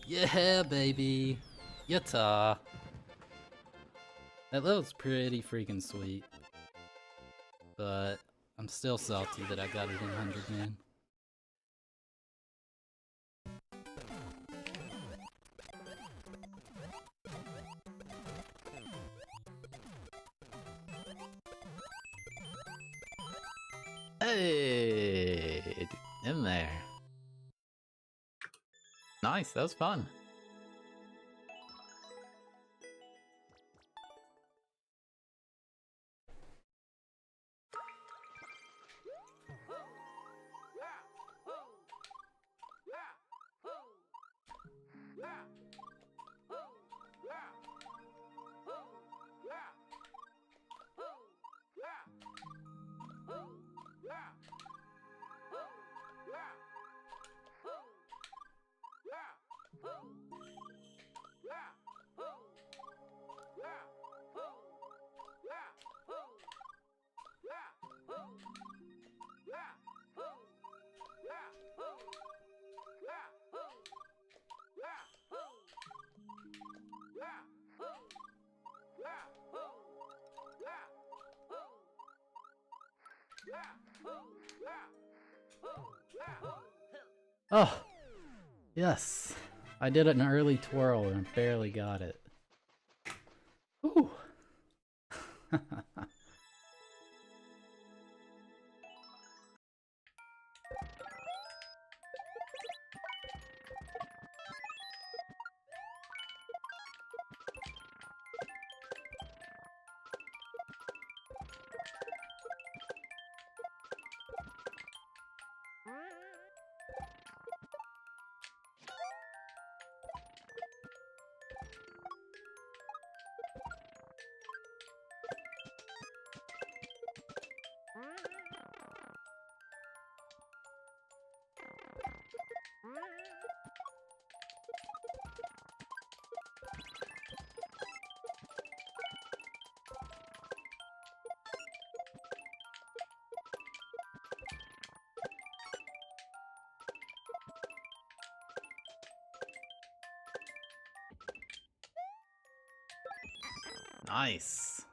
Yeah, baby. Yatta. That level's pretty freaking sweet. But I'm still salty that I got it in 100 man. Hey, in there. Nice, that was fun. Oh, yes. I did an early twirl and barely got it. Whew. Nice.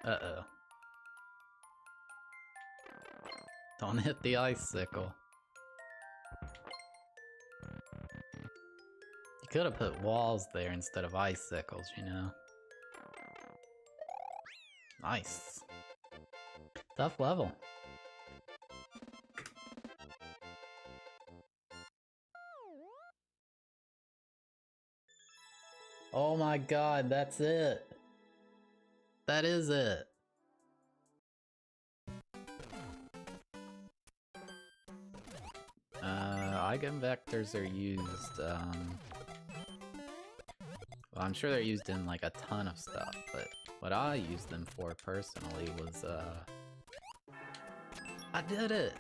Uh-oh. Don't hit the icicle. You could have put walls there instead of icicles, you know? Nice. Tough level. Oh my god, that's it. That is it. Eigenvectors are used, well, I'm sure they're used in like a ton of stuff, but what I used them for personally was, I did it!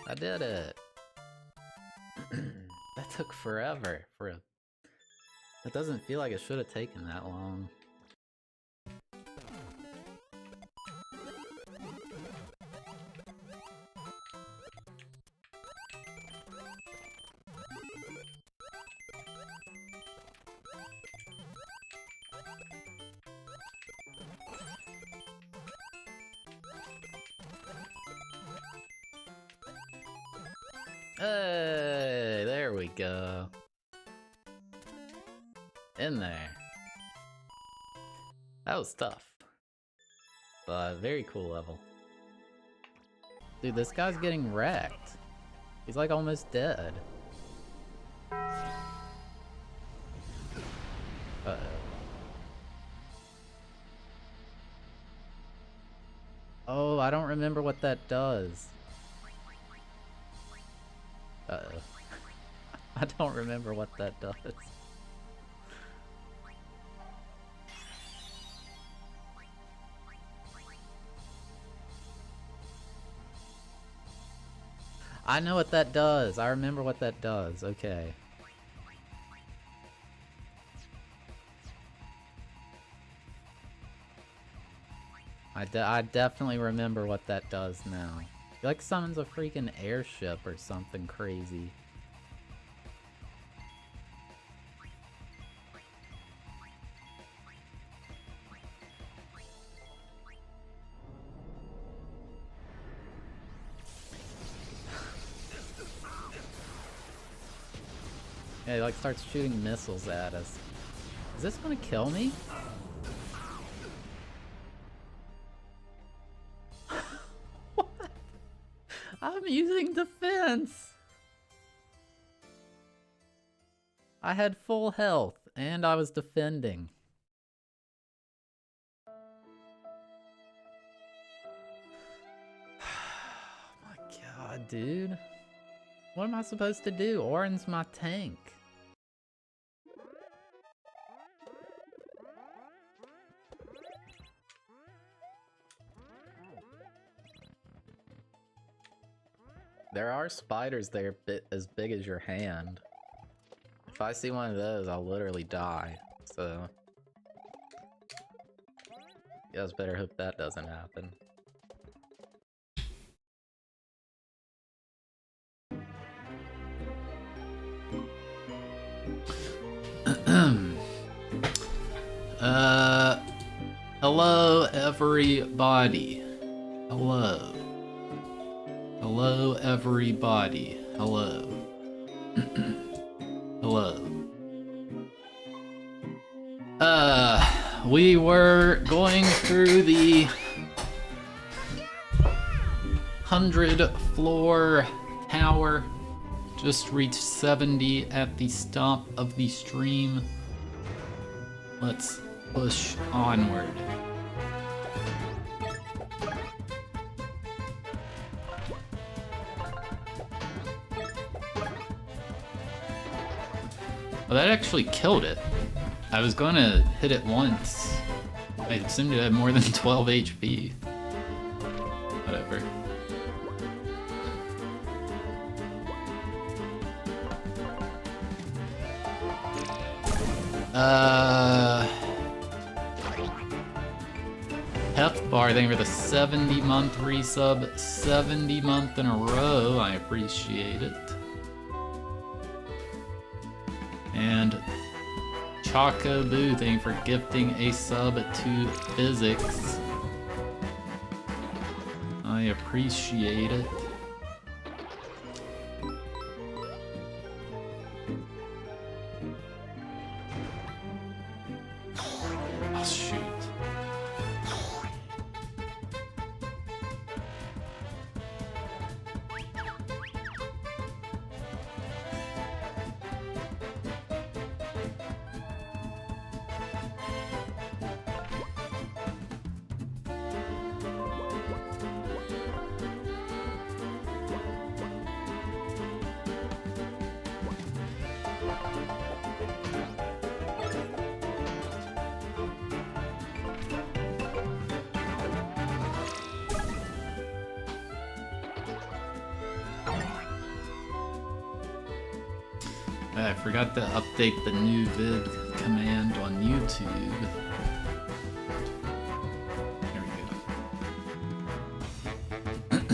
I did it! That took forever for a... It doesn't feel like it should have taken that long. Hey, there we go. In there. That was tough. But very cool level. Dude, this guy's getting wrecked. He's like almost dead. Uh-oh. Oh, I don't remember what that does. Uh-oh. I don't remember what that does. I know what that does. I remember what that does. Okay. I definitely remember what that does now. He like summons a freaking airship or something crazy. Yeah, he like starts shooting missiles at us. Is this gonna kill me? What? I'm using defense! I had full health, and I was defending. Oh my god, dude. What am I supposed to do? Orin's my tank. There are spiders there as big as your hand. If I see one of those, I'll literally die. So, you guys better hope that doesn't happen. Hello everybody. Hello. Hello everybody. Hello. Hello. We were going through the 100 floor tower. Just reached 70 at the stop of the stream. Let's push onward. Well, that actually killed it. I was gonna hit it once. I assumed it had more than 12 HP. Whatever. Health Bar, thank you for the 70-month resub. 70-month in a row, I appreciate it. And Choco Boo, thank you for gifting a sub to Physics. I appreciate it. Oh, shoot. I forgot to update the newvid command on YouTube. There we go.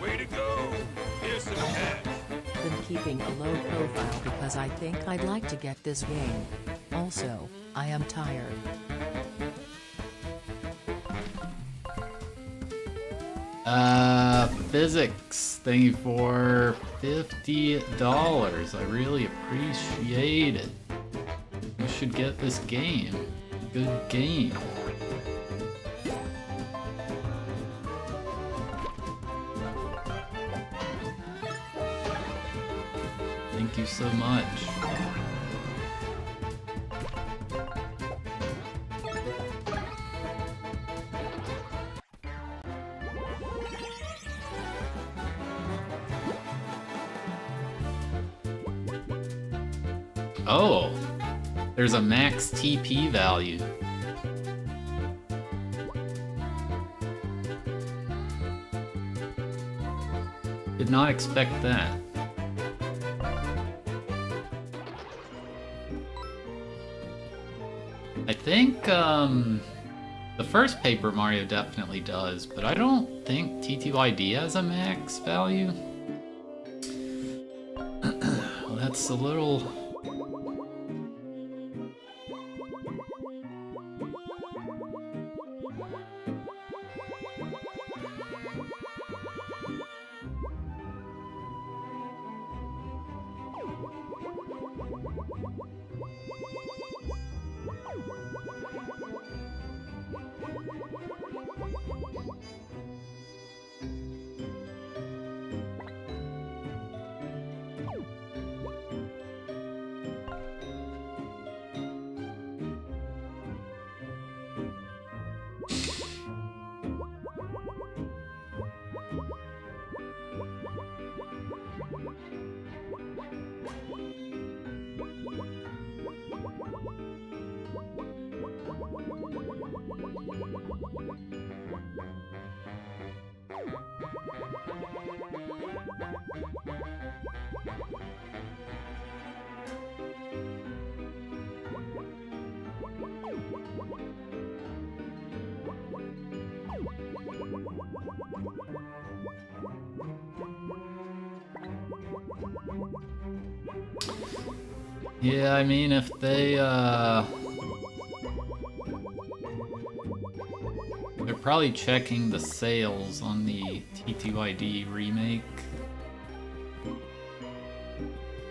Way to go! Here's some cash. Been keeping a low profile because I think I'd like to get this game. Also, I am tired. Physics, thank you for $50. I really appreciate it. You should get this game. Good game. Thank you so much. Oh, there's a max TP value. Did not expect that. I think the first Paper Mario definitely does, but I don't think T2ID has a max value. Well, that's a little... Yeah, I mean, if they, they're probably checking the sales on the T2ID remake.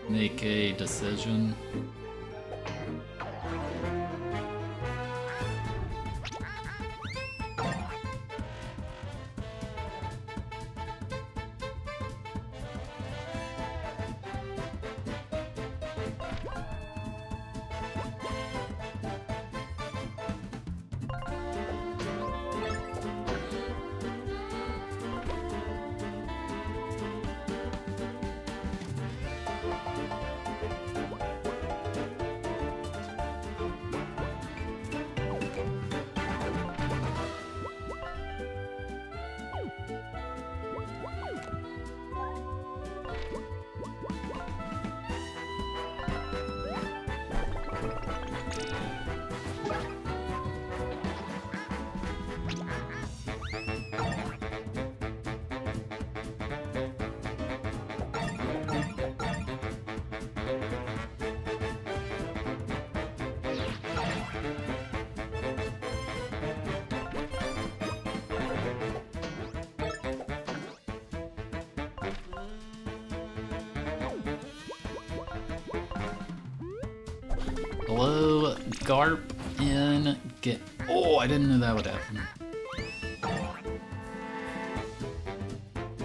Make a decision. Hello, Garp in get. Oh, I didn't know that would happen.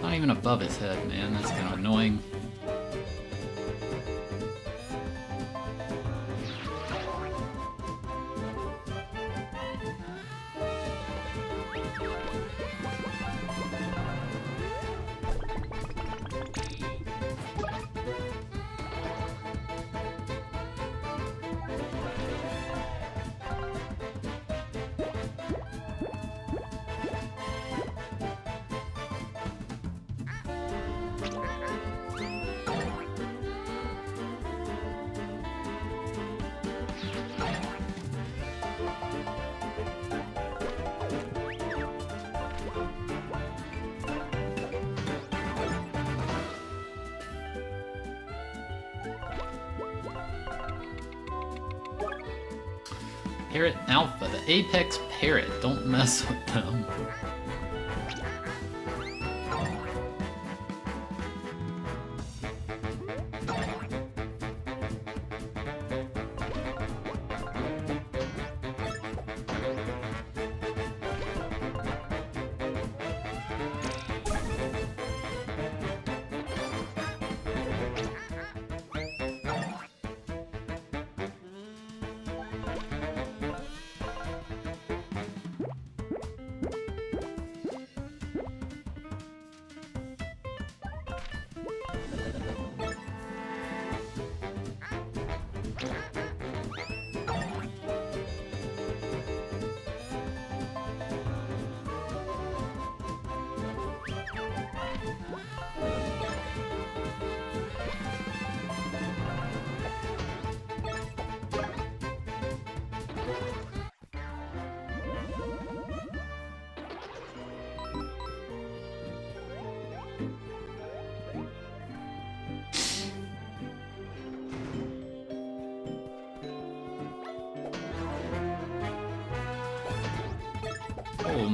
Not even above his head, man. That's kind of annoying. Parrot Alpha, the Apex Parrot. Don't mess with them.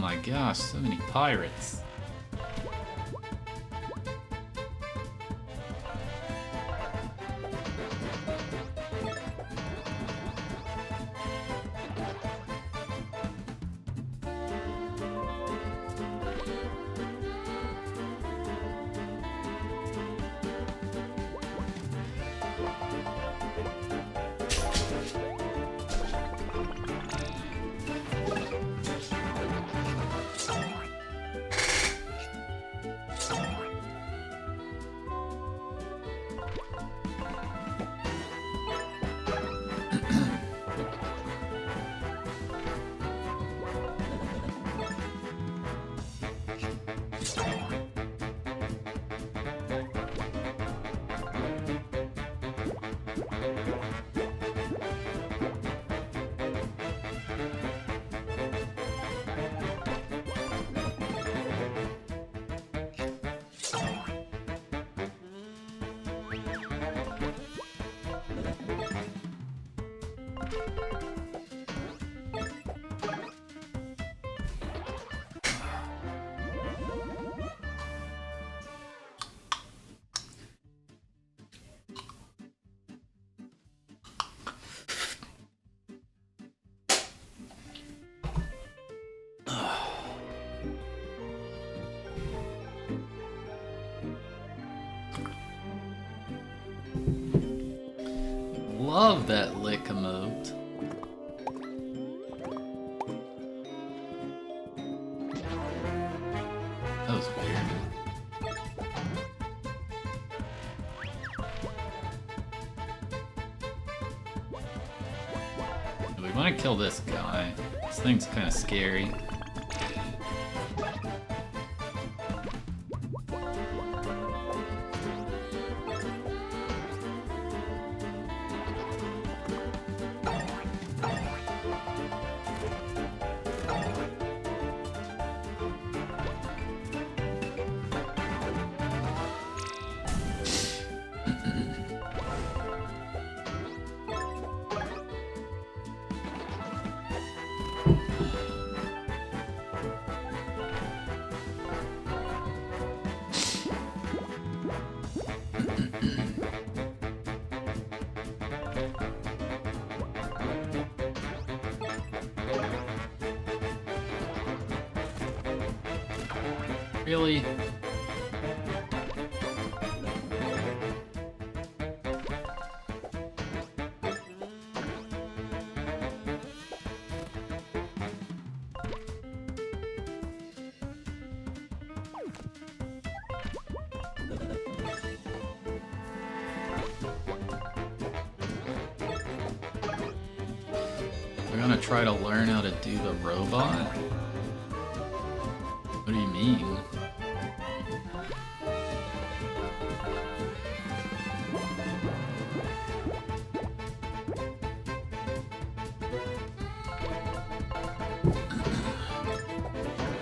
my gosh, so many pirates. Love that lick emote. That was weird. We want to kill this guy. This thing's kind of scary. Really? We're gonna try to learn how to do the robot? What do you mean?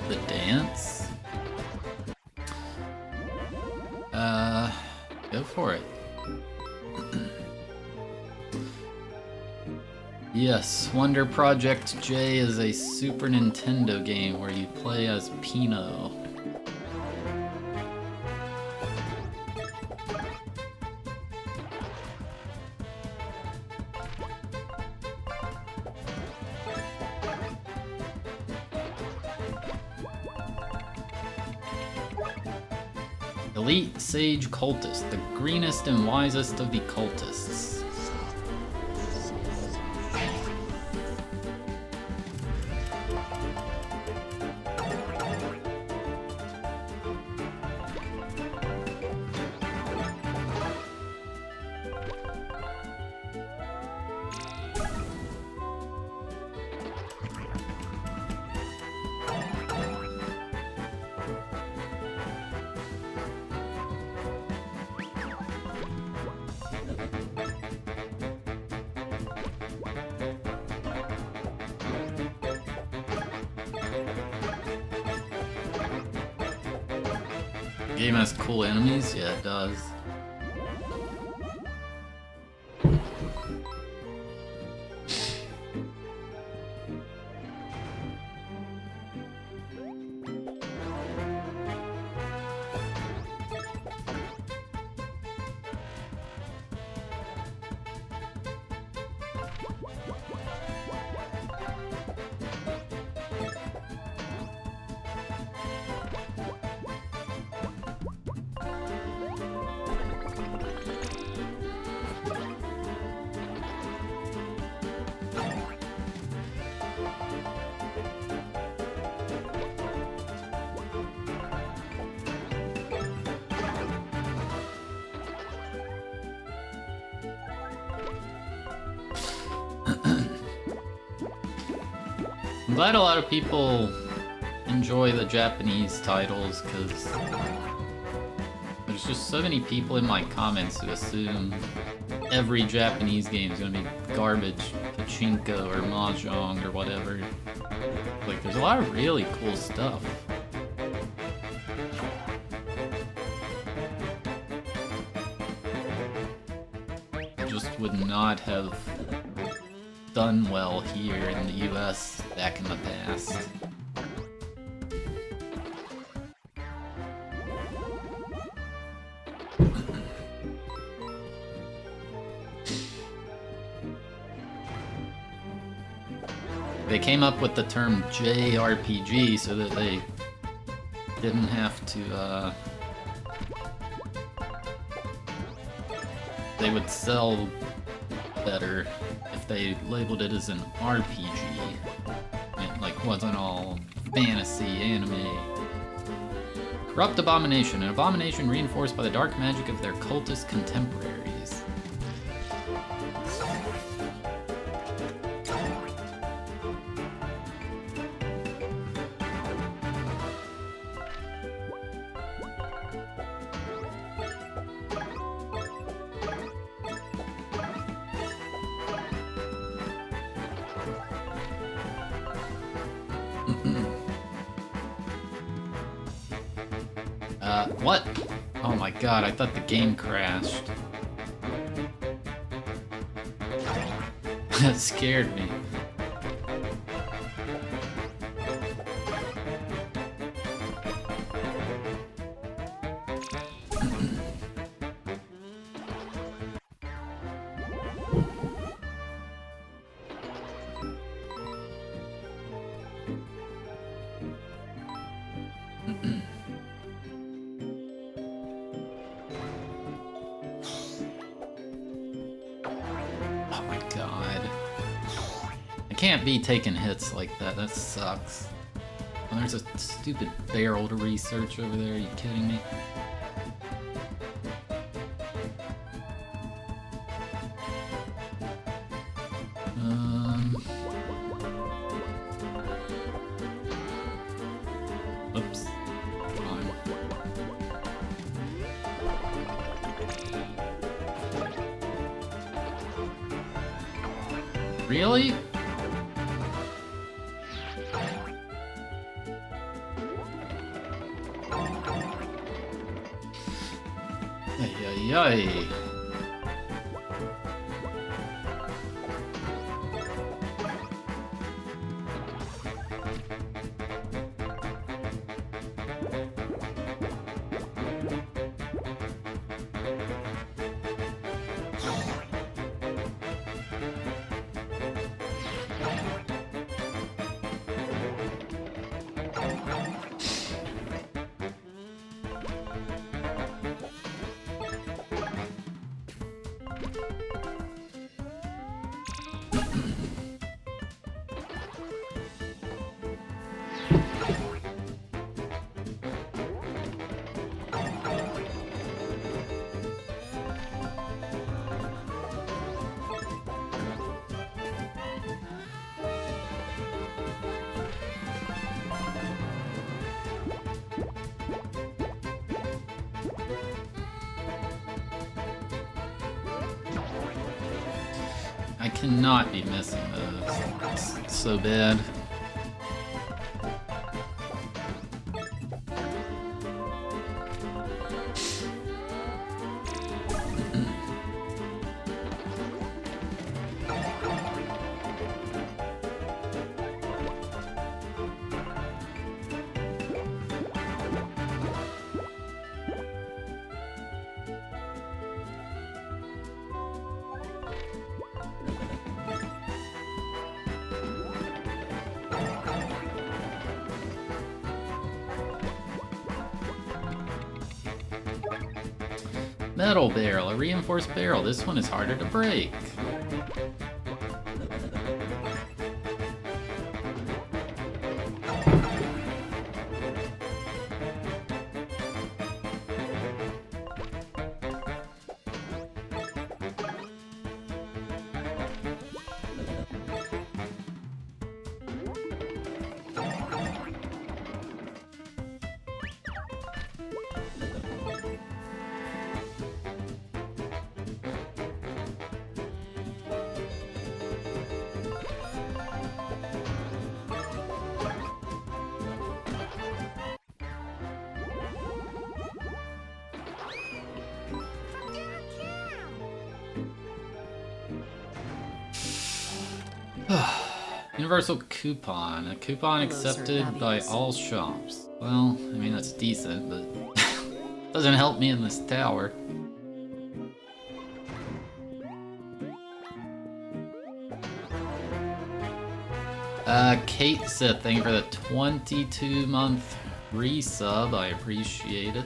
The dance? Go for it. Yes, Wonder Project J is a Super Nintendo game where you play as Pino. Elite Sage Cultist, the greenest and wisest of the cultists. Game has cool enemies? Yeah, it does. I'm glad a lot of people enjoy the Japanese titles, because there's just so many people in my comments who assume every Japanese game is gonna be garbage, pachinko or mahjong or whatever. Like, there's a lot of really cool stuff. It just would not have done well here in the US back in the past. They came up with the term JRPG so that they didn't have to, they would sell better if they labeled it as an RPG. It, like, wasn't all fantasy, anime. Corrupt Abomination, an abomination reinforced by the dark magic of their cultist contemporaries. What? Oh my god, I thought the game crashed. That scared me. Can't be taking hits like that. That sucks. Oh, there's a stupid barrel to research over there. Are you kidding me? Oops. Fine. Really? Yay. I cannot be missing those. It's so bad. Metal barrel, a reinforced barrel. This one is harder to break. Universal coupon. A coupon Hello, Sir accepted by Fabius. all shops. Well, I mean, that's decent, but doesn't help me in this tower. Kate Sith, thank you for the 22-month resub. I appreciate it.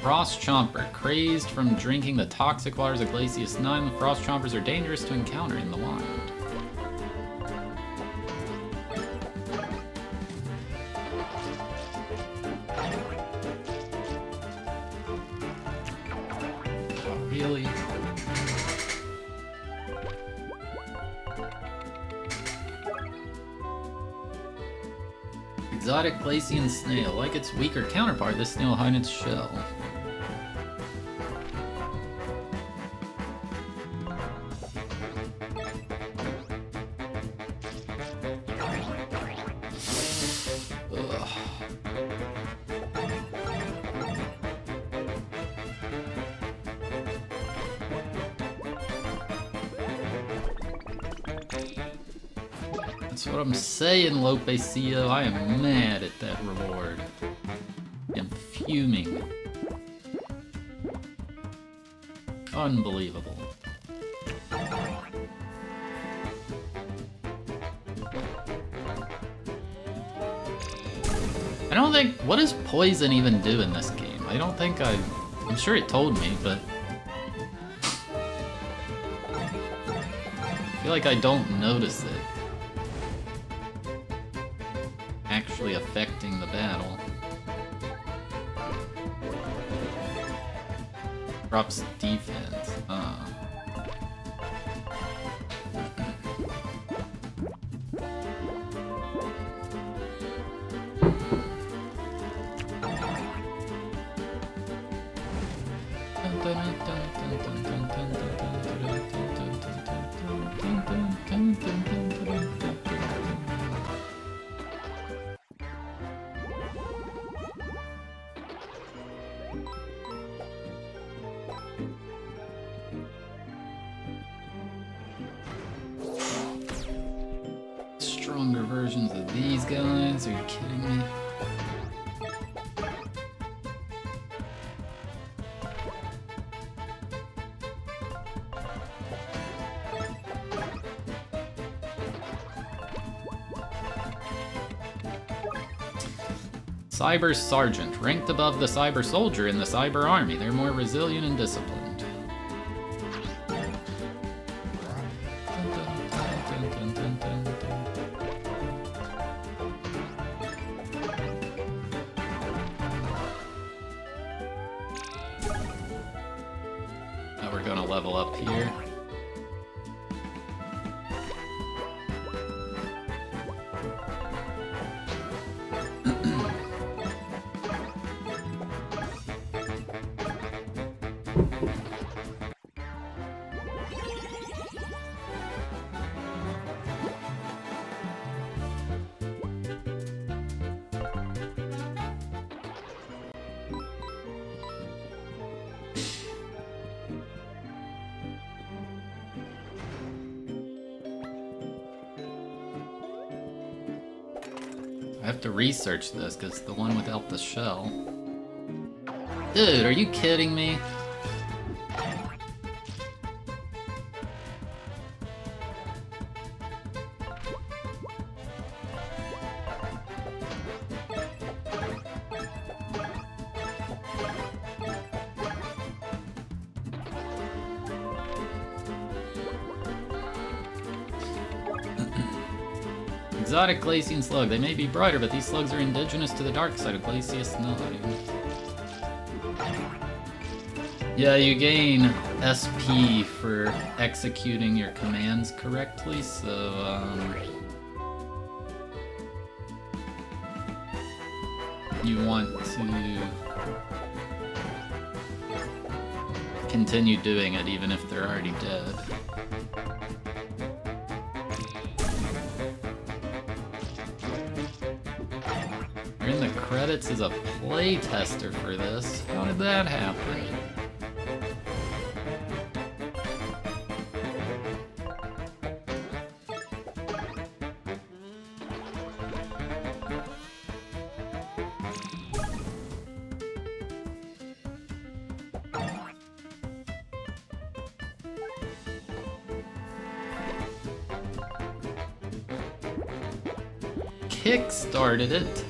Frost Chomper, crazed from drinking the toxic waters of Glacius 9, the Frost Chompers are dangerous to encounter in the wild. Oh, really? Exotic Glacian snail. Like its weaker counterpart, this snail will hide its shell. Ugh. That's what I'm saying, Lopecio. I am mad at that reward. I'm fuming. Unbelievable. I don't think... What does poison even do in this game? I don't think I'm sure it told me, but... I feel like I don't notice it actually affecting the battle. Drops defense. Stronger versions of these guys? Are you kidding me? Cyber Sergeant, ranked above the Cyber Soldier in the Cyber Army. They're more resilient and disciplined. Now we're gonna level up here. I have to research this because it's the one without the shell. Dude, are you kidding me? Exotic Glacian slug. They may be brighter, but these slugs are indigenous to the dark side of Glacius 9. Yeah, you gain SP for executing your commands correctly, so you want to continue doing it even if they're already dead. We're in in the credits as a playtester for this. How did that happen? Kick-started it.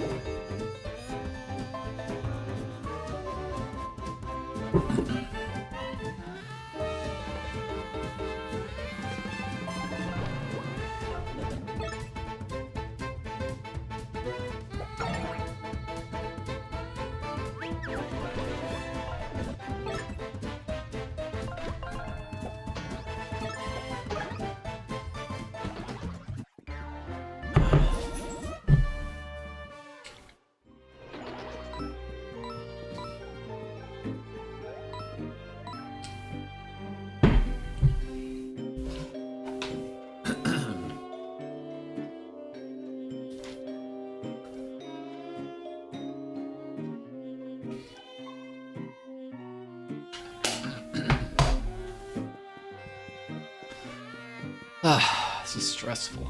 This is stressful.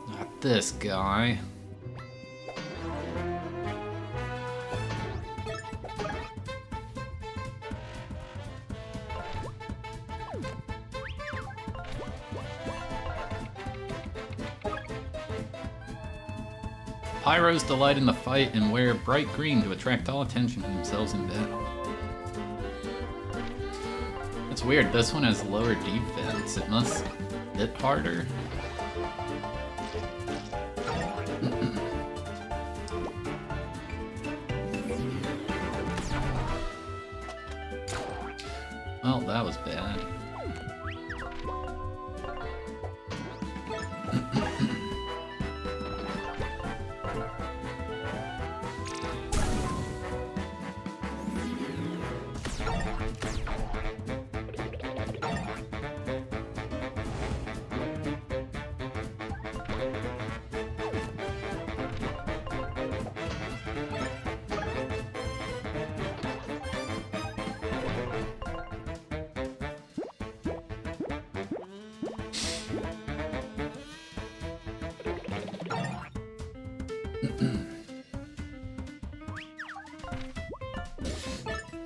Not this guy. Pyros delight in the fight and wear bright green to attract all attention to themselves in battle. It's weird, this one has lower defense. It must hit harder. Well, that was bad.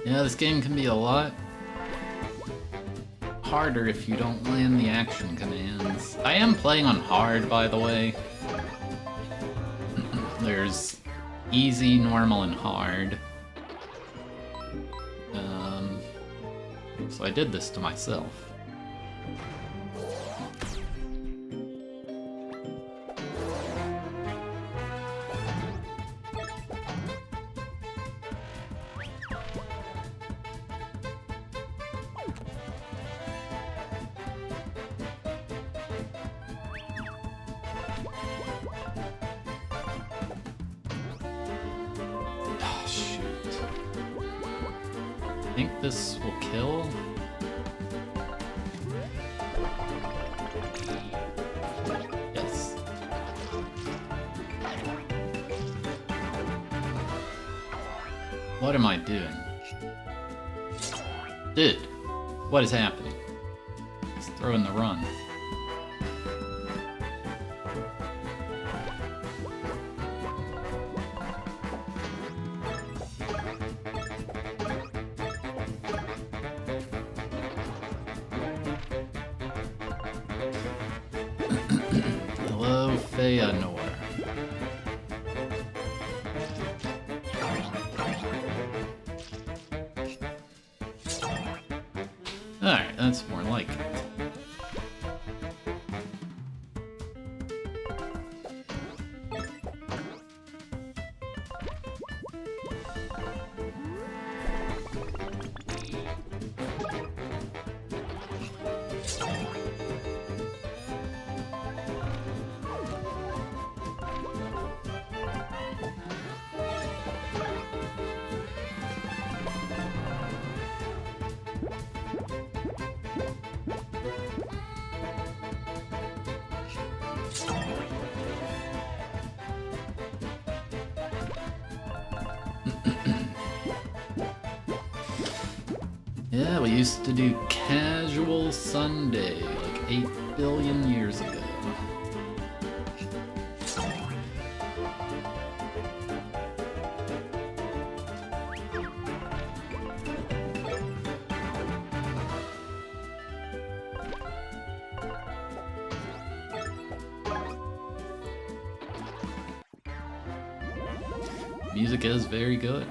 Yeah, this game can be a lot harder if you don't land the action commands. I am playing on hard, by the way. There's easy, normal, and hard. So I did this to myself. I think this will kill. Yes. What am I doing? Dude, what is happening? Let's throw in the run. Hello, Feanor. Alright, that's more like it. Yeah, we used to do Casual Sunday like 8 billion years ago. Music is very good.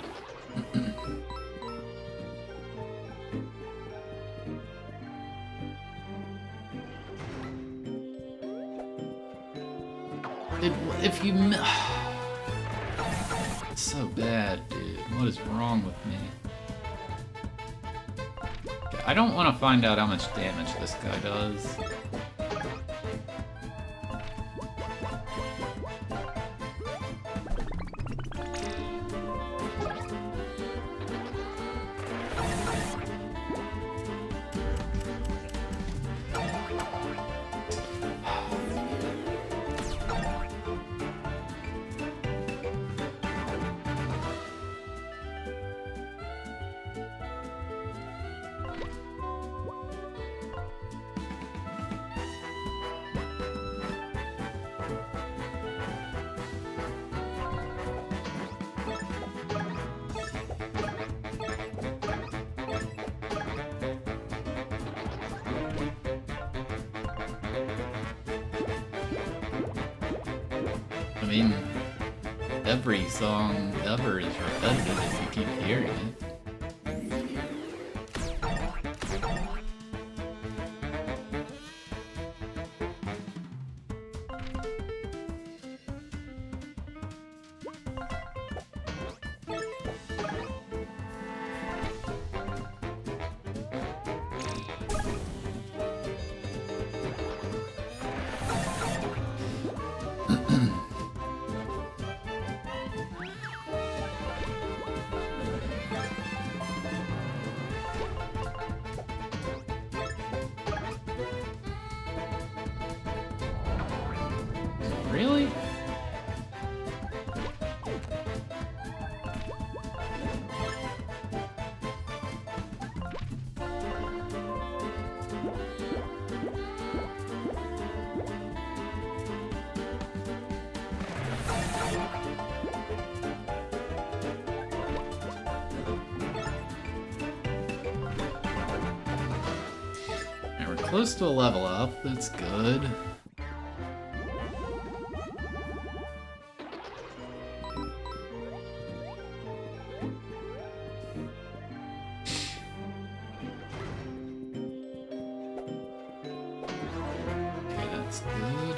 If you it's so bad, dude. What is wrong with me? Okay, I don't want to find out how much damage this guy does. I mean, every song ever is repetitive if you keep hearing it. Really? Alright, we're close to a level up, that's good. That's good.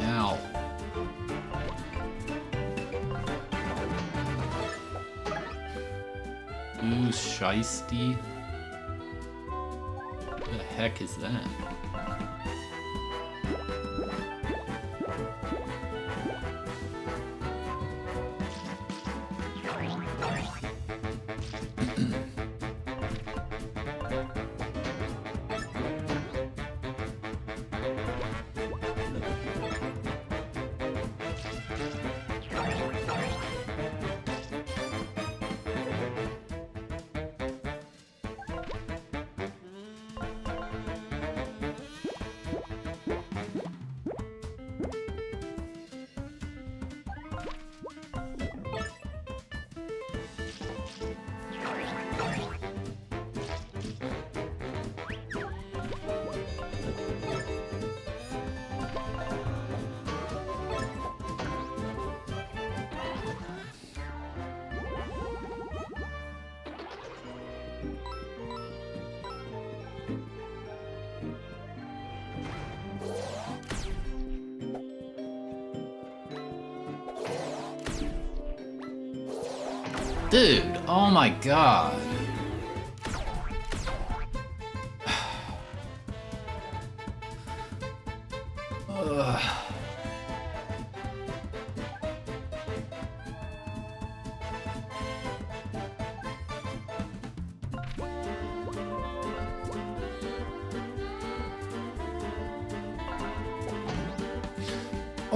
Ow. Ooh, shiesty. What the heck is that? Dude, oh my god.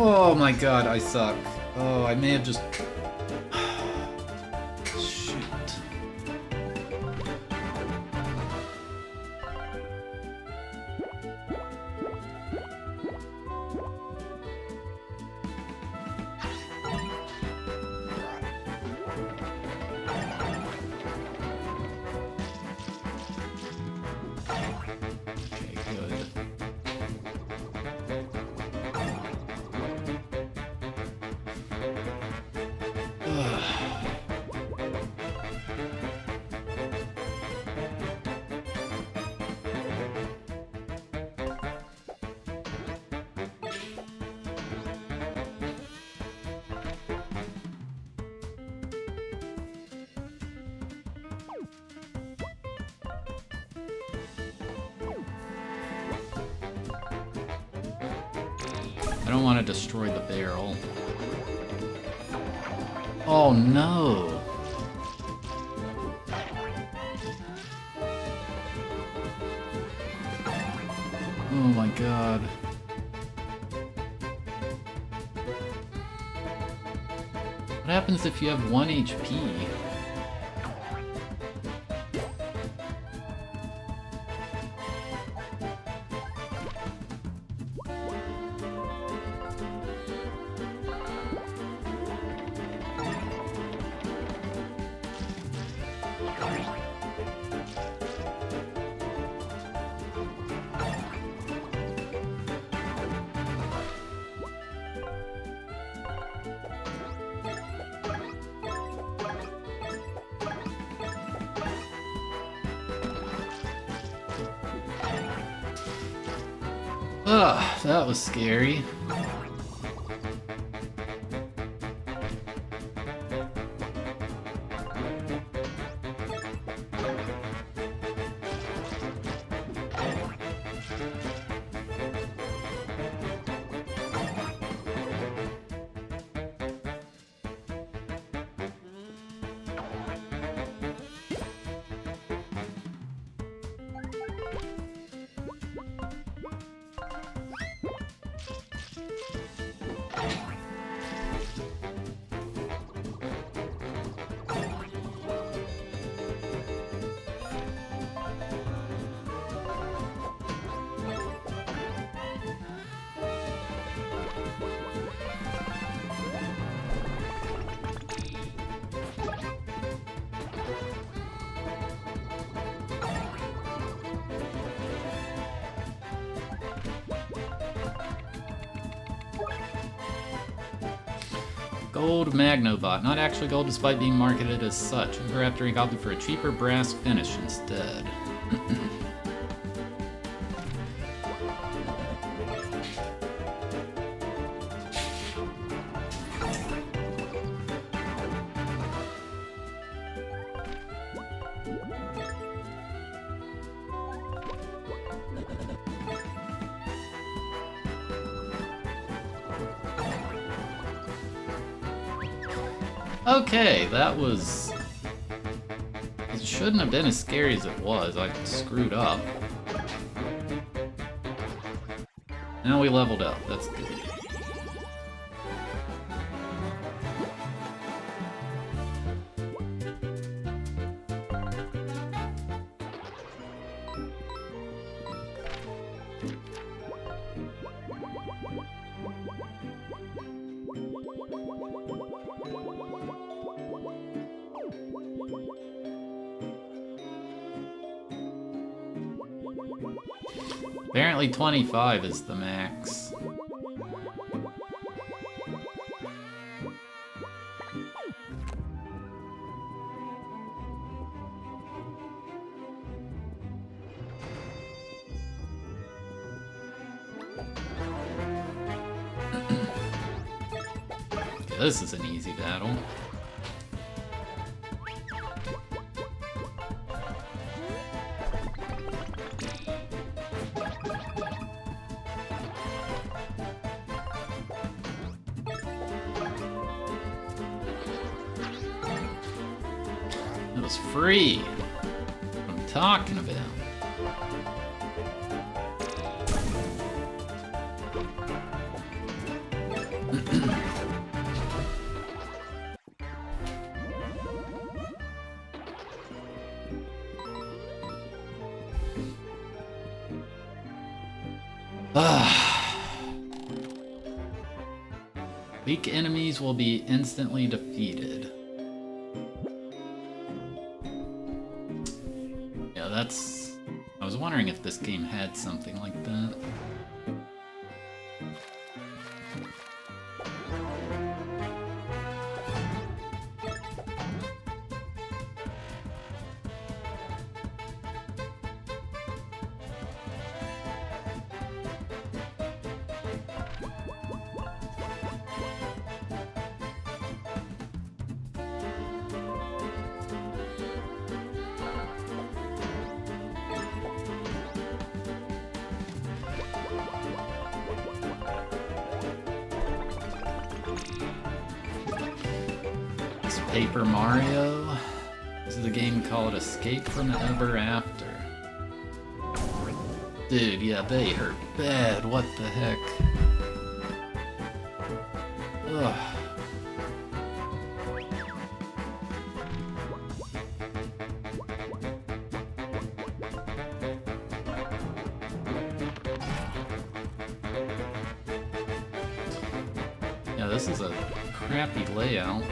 Oh my god, I suck. Oh, I may have just... Shoot. Okay, good. I don't want to destroy the barrel. Oh no! Oh my god. What happens if you have 1 HP? Ugh, that was scary. Gold Magnobot, not actually gold despite being marketed as such. Or after he opted for a cheaper brass finish instead. Okay, that was... It shouldn't have been as scary as it was. I screwed up. Now we leveled up. That's good. Apparently 25 is the max. Okay, this is an easy battle. It was free. What I'm talking about. Weak enemies will be instantly defeated. Yeah, that's... I was wondering if this game had something like that. Paper Mario. This is a game called Escape from Ever After. Dude, yeah, they hurt bad. What the heck? Ugh. Yeah, this is a crappy layout.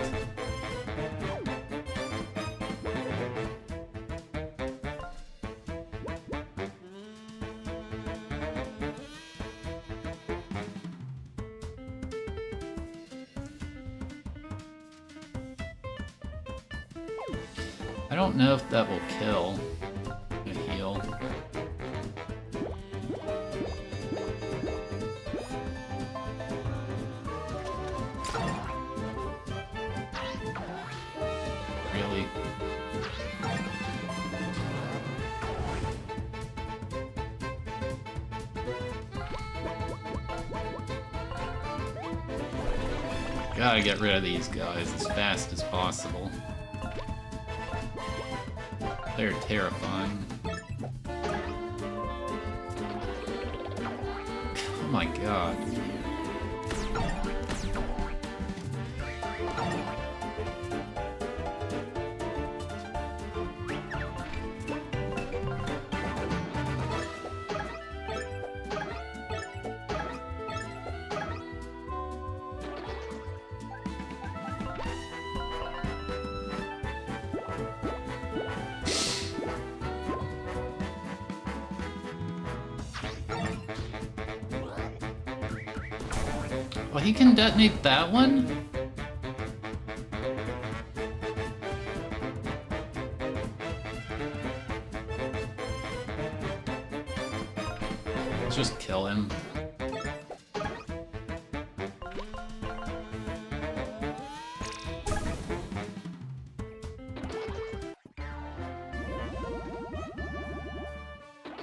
I don't know if that will kill a heal. Really? Gotta get rid of these guys as fast as possible. They're terrifying. Oh my god. Oh, he can detonate that one? Let's just kill him.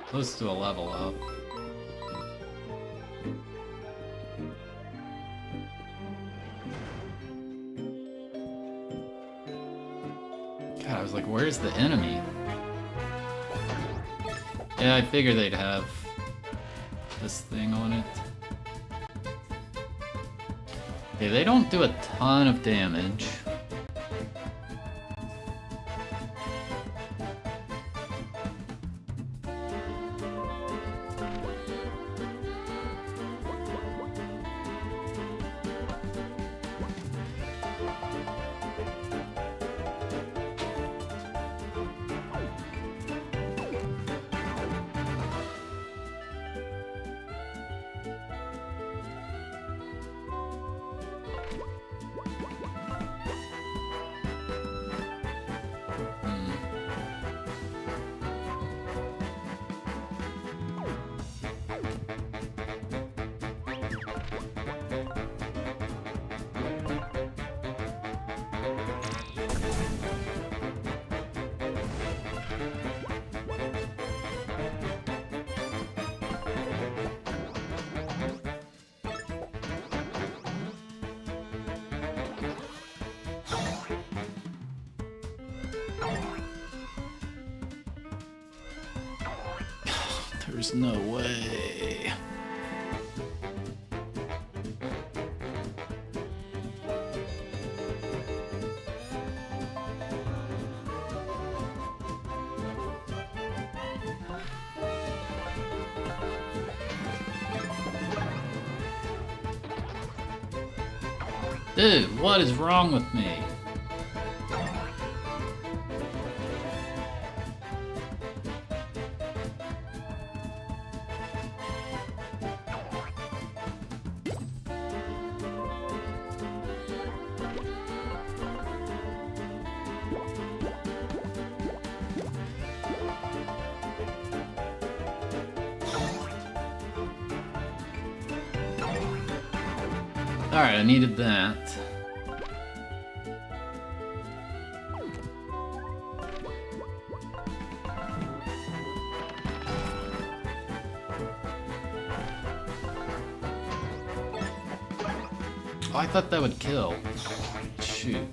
Close to a level up. God, I was like, where's the enemy? Yeah, I figured they'd have this thing on it. Okay, they don't do a ton of damage. There's no way. Dude, what is wrong with me? Alright, I needed that. Oh, I thought that would kill. Shoot.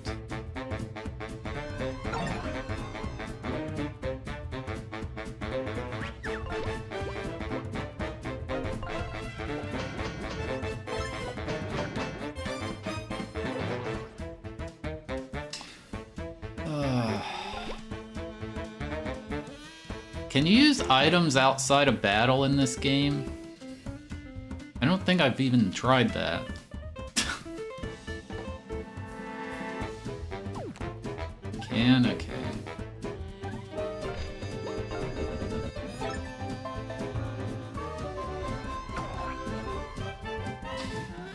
Can you use items outside of battle in this game? I don't think I've even tried that. Can? Okay.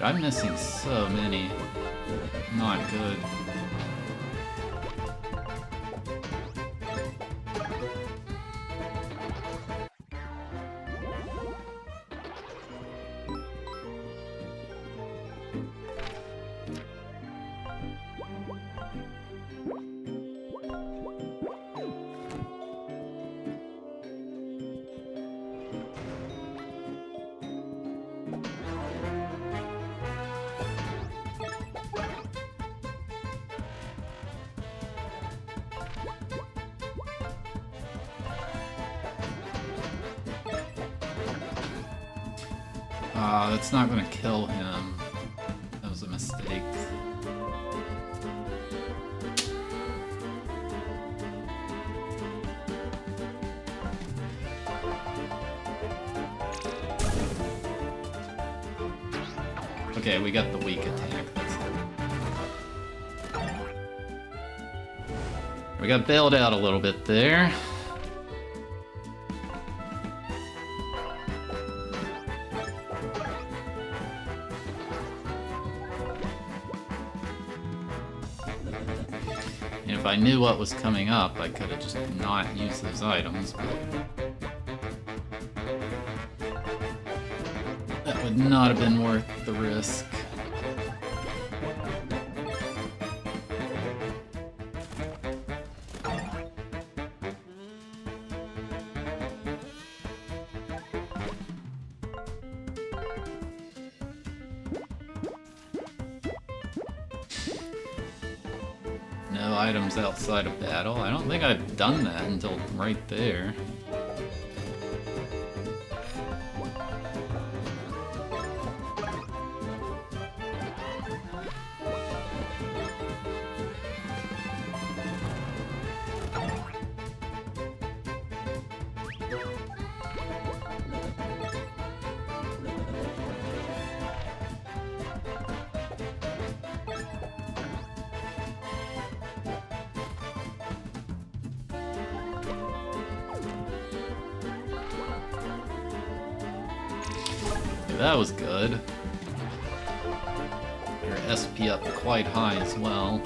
I'm missing so many. Not good. That's not gonna kill him. That was a mistake. Okay, we got the weak attack. That's it. We got bailed out a little bit there. If I knew what was coming up, I could have just not used those items, but that would not have been worth the risk. No items outside of battle. I don't think I've done that until right there. That was good. Your SP up quite high as well.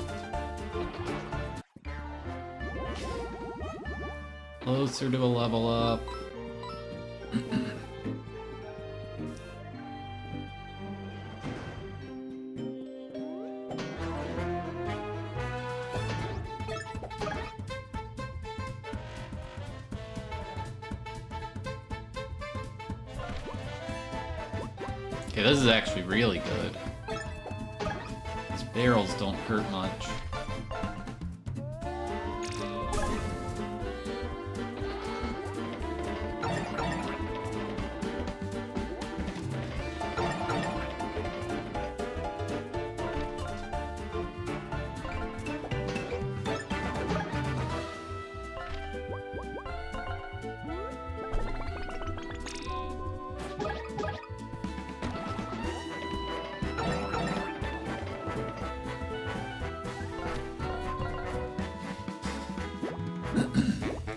Closer to a level up. Okay, this is actually really good. These barrels don't hurt much.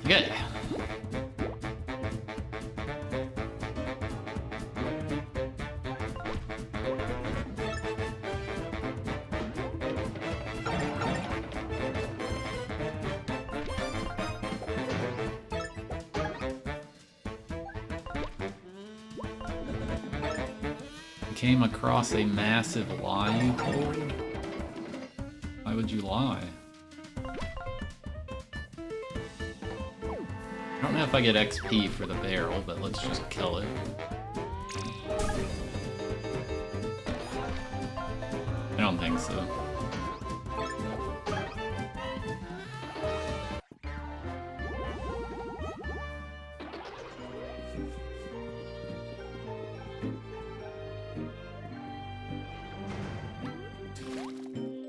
Okay. Came across a massive lie you told? Why would you lie? I don't know if I get XP for the barrel, but let's just kill it. I don't think so.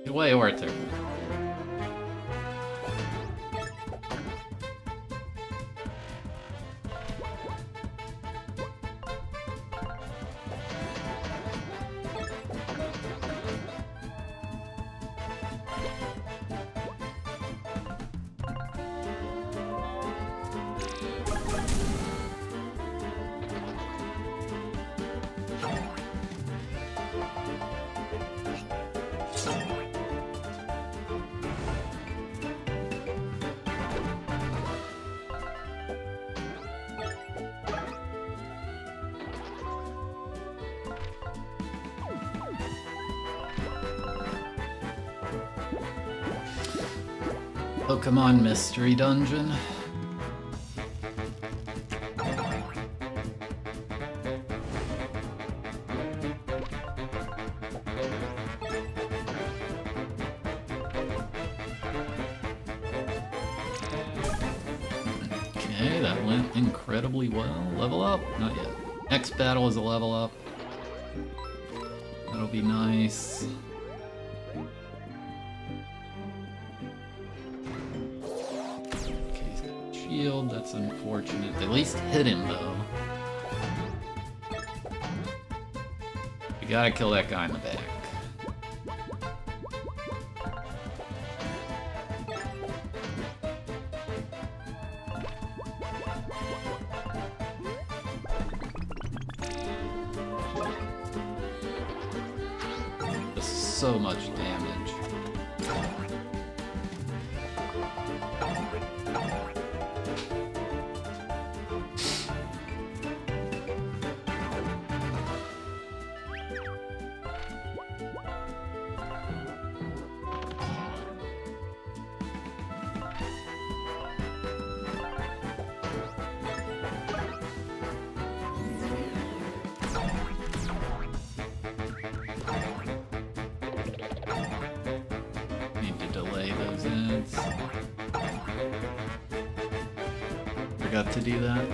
Get away, Arthur. Pokemon Mystery Dungeon. Okay, that went incredibly well. Level up? Not yet. Next battle is a level up. That'll be nice. Shield, that's unfortunate. At least hit him though. We gotta kill that guy in the back. Does so much damage. Forgot to do that.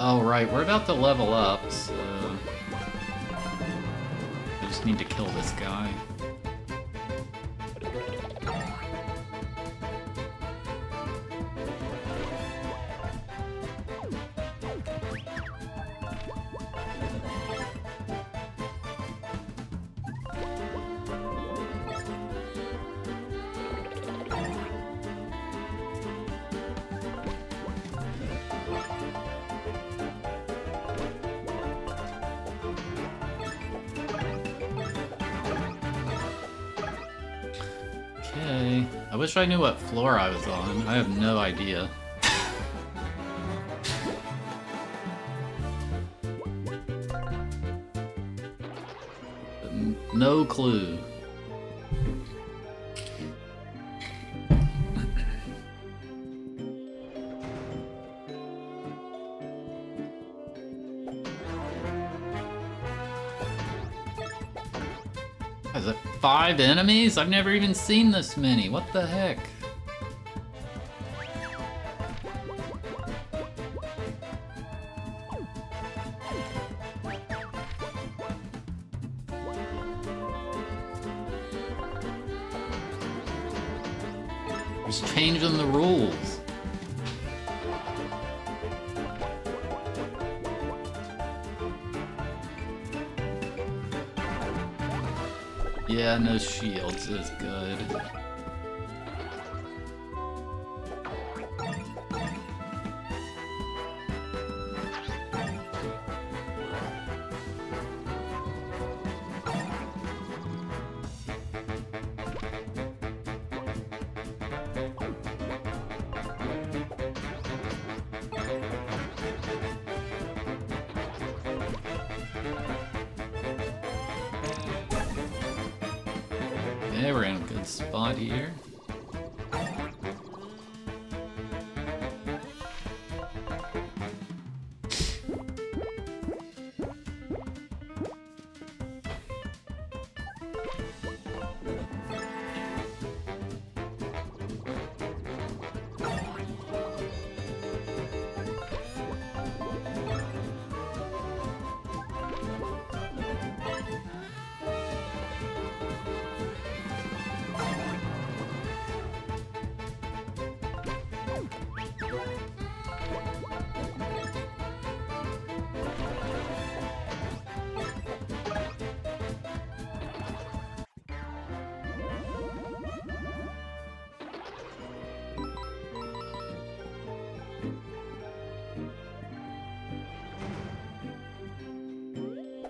Oh right, we're about to level up, so I just need to kill this guy. Okay, I wish I knew what floor I was on. I have no idea. No clue. Is it 5 enemies? I've never even seen this many. What the heck? Just changing the rules. Yeah, no shields is good. Yeah, we're in a good spot here.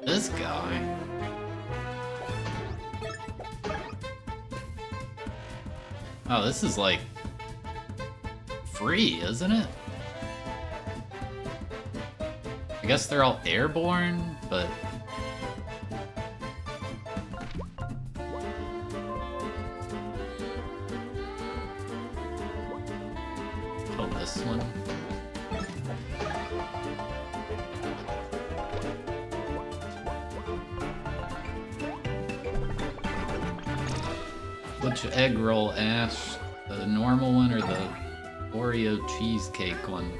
This guy. Oh, this is like free, isn't it? I guess they're all airborne, but oh, this one. Which egg roll, Ash? The normal one or the Oreo cheesecake one?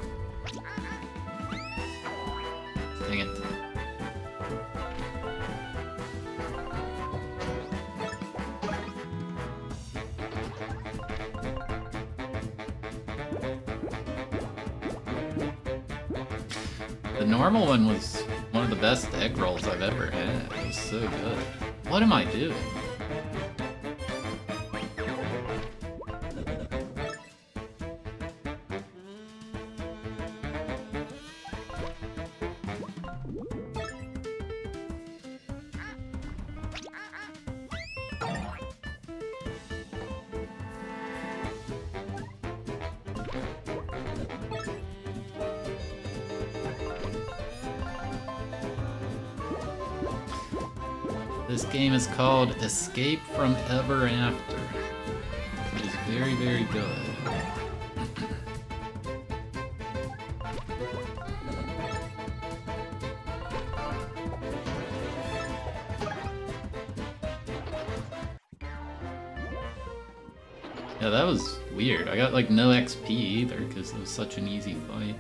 Dang it. The normal one was one of the best egg rolls I've ever had. It was so good. What am I doing? This game is called Escape from Ever After. It is very, very good. Yeah, that was weird. I got like no XP either because it was such an easy fight.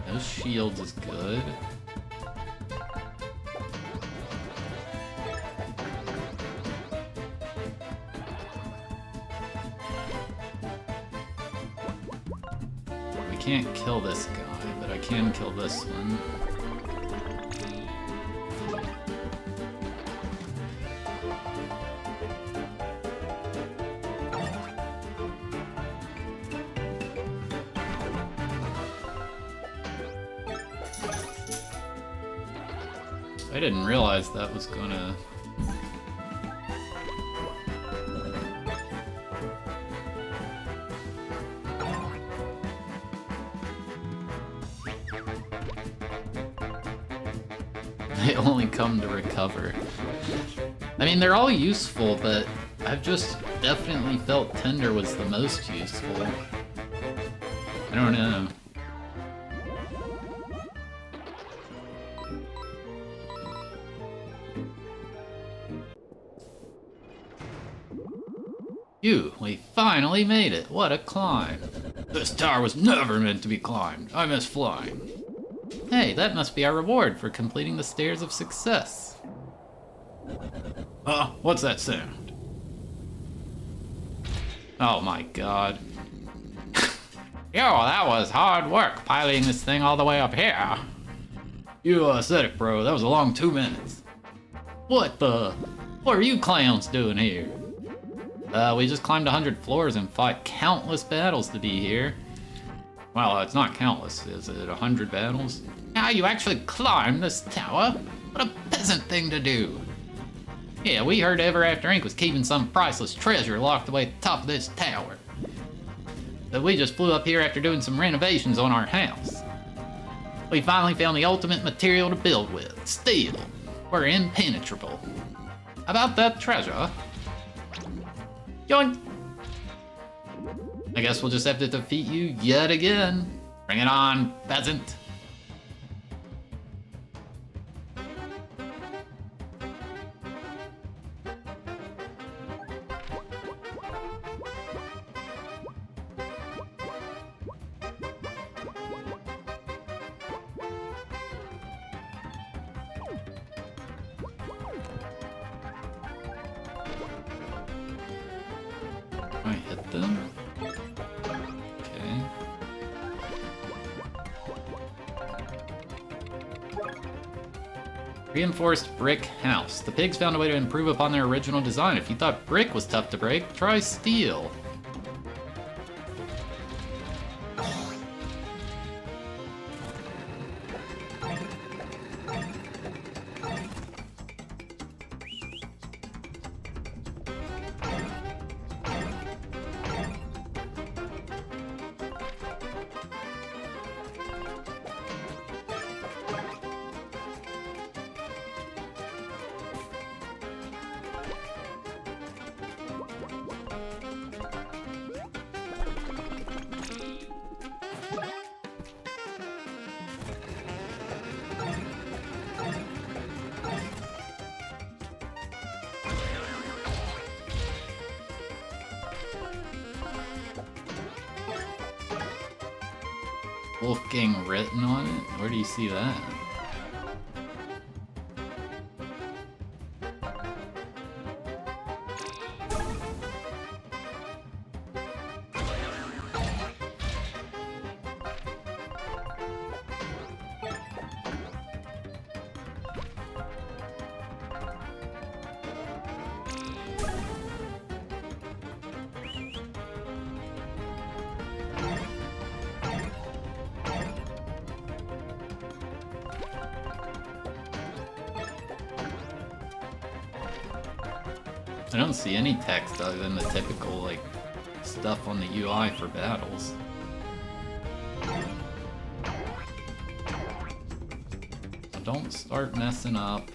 Those shields is good. We can't kill this guy, but I can kill this one. I didn't realize that was gonna... They only come to recover. I mean, they're all useful, but I've just definitely felt Tender was the most useful. I don't know. Phew, we finally made it. What a climb. This tower was never meant to be climbed. I miss flying. Hey, that must be our reward for completing the Stairs of Success. What's that sound? Oh my god. Yo, that was hard work piloting this thing all the way up here. You said it, bro. That was a long 2 minutes. What are you clowns doing here? We just climbed 100 floors and fought countless battles to be here. Well, it's not countless. Is it 100 battles? Now you actually climbed this tower? What a peasant thing to do. Yeah, we heard Ever After Inc. was keeping some priceless treasure locked away at the top of this tower. So we just flew up here after doing some renovations on our house. We finally found the ultimate material to build with, steel. We're impenetrable. About that treasure? Yoink! I guess we'll just have to defeat you yet again. Bring it on, peasant. I hit them. Okay. Reinforced brick house. The pigs found a way to improve upon their original design. If you thought brick was tough to break, try steel. Wolfgang written on it? Where do you see that? I don't see any text other than the typical, like, stuff on the UI for battles. So don't start messing up.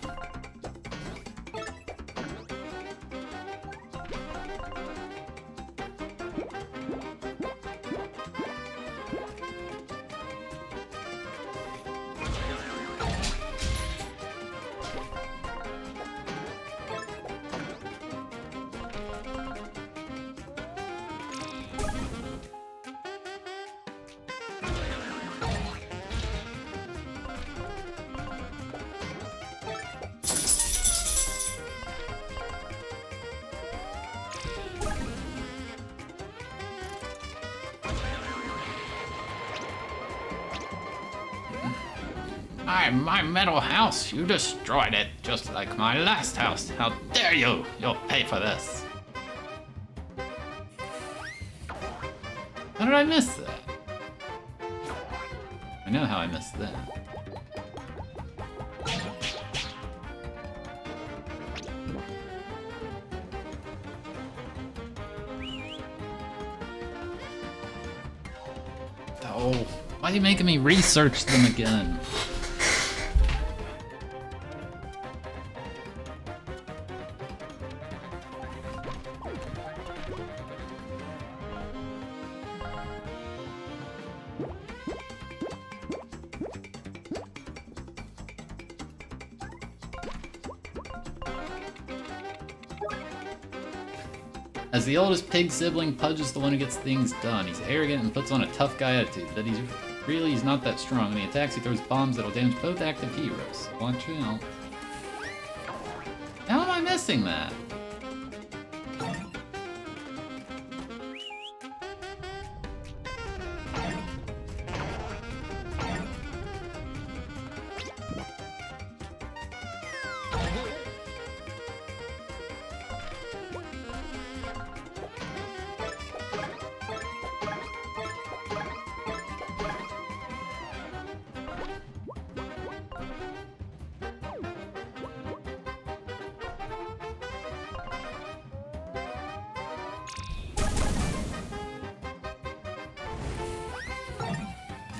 My metal house, you destroyed it, just like my last house. How dare you! You'll pay for this. How did I miss that? I know how I missed that. Oh, why are you making me research them again? As the oldest pig sibling, Pudge is the one who gets things done. He's arrogant and puts on a tough guy attitude, but he's Really, he's not that strong. When he attacks, he throws bombs that'll damage both active heroes. Watch out. How am I missing that?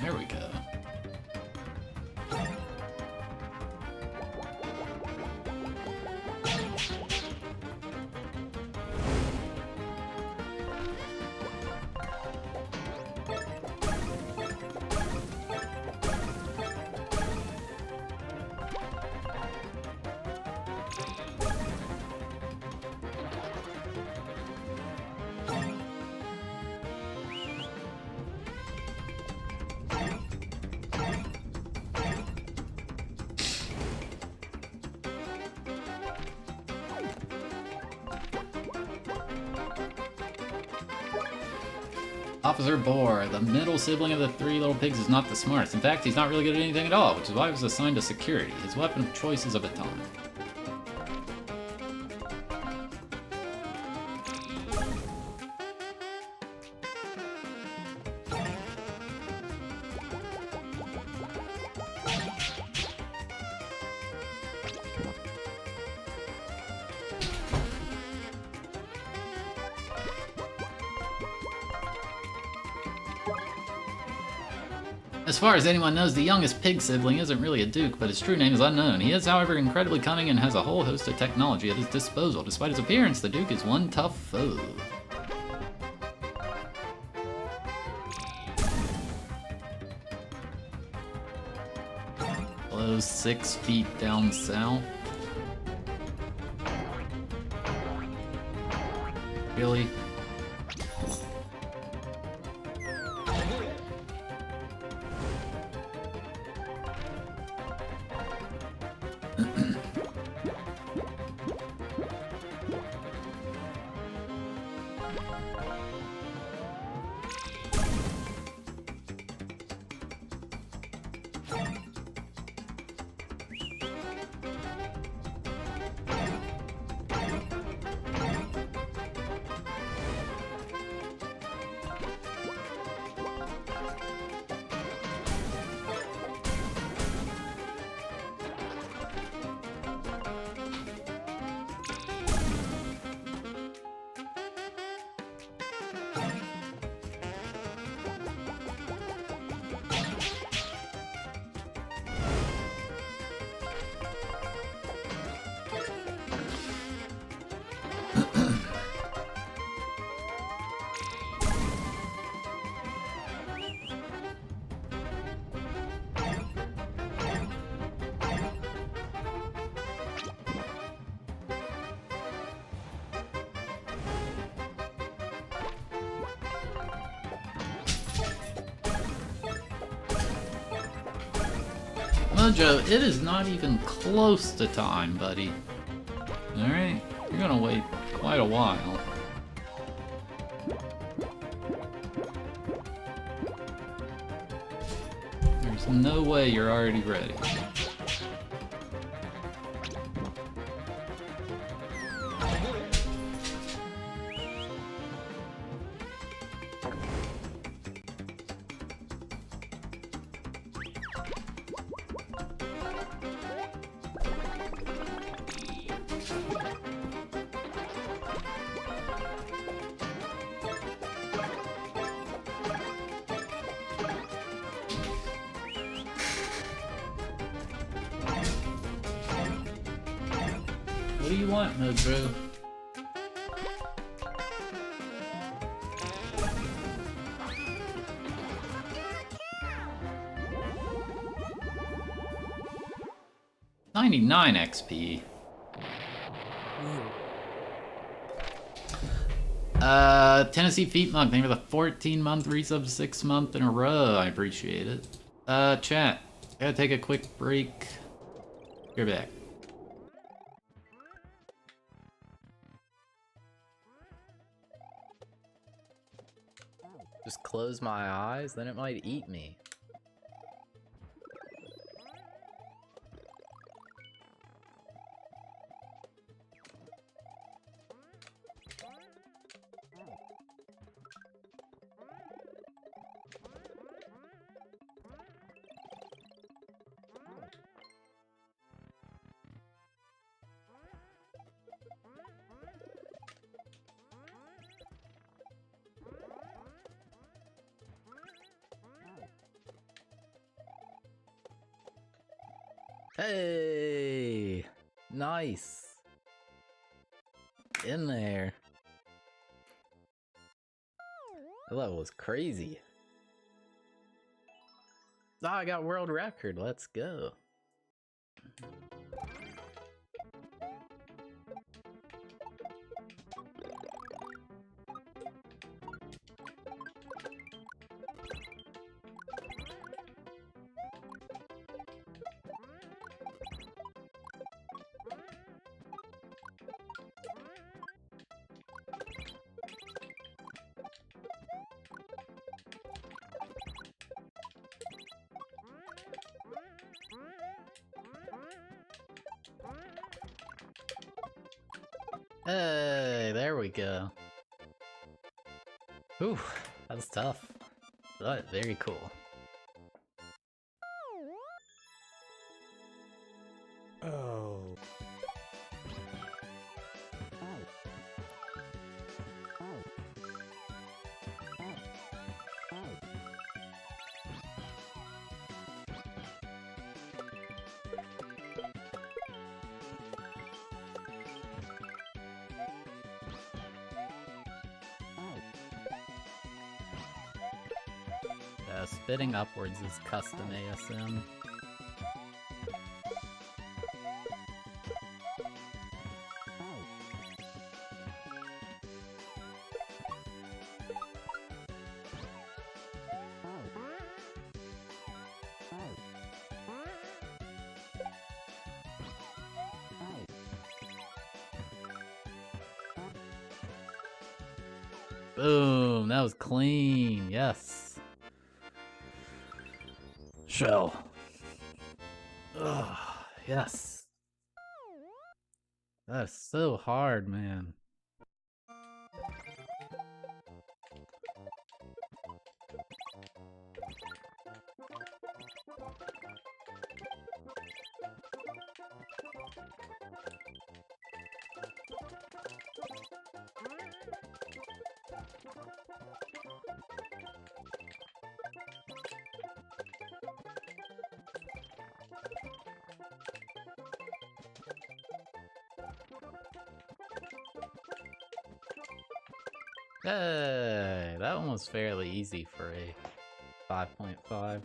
There we go. Officer Boar, the middle sibling of the three little pigs, is not the smartest. In fact, he's not really good at anything at all, which is why he was assigned to security. His weapon of choice is a baton. As far as anyone knows, the youngest pig sibling isn't really a duke, but his true name is unknown. He is, however, incredibly cunning and has a whole host of technology at his disposal. Despite his appearance, the duke is one tough foe. Hello, 6 feet down south. Really? Mojo, it is not even close to time, buddy. Alright? You're gonna wait quite a while. There's no way you're already ready. What do you want, Mojo? $99 XP. Tennessee Feet Monk, thank you for the 14-month resub, 6th month in a row. I appreciate it. Chat, gotta take a quick break. You're back. Just close my eyes, then it might eat me. Hey! Nice! In there. That was crazy. Oh, I got world record. Let's go. Hey, there we go. Whew, that was tough, but very cool. Oh. Spitting upwards is custom ASM. Boom, that was clean, yes. Shell. Ugh, yes. That's so hard, man. Hey, that one was fairly easy for a 5.5.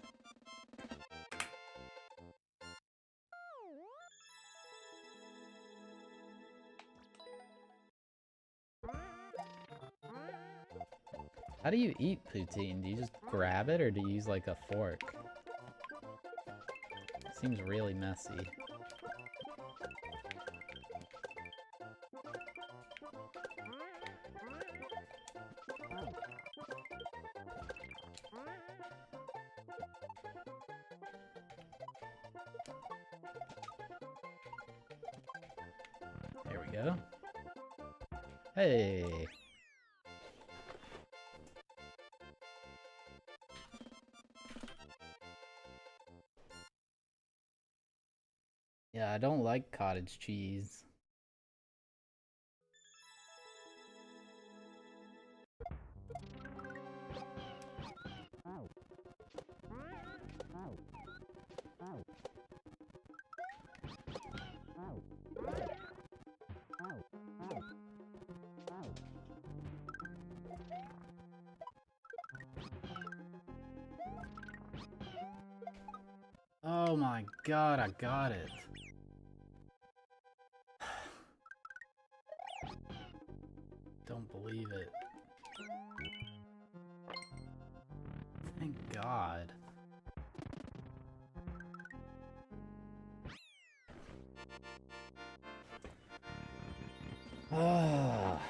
How do you eat poutine? Do you just grab it or do you use like a fork? Seems really messy. There we go. Hey! Yeah, I don't like cottage cheese. Oh my god, I got it. Don't believe it. Ah.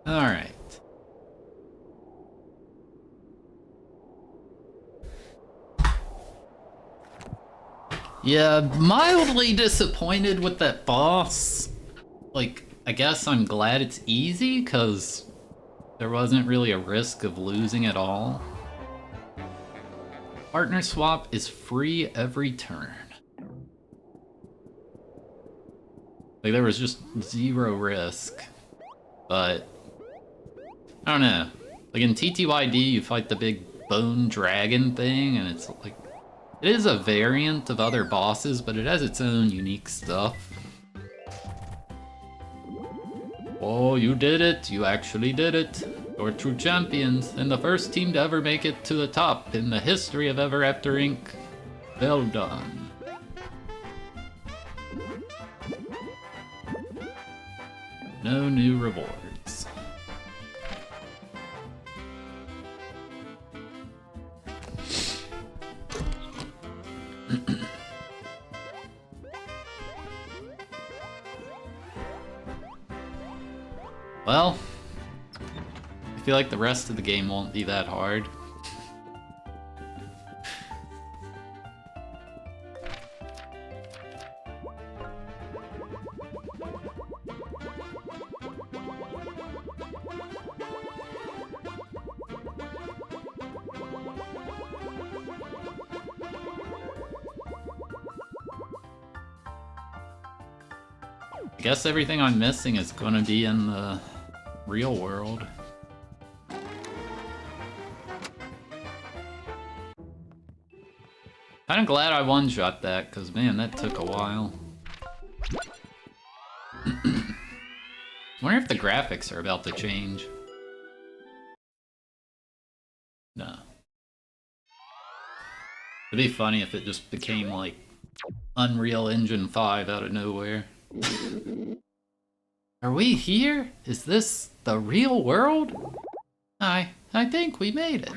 Alright. Yeah, mildly disappointed with that boss. Like, I guess I'm glad it's easy, because there wasn't really a risk of losing at all. Partner swap is free every turn. Like, there was just zero risk. But, I don't know. Like, in TTYD, you fight the big bone dragon thing, and it's like... It is a variant of other bosses, but it has its own unique stuff. Oh, you did it! You actually did it! You're true champions, and the first team to ever make it to the top in the history of Ever After Inc. Well done. No new rewards. Well, I feel like the rest of the game won't be that hard. I guess everything I'm missing is gonna be in the real world. Kinda glad I one-shot that, cause man, that took a while. Wonder if the graphics are about to change. No. It'd be funny if it just became like Unreal Engine 5 out of nowhere. Are we here? Is this the real world? I think we made it.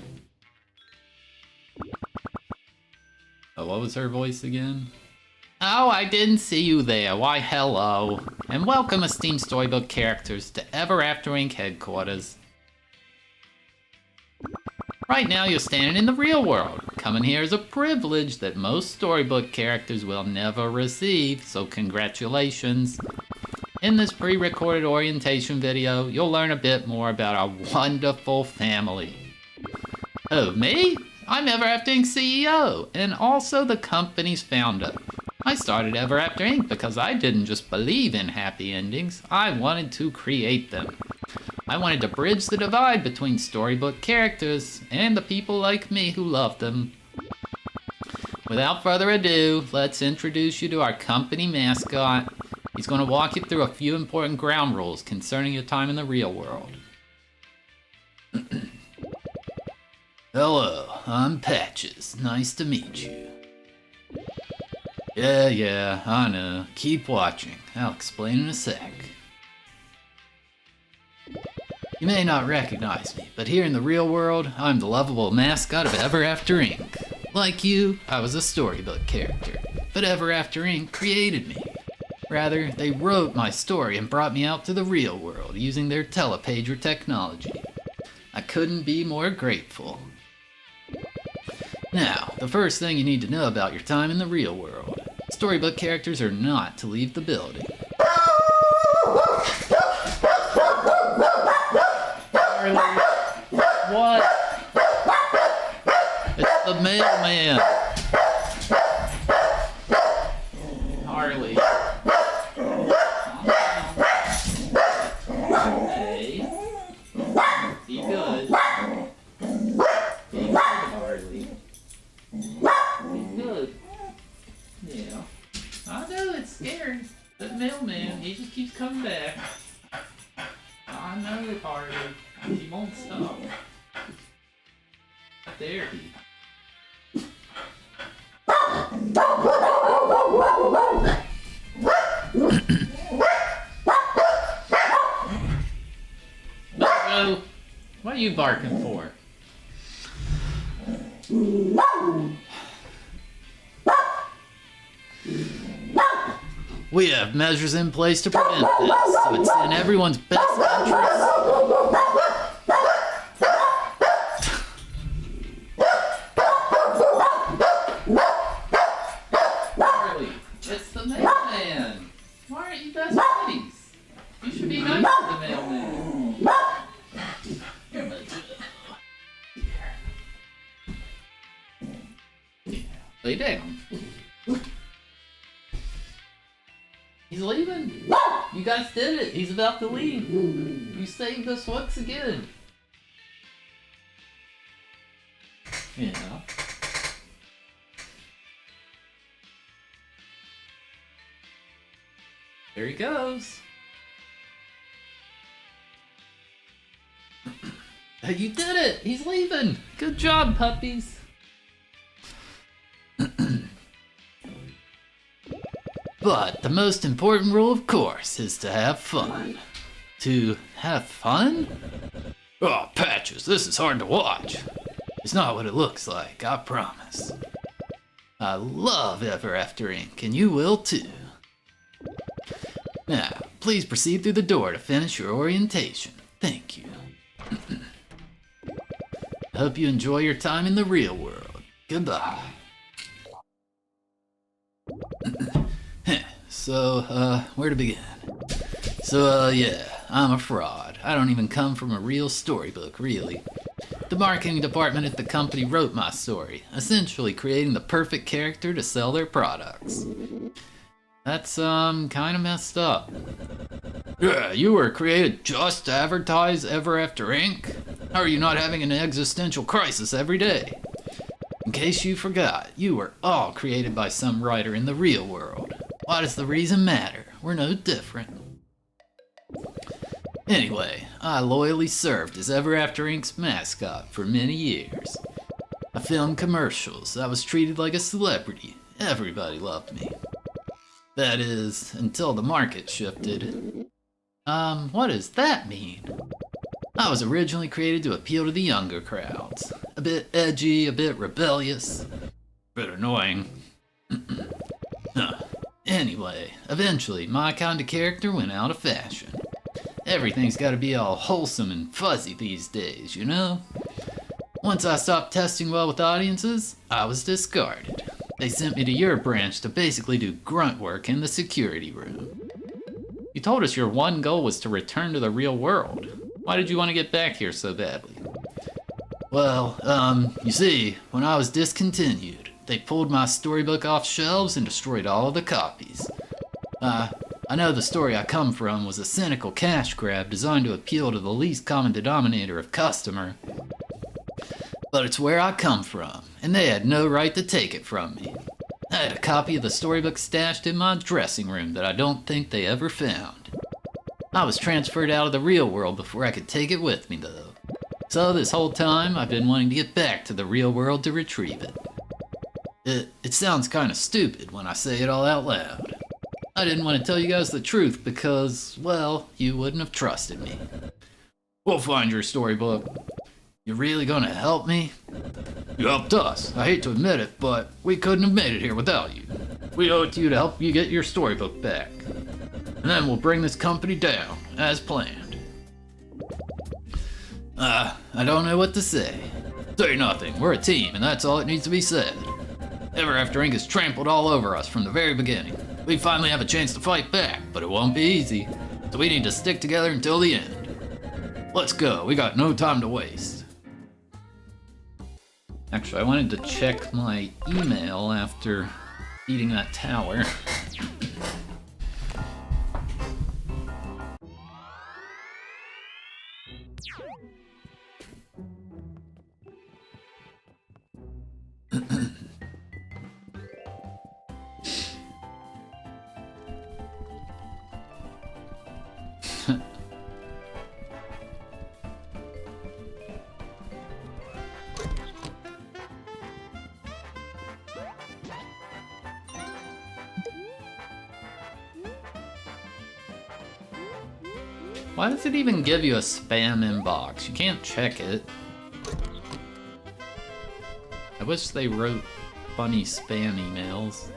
Oh, what was her voice again? Oh, I didn't see you there. Why, hello. And welcome, esteemed storybook characters, to Ever After Inc. headquarters. Right now, you're standing in the real world. Coming here is a privilege that most storybook characters will never receive, so congratulations. In this pre-recorded orientation video, you'll learn a bit more about our wonderful family. Oh, me? I'm Ever After Inc. CEO, and also the company's founder. I started Ever After Inc. because I didn't just believe in happy endings, I wanted to create them. I wanted to bridge the divide between storybook characters and the people like me who love them. Without further ado, let's introduce you to our company mascot. He's going to walk you through a few important ground rules concerning your time in the real world. Hello, I'm Patches. Nice to meet you. Yeah, I know. Keep watching. I'll explain in a sec. You may not recognize me, but here in the real world, I'm the lovable mascot of Ever After Inc. Like you, I was a storybook character, but Ever After Inc. created me. Rather, they wrote my story and brought me out to the real world using their telepager technology. I couldn't be more grateful. Now, the first thing you need to know about your time in the real world. Storybook characters are not to leave the building. What? It's the mailman. Harley. Hey. Be good. scary. The mailman, he just keeps coming back. I know, Harley. He won't stop. There he. Uh-oh. What are you barking for? We have measures in place to prevent this, so it's in everyone's best interest. Harley, it's the mailman. Why aren't you best buddies? You should be nice to the mailman. Here, buddy. Here. Lay down. He's leaving. You guys did it. He's about to leave. You saved us once again. Yeah. There he goes. Hey, you did it. He's leaving. Good job, puppies. But the most important rule, of course, is to have fun. To have fun? Oh, Patches, this is hard to watch. It's not what it looks like, I promise. I love Ever After Inc., and you will too. Now, please proceed through the door to finish your orientation. Thank you. I hope you enjoy your time in the real world. Goodbye. So, where to begin? So, yeah, I'm a fraud. I don't even come from a real storybook, really. The marketing department at the company wrote my story, essentially creating the perfect character to sell their products. That's, kinda messed up. Yeah, you were created just to advertise Ever After Inc.? How are you not having an existential crisis every day? In case you forgot, you were all created by some writer in the real world. Why does the reason matter? We're no different. Anyway, I loyally served as Ever After Inc.'s mascot for many years. I filmed commercials. I was treated like a celebrity. Everybody loved me. That is, until the market shifted. What does that mean? I was originally created to appeal to the younger crowds. A bit edgy, a bit rebellious, a bit annoying. Anyway, eventually, my kind of character went out of fashion. Everything's gotta be all wholesome and fuzzy these days, you know? Once I stopped testing well with audiences, I was discarded. They sent me to your branch to basically do grunt work in the security room. You told us your one goal was to return to the real world. Why did you want to get back here so badly? Well, you see, when I was discontinued, they pulled my storybook off shelves and destroyed all of the copies. I know the story I come from was a cynical cash grab designed to appeal to the least common denominator of customer. But it's where I come from, and they had no right to take it from me. I had a copy of the storybook stashed in my dressing room that I don't think they ever found. I was transferred out of the real world before I could take it with me, though. So this whole time, I've been wanting to get back to the real world to retrieve it. It sounds kinda stupid when I say it all out loud. I didn't want to tell you guys the truth because, well, you wouldn't have trusted me. We'll find your storybook. You really gonna help me? You helped us. I hate to admit it, but we couldn't have made it here without you. We owe it to you to help you get your storybook back. And then we'll bring this company down, as planned. I don't know what to say. Say nothing. We're a team, and that's all that needs to be said. Ever After Inc. has trampled all over us from the very beginning. We finally have a chance to fight back, but it won't be easy. So we need to stick together until the end. Let's go. We got no time to waste. Actually, I wanted to check my email after beating that tower. Why does it even give you a spam inbox? You can't check it. I wish they wrote funny spam emails.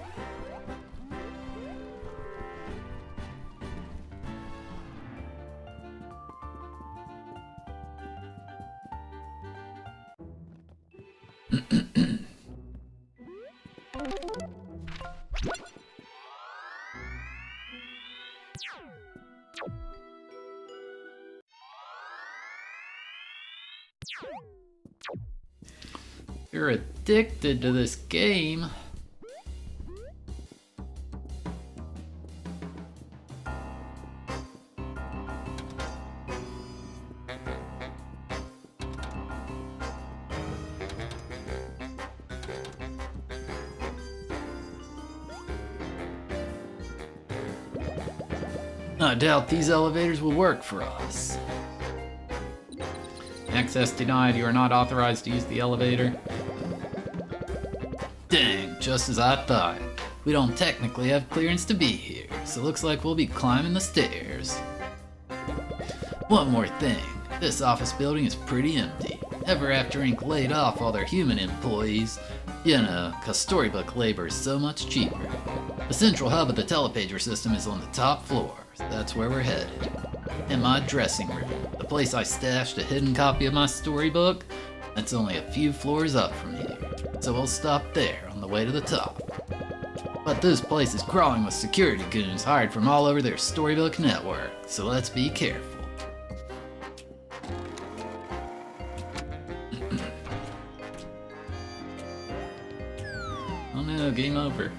You're addicted to this game. I doubt these elevators will work for us. Access denied. You are not authorized to use the elevator. Dang, just as I thought. We don't technically have clearance to be here, so looks like we'll be climbing the stairs. One more thing. This office building is pretty empty. Ever after Inc. laid off all their human employees. You know, 'cause storybook labor is so much cheaper. The central hub of the telepager system is on the top floor. That's where we're headed. In my dressing room, the place I stashed a hidden copy of my storybook, that's only a few floors up from here, so we'll stop there on the way to the top. But this place is crawling with security goons hired from all over their storybook network, so let's be careful. Oh no, game over.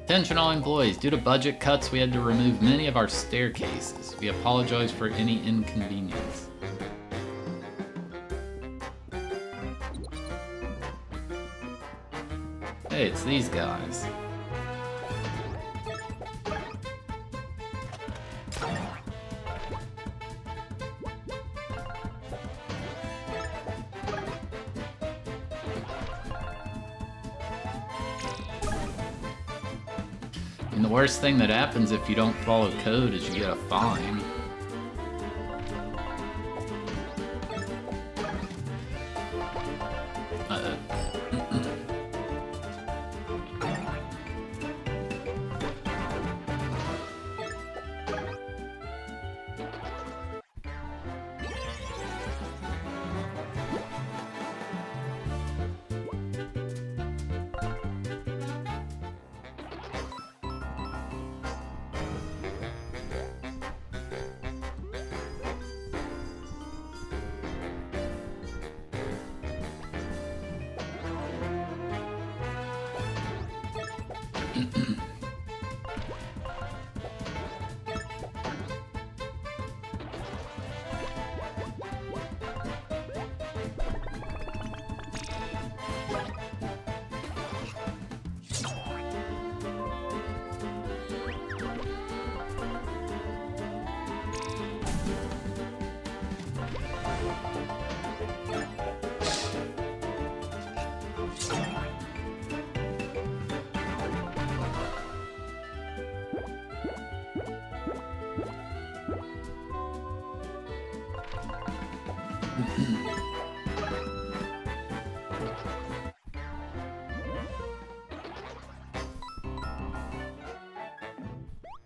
Attention all employees, due to budget cuts we had to remove many of our staircases. We apologize for any inconvenience. Hey, it's these guys. And the worst thing that happens if you don't follow code is you get a fine.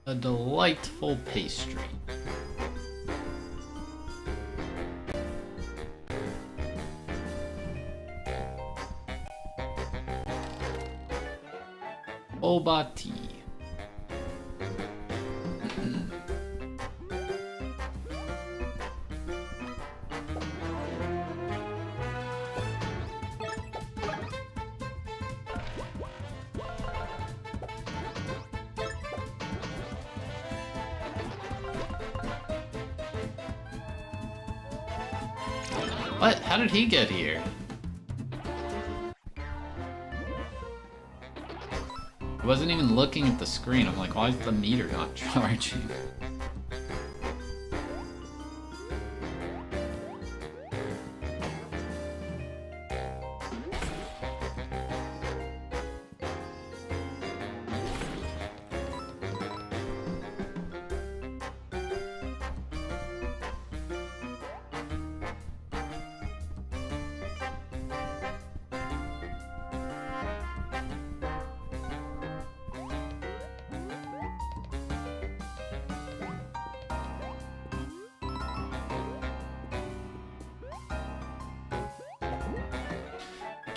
A delightful pastry. Boba tea. What? How did he get here? I wasn't even looking at the screen. I'm like, why is the meter not charging?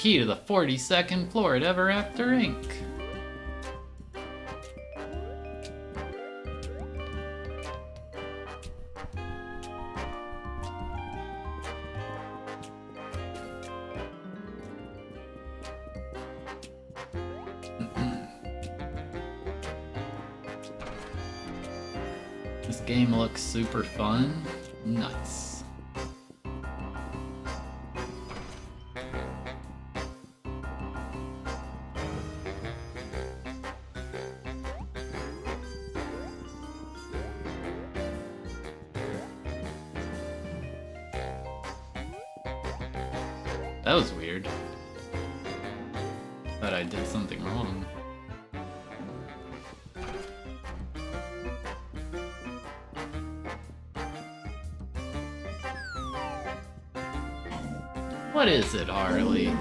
key to the 42nd floor at Ever After Inc. This game looks super fun. Nice. That was weird. Thought I did something wrong. What is it, Harley?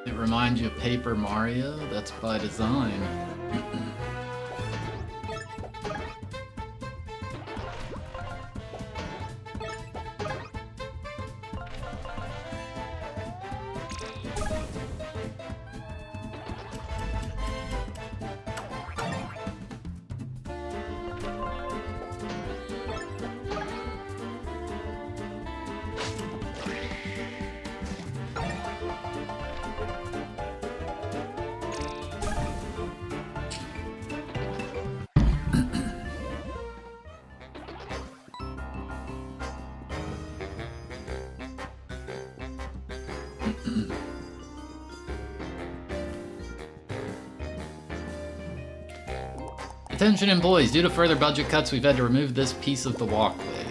It reminds you of Paper Mario? That's by design. Attention employees, due to further budget cuts, we've had to remove this piece of the walkway.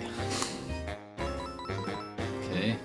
Okay.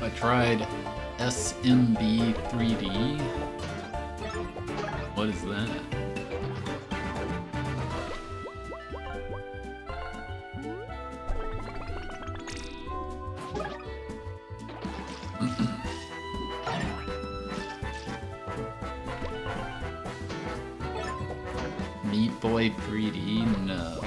I tried SMB 3D. What is that? Meat Boy 3D? No.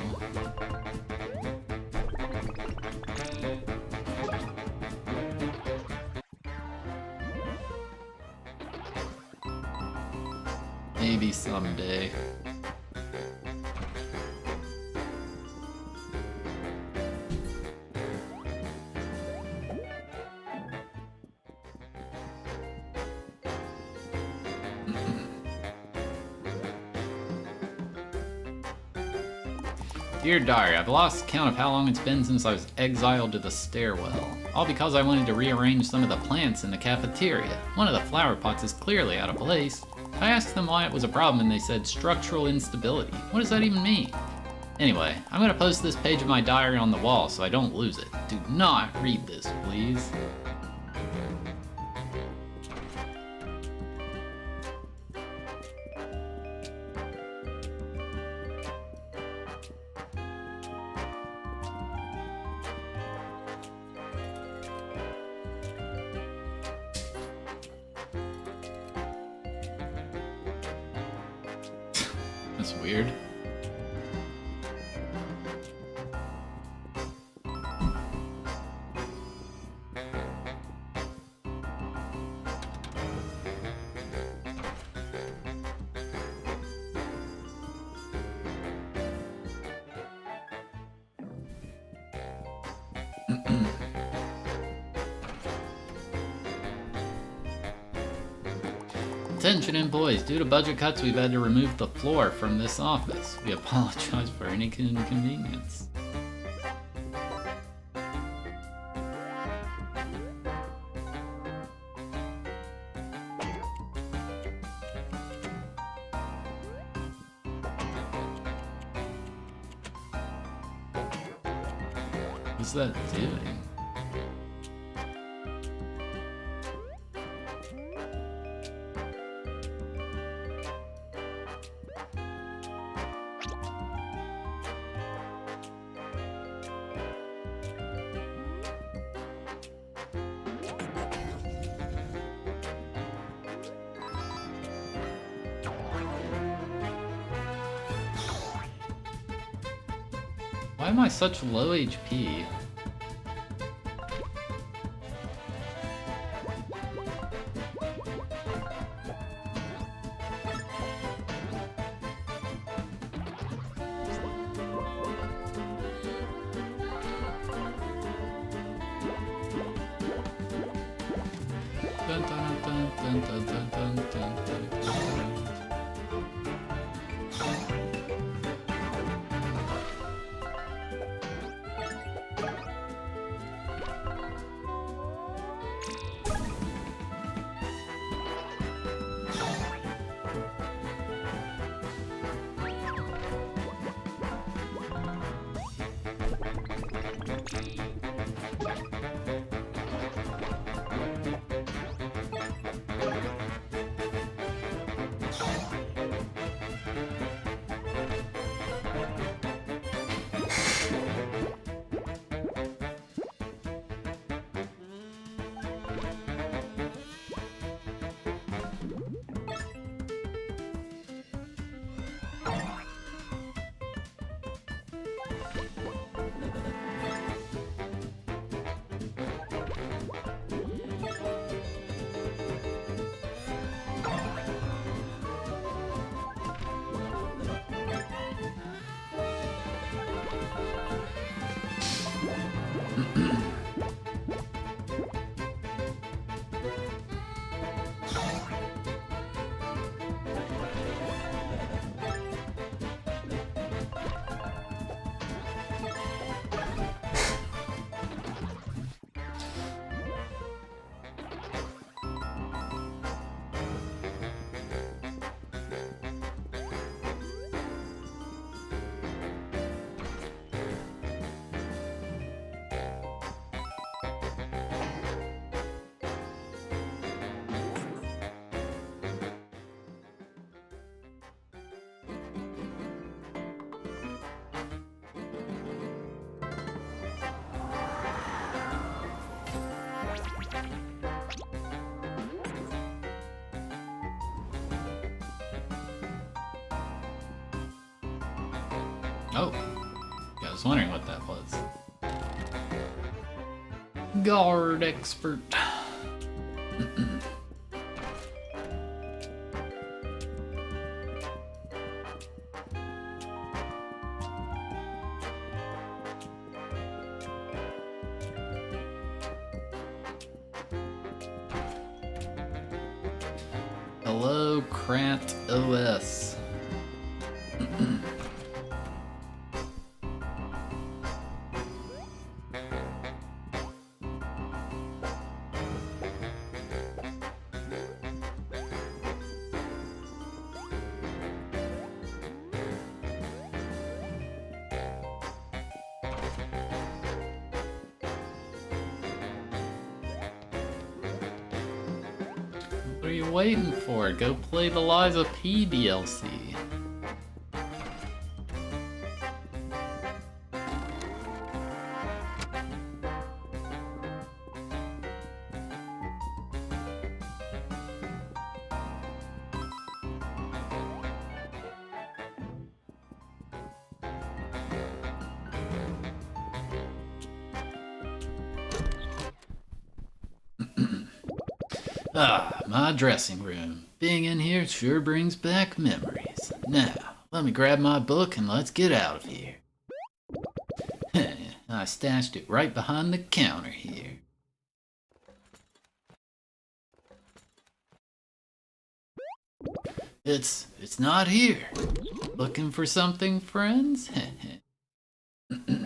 Maybe someday. Dear Diary, I've lost count of how long it's been since I was exiled to the stairwell. All because I wanted to rearrange some of the plants in the cafeteria. One of the flower pots is clearly out of place. I asked them why it was a problem and they said structural instability. What does that even mean? Anyway, I'm gonna post this page of my diary on the wall so I don't lose it. Do not read this, please. That's weird. Attention employees, due to budget cuts we've had to remove the floor from this office. We apologize for any inconvenience. What's that doing? Why am I such low HP? Dun, dun, dun, dun, dun, dun, dun, dun, dun, dun. Oh, yeah, I was wondering what that was. Guard expert. Hello, Krant OS. What are you waiting for? Go play the Liza P DLC. Ah, my dressing room. Being in here sure brings back memories. Now, let me grab my book and let's get out of here. I stashed it right behind the counter here. It's not here. Looking for something, friends? Who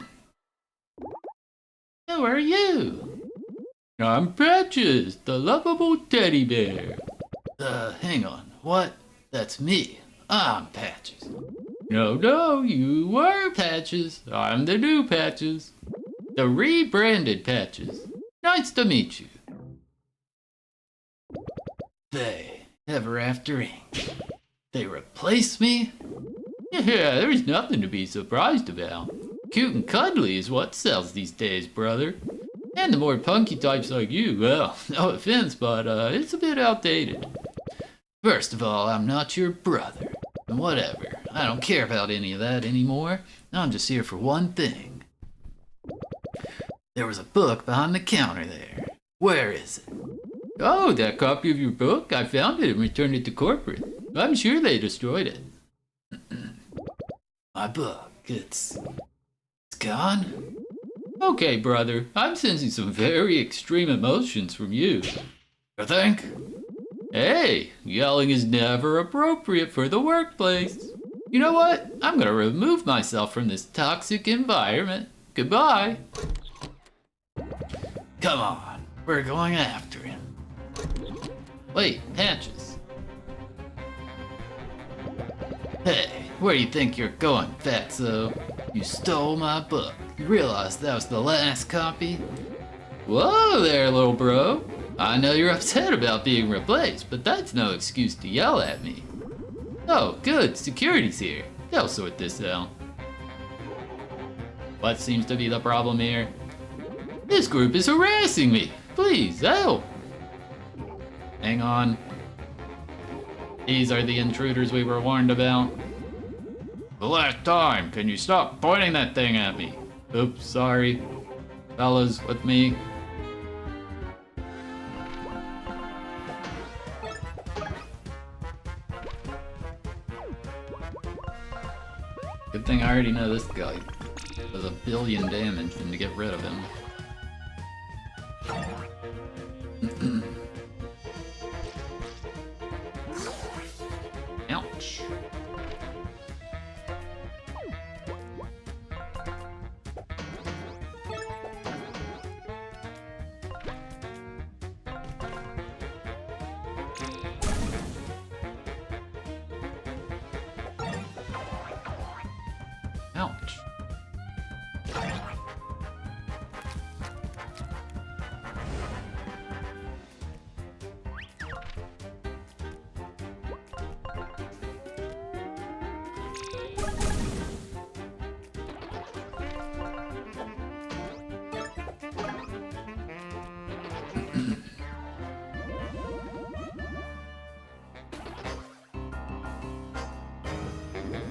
are you? I'm Patches, the lovable teddy bear. Hang on. What? That's me. I'm Patches. No, you were Patches. I'm the new Patches. The rebranded Patches. Nice to meet you. They, Ever After Inc. They replaced me? Yeah, there's nothing to be surprised about. Cute and cuddly is what sells these days, brother. And the more punky types like you, well, no offense, but it's a bit outdated. First of all, I'm not your brother. And whatever, I don't care about any of that anymore. I'm just here for one thing. There was a book behind the counter there. Where is it? Oh, that copy of your book? I found it and returned it to corporate. I'm sure they destroyed it. My book, it's gone? Okay, brother, I'm sensing some very extreme emotions from you. You think? Hey, yelling is never appropriate for the workplace. You know what? I'm gonna remove myself from this toxic environment. Goodbye. Come on, we're going after him. Wait, Patches. Hey, where do you think you're going, fatso? You stole my book. You realize that was the last copy? Whoa there, little bro. I know you're upset about being replaced, but that's no excuse to yell at me. Oh, good, security's here. They'll sort this out. What seems to be the problem here? This group is harassing me. Please, help. Hang on. These are the intruders we were warned about. The last time, can you stop pointing that thing at me? Oops, sorry. Fellas, with me. Good thing I already know this guy does 1 billion damage, and to get rid of him. Ouch. Ouch.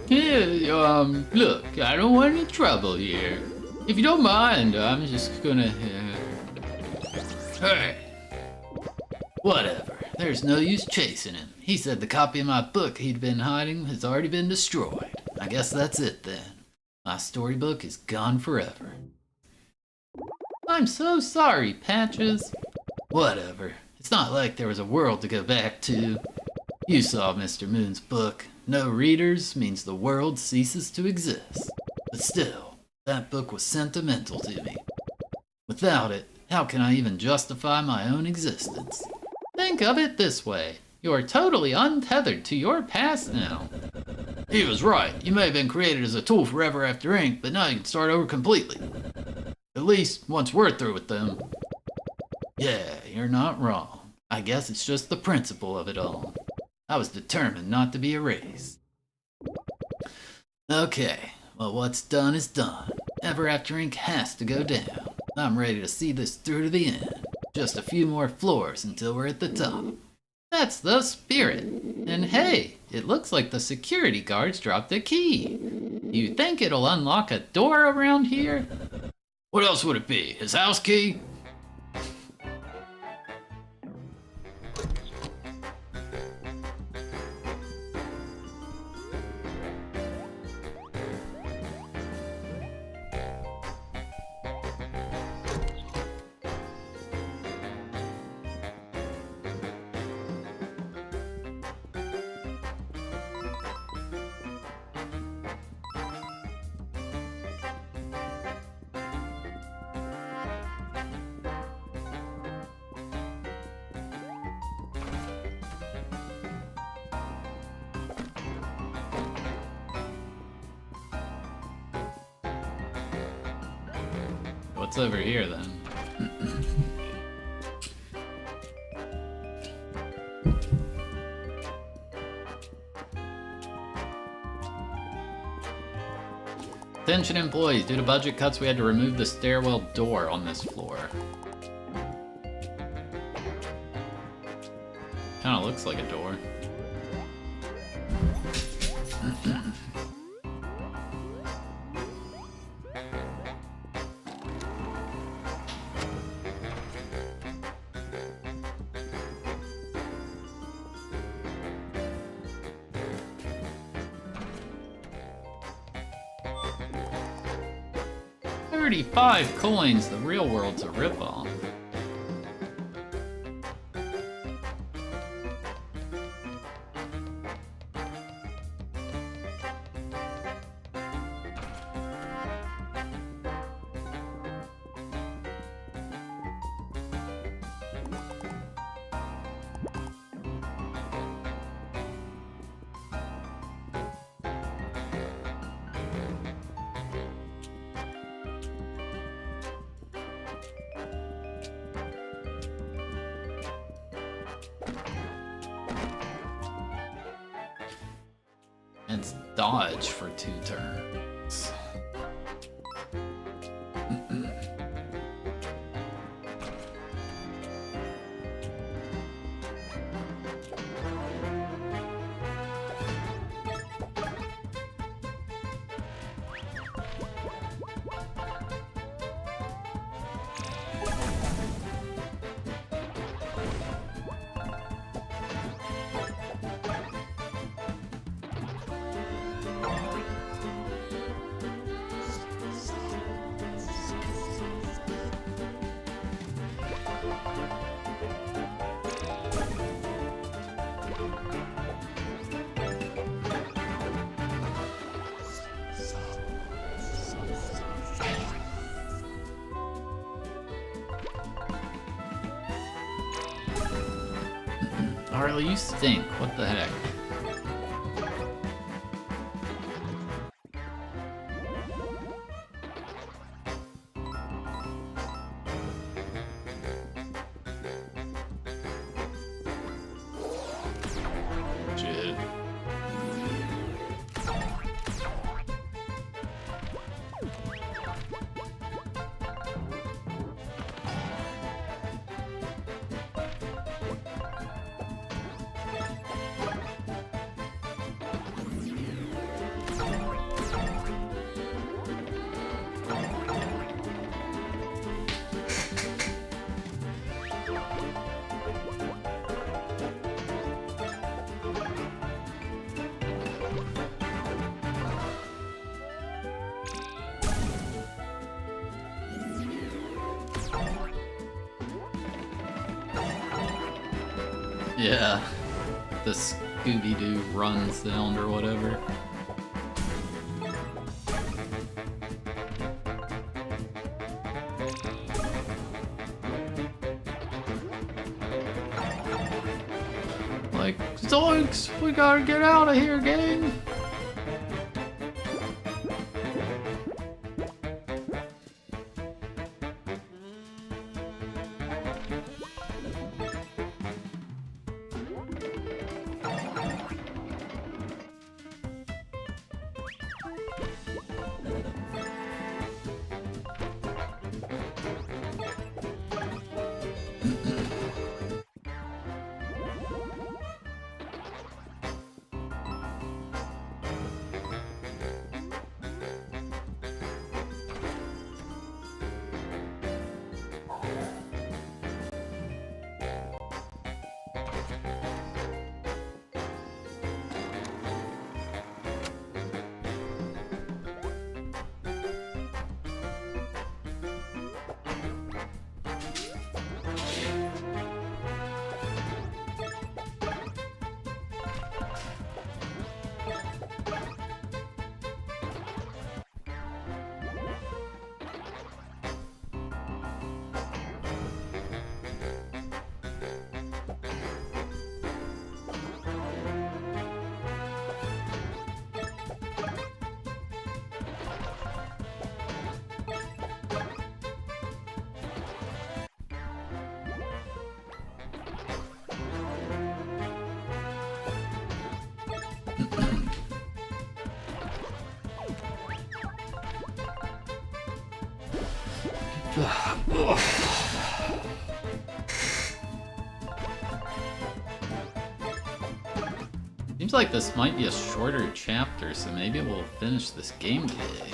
Yeah, look, I don't want any trouble here. If you don't mind, I'm just gonna, Hey! Whatever, there's no use chasing him. He said the copy of my book he'd been hiding has already been destroyed. I guess that's it then. My storybook is gone forever. I'm so sorry, Patches. Whatever, it's not like there was a world to go back to. You saw Mr. Moon's book. No readers means the world ceases to exist. But still, that book was sentimental to me. Without it, how can I even justify my own existence? Think of it this way. You're totally untethered to your past now. He was right. You may have been created as a tool for Ever After Inc., but now you can start over completely. At least, once we're through with them. Yeah, you're not wrong. I guess it's just the principle of it all. I was determined not to be erased. Okay, well what's done is done. Ever After Inc. has to go down. I'm ready to see this through to the end. Just a few more floors until we're at the top. That's the spirit. And hey, it looks like the security guards dropped a key. You think it'll unlock a door around here? What else would it be? His house key? What's over here then? Attention employees, due to budget cuts we had to remove the stairwell door on this floor. Kinda looks like a door. $35 coins, the real world's a ripoff. It's dodge for 2 turns. Harley, you stink. What the heck? Shit. Yeah, the Scooby-Doo run sound or whatever. Like, zoinks! We gotta get out of here, gang! Seems like this might be a shorter chapter, so maybe we'll finish this game today.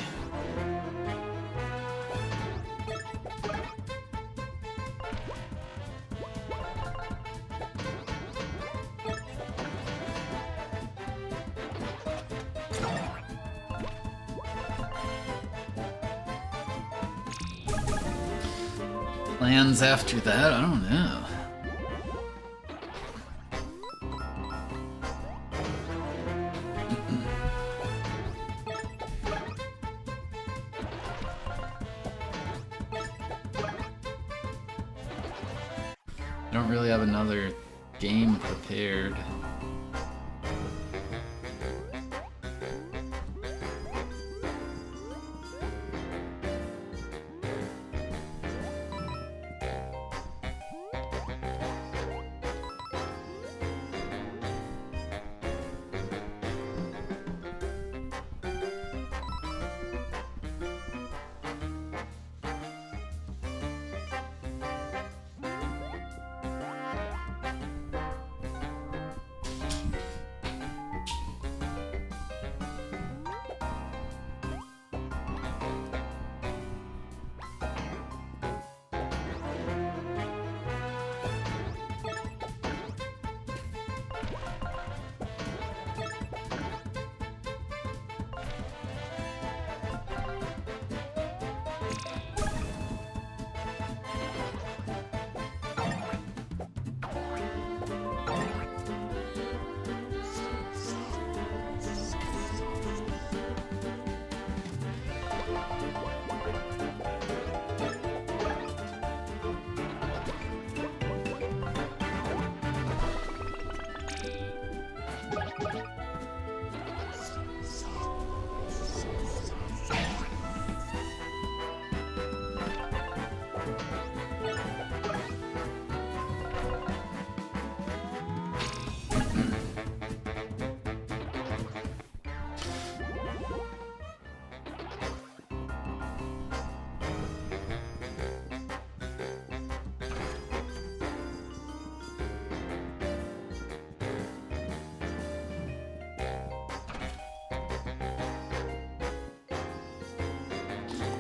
Plans after that? I don't know. I don't really have another game prepared.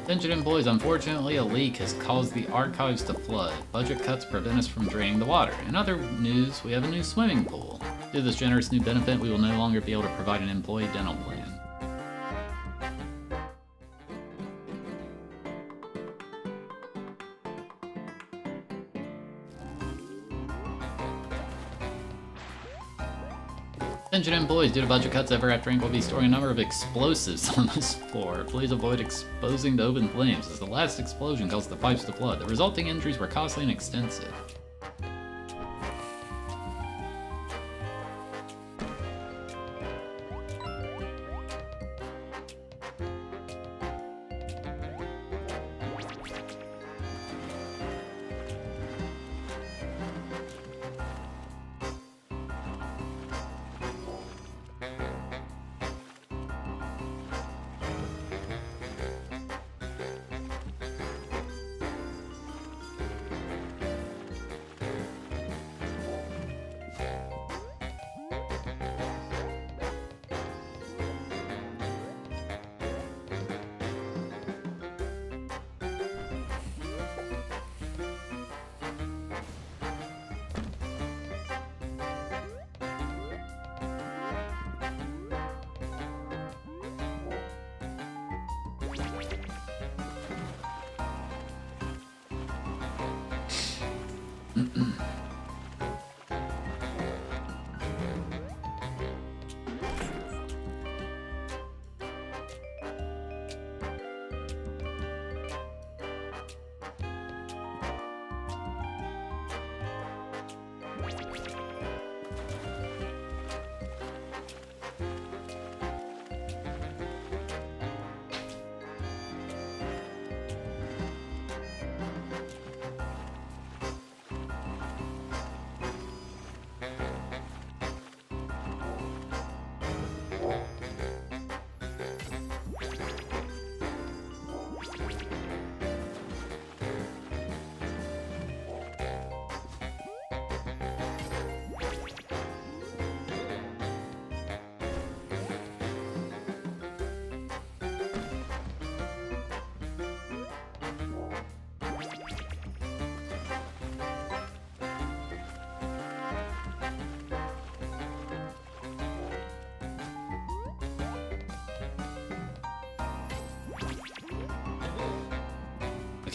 Attention employees, unfortunately a leak has caused the archives to flood. Budget cuts prevent us from draining the water. In other news, we have a new swimming pool. Due to this generous new benefit, we will no longer be able to provide an employee dental plan. Attention employees, due to budget cuts, Everafter Inc. will be storing a number of explosives on this floor. Please avoid exposing the open flames, as the last explosion caused the pipes to flood. The resulting injuries were costly and extensive.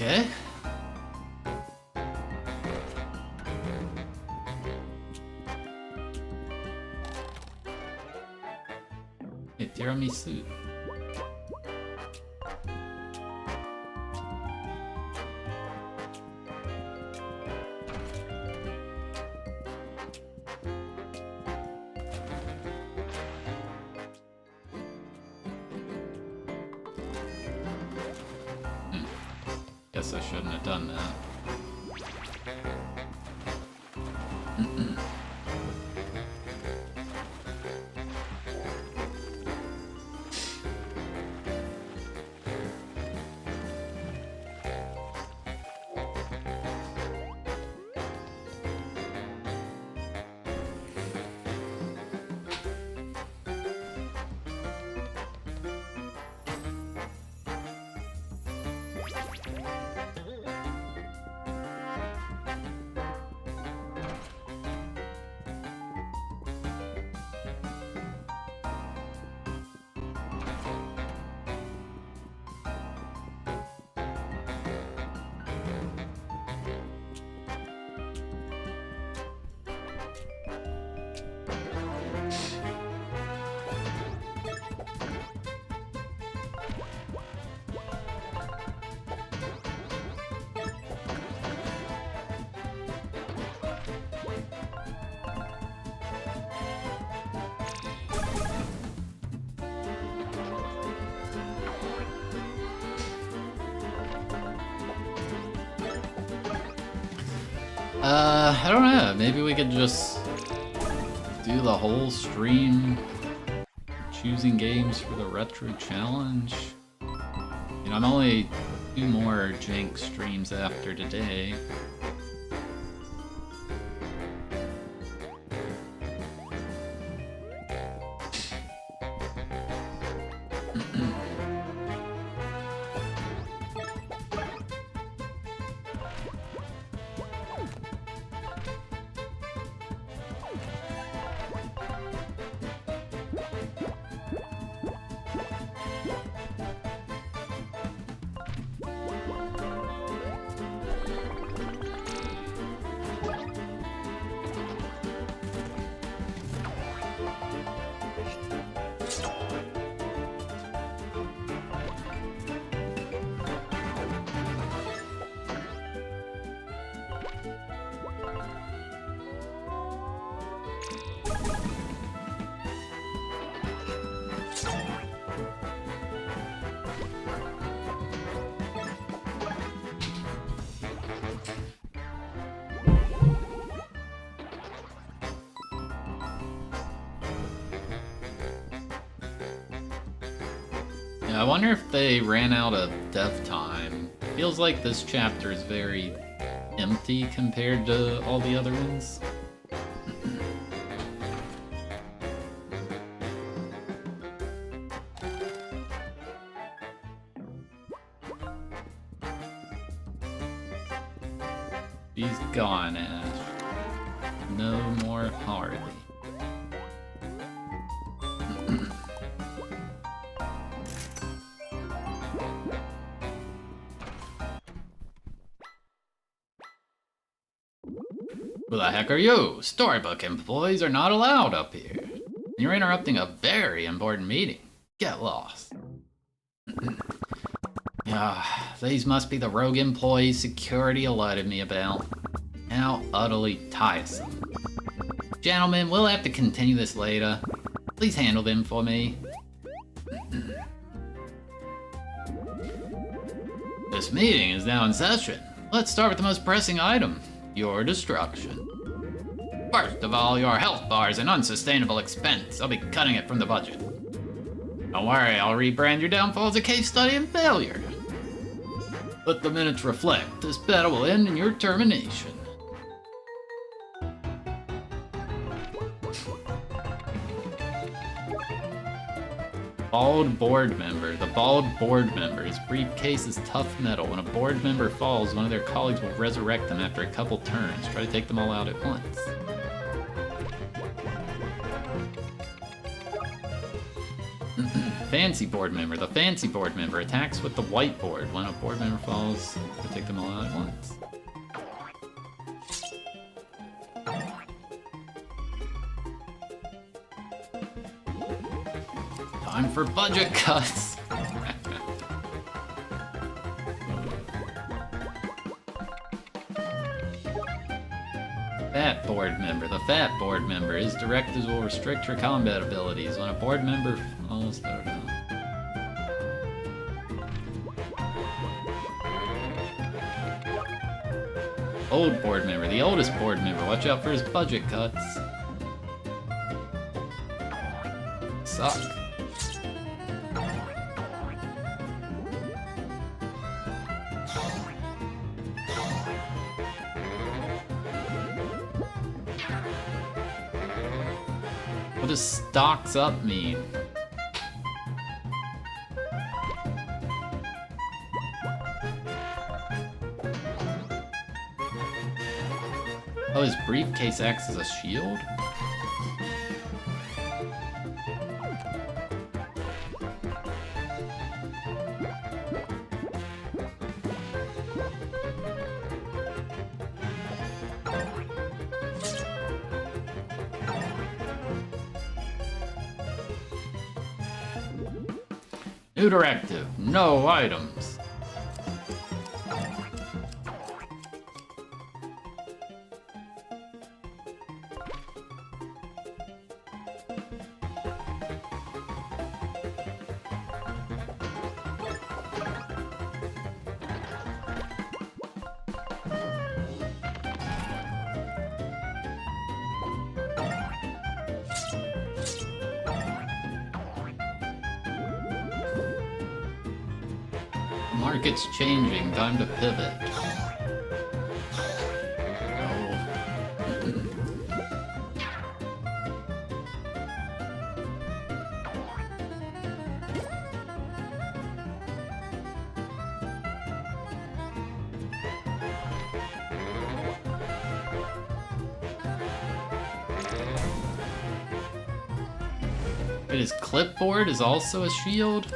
Okay. Hey, tiramisu. Guess I shouldn't have done that. I don't know, maybe we could just do the whole stream choosing games for the retro challenge. You know, I'm only 2 more jank streams after today. Yeah, I wonder if they ran out of dev time. Feels like this chapter is very empty compared to all the other ones. She's gone, Ash. No more Harley. Who the heck are you? Storybook employees are not allowed up here. You're interrupting a very important meeting. Get lost. These must be the rogue employees security alerted me about. How utterly tiresome. Gentlemen, we'll have to continue this later. Please handle them for me. This meeting is now in session. Let's start with the most pressing item. Your destruction. First of all, your health bar is an unsustainable expense. I'll be cutting it from the budget. Don't worry, I'll rebrand your downfall as a case study in failure. Let the minutes reflect. This battle will end in your termination. Bald board member. The bald board member. His briefcase is tough metal. When a board member falls, one of their colleagues will resurrect them after a couple turns. Try to take them all out at once. fancy board member. The fancy board member attacks with the white board. When a board member falls, we take them all out at once. Time for budget cuts! Fat board member. The fat board member. His directives will restrict your combat abilities. When a board member falls, Old board member. The oldest board member. Watch out for his budget cuts. Suck. What does stocks up mean? Oh, his briefcase acts as a shield? New directive, no items. Market's changing, time to pivot. Wait, his clipboard is also a shield?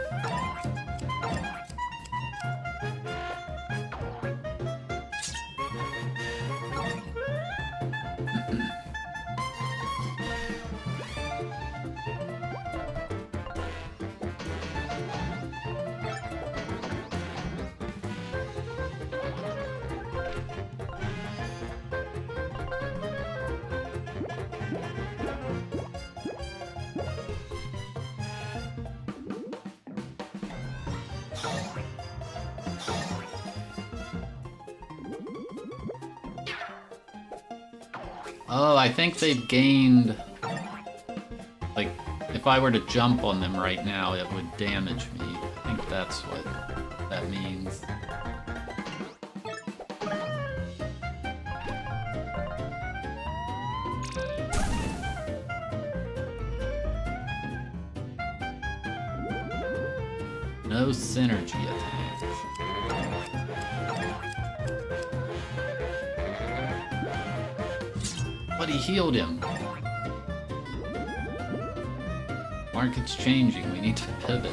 Oh, I think they've gained... Like, if I were to jump on them right now, it would damage me. I think that's what that means. No synergy attacks. But he healed him. Market's changing, we need to pivot.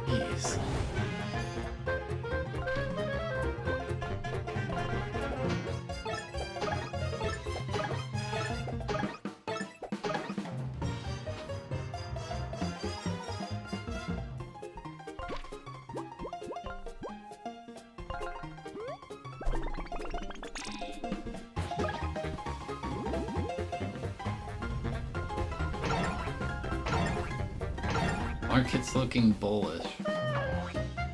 Jeez. Market's looking bullish.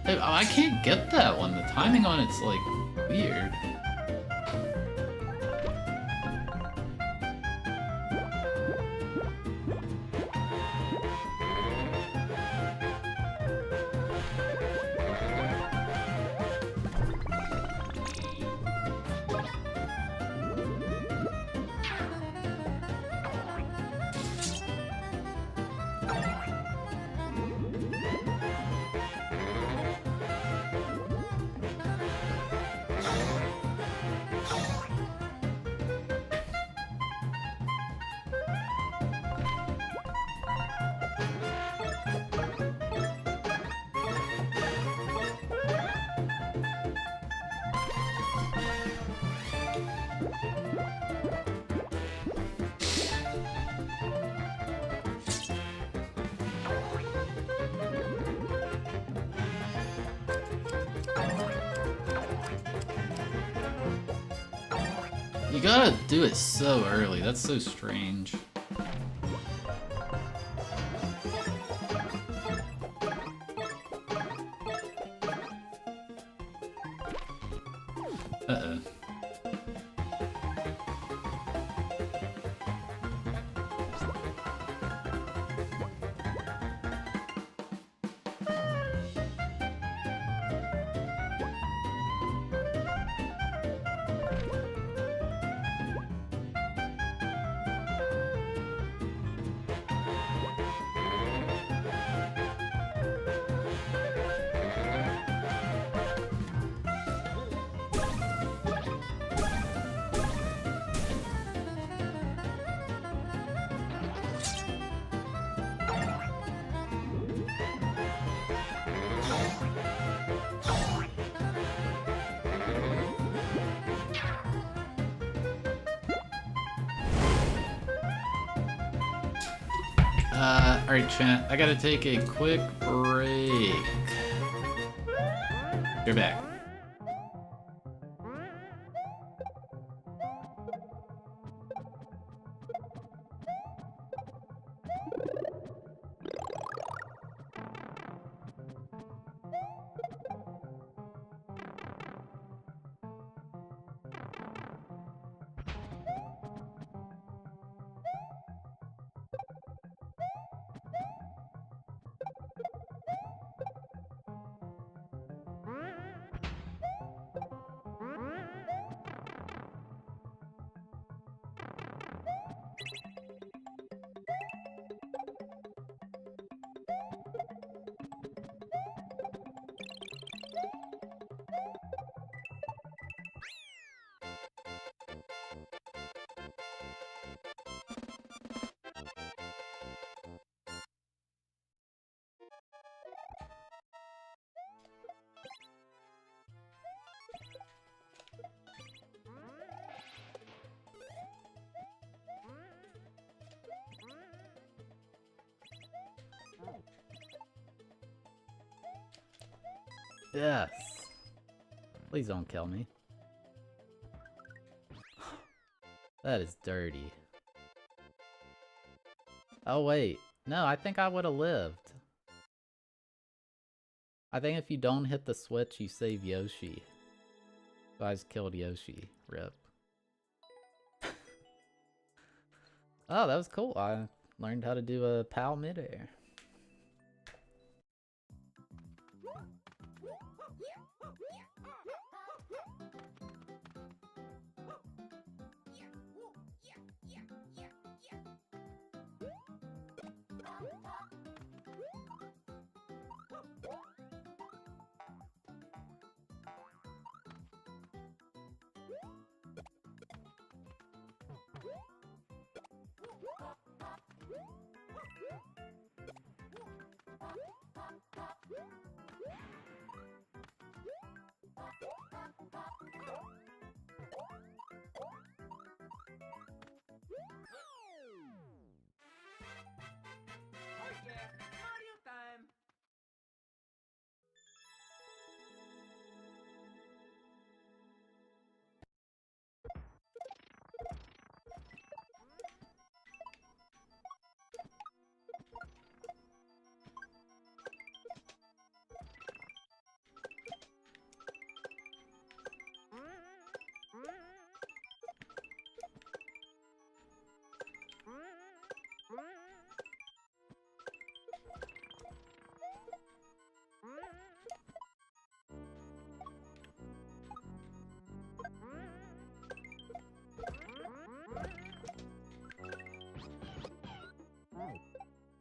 Hey, I can't get that one. The timing on it's like weird. You gotta do it so early. That's so strange. Uh-oh. Alright, chat. I gotta take a quick break. You're back. Yes. Please don't kill me. That is dirty. Oh wait. No, I think I would have lived. I think if you don't hit the switch, you save Yoshi. So I just killed Yoshi. Rip. Oh, that was cool. I learned how to do a POW midair.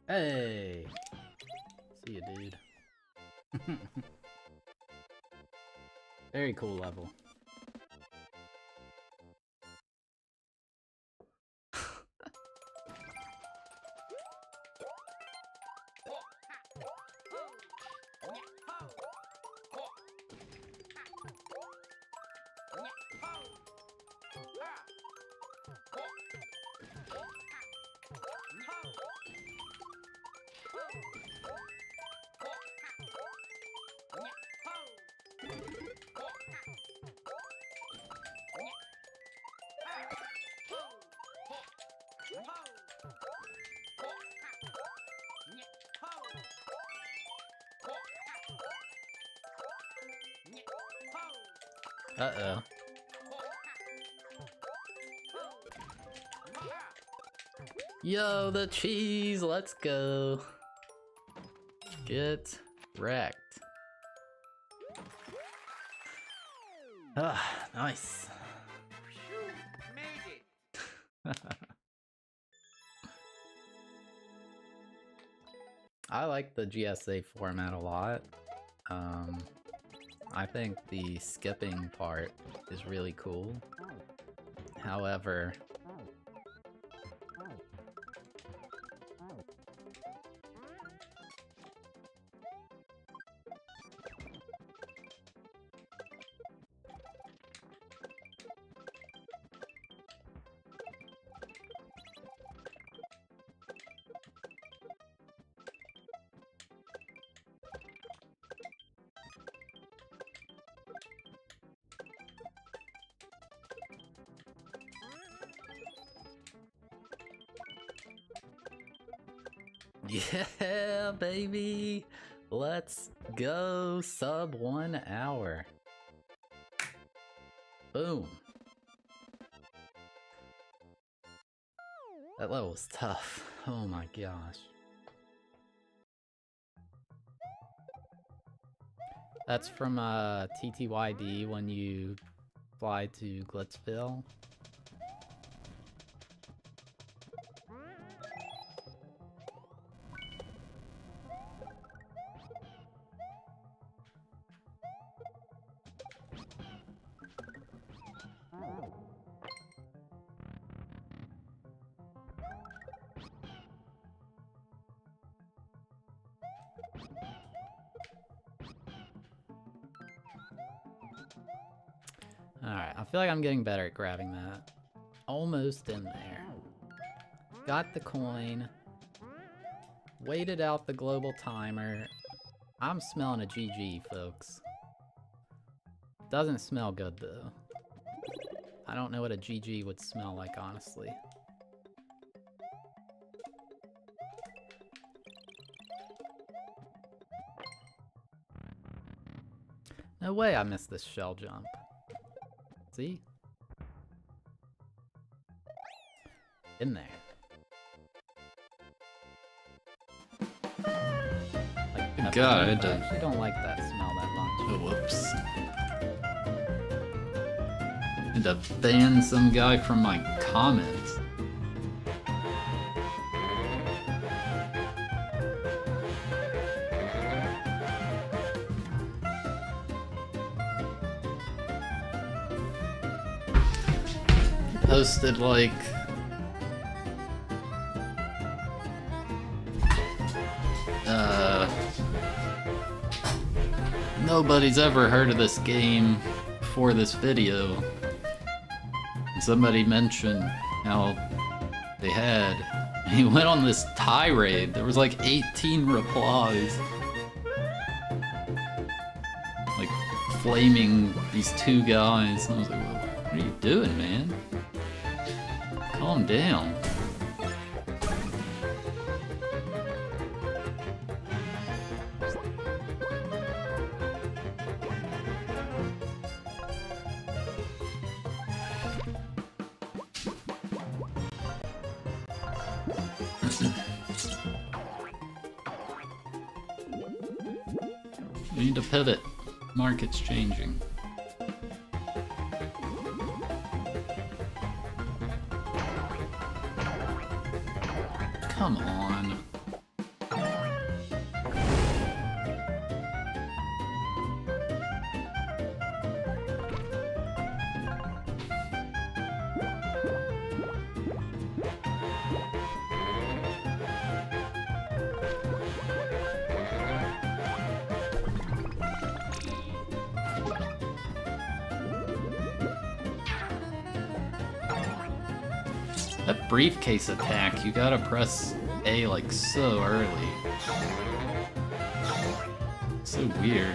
Hey! See ya, dude. Very cool level. Uh-oh. Yo, the cheese, let's go. Get wrecked. Ah, nice. Phew, made it. I like the GSA format a lot. I think the skipping part is really cool. However, yeah, baby! Let's go sub 1 hour. Boom. That level was tough. Oh my gosh. That's from TTYD when you fly to Glitzville. Alright, I feel like I'm getting better at grabbing that. Almost in there. Got the coin. Waited out the global timer. I'm smelling a GG, folks. Doesn't smell good, though. I don't know what a GG would smell like, honestly. No way I missed this shell jump. See? In there. Like, God, I I actually don't like that smell that much. Oh, whoops. Had to ban some guy from my comments. Posted like nobody's ever heard of this game before this video. And somebody mentioned how they had. And he went on this tirade. There was like 18 replies. Like flaming these two guys. And I was like, well, what are you doing, man? Calm down. We need to pivot. Market's changing. Come on. That briefcase attack, you gotta press A like so early. So weird.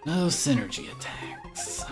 No synergy attacks.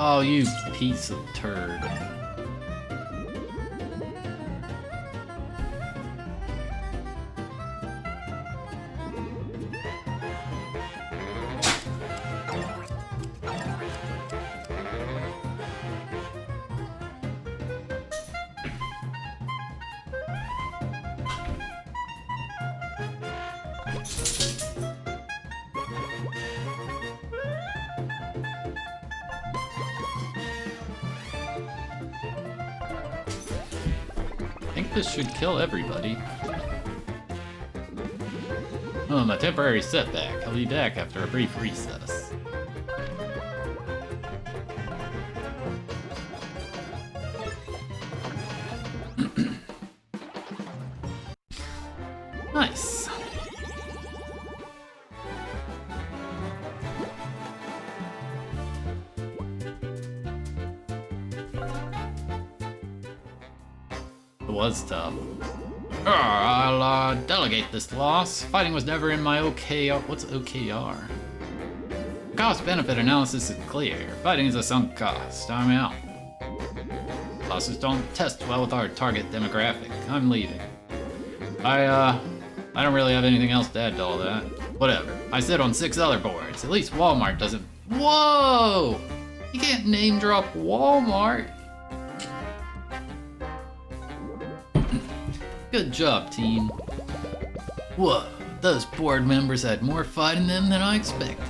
Oh, you piece of turd. I think this should kill everybody. A temporary setback. I'll be back after a brief recess. Nice. It was tough. I'll delegate this loss. Fighting was never in my OKR. What's OKR? Cost-benefit analysis is clear. Fighting is a sunk cost. I'm out. Losses don't test well with our target demographic. I'm leaving. I don't really have anything else to add to all that. Whatever. I sit on 6 other boards. At least Walmart doesn't. Whoa! You can't name drop Walmart. Good job, team. Whoa, those board members had more fight in them than I expected.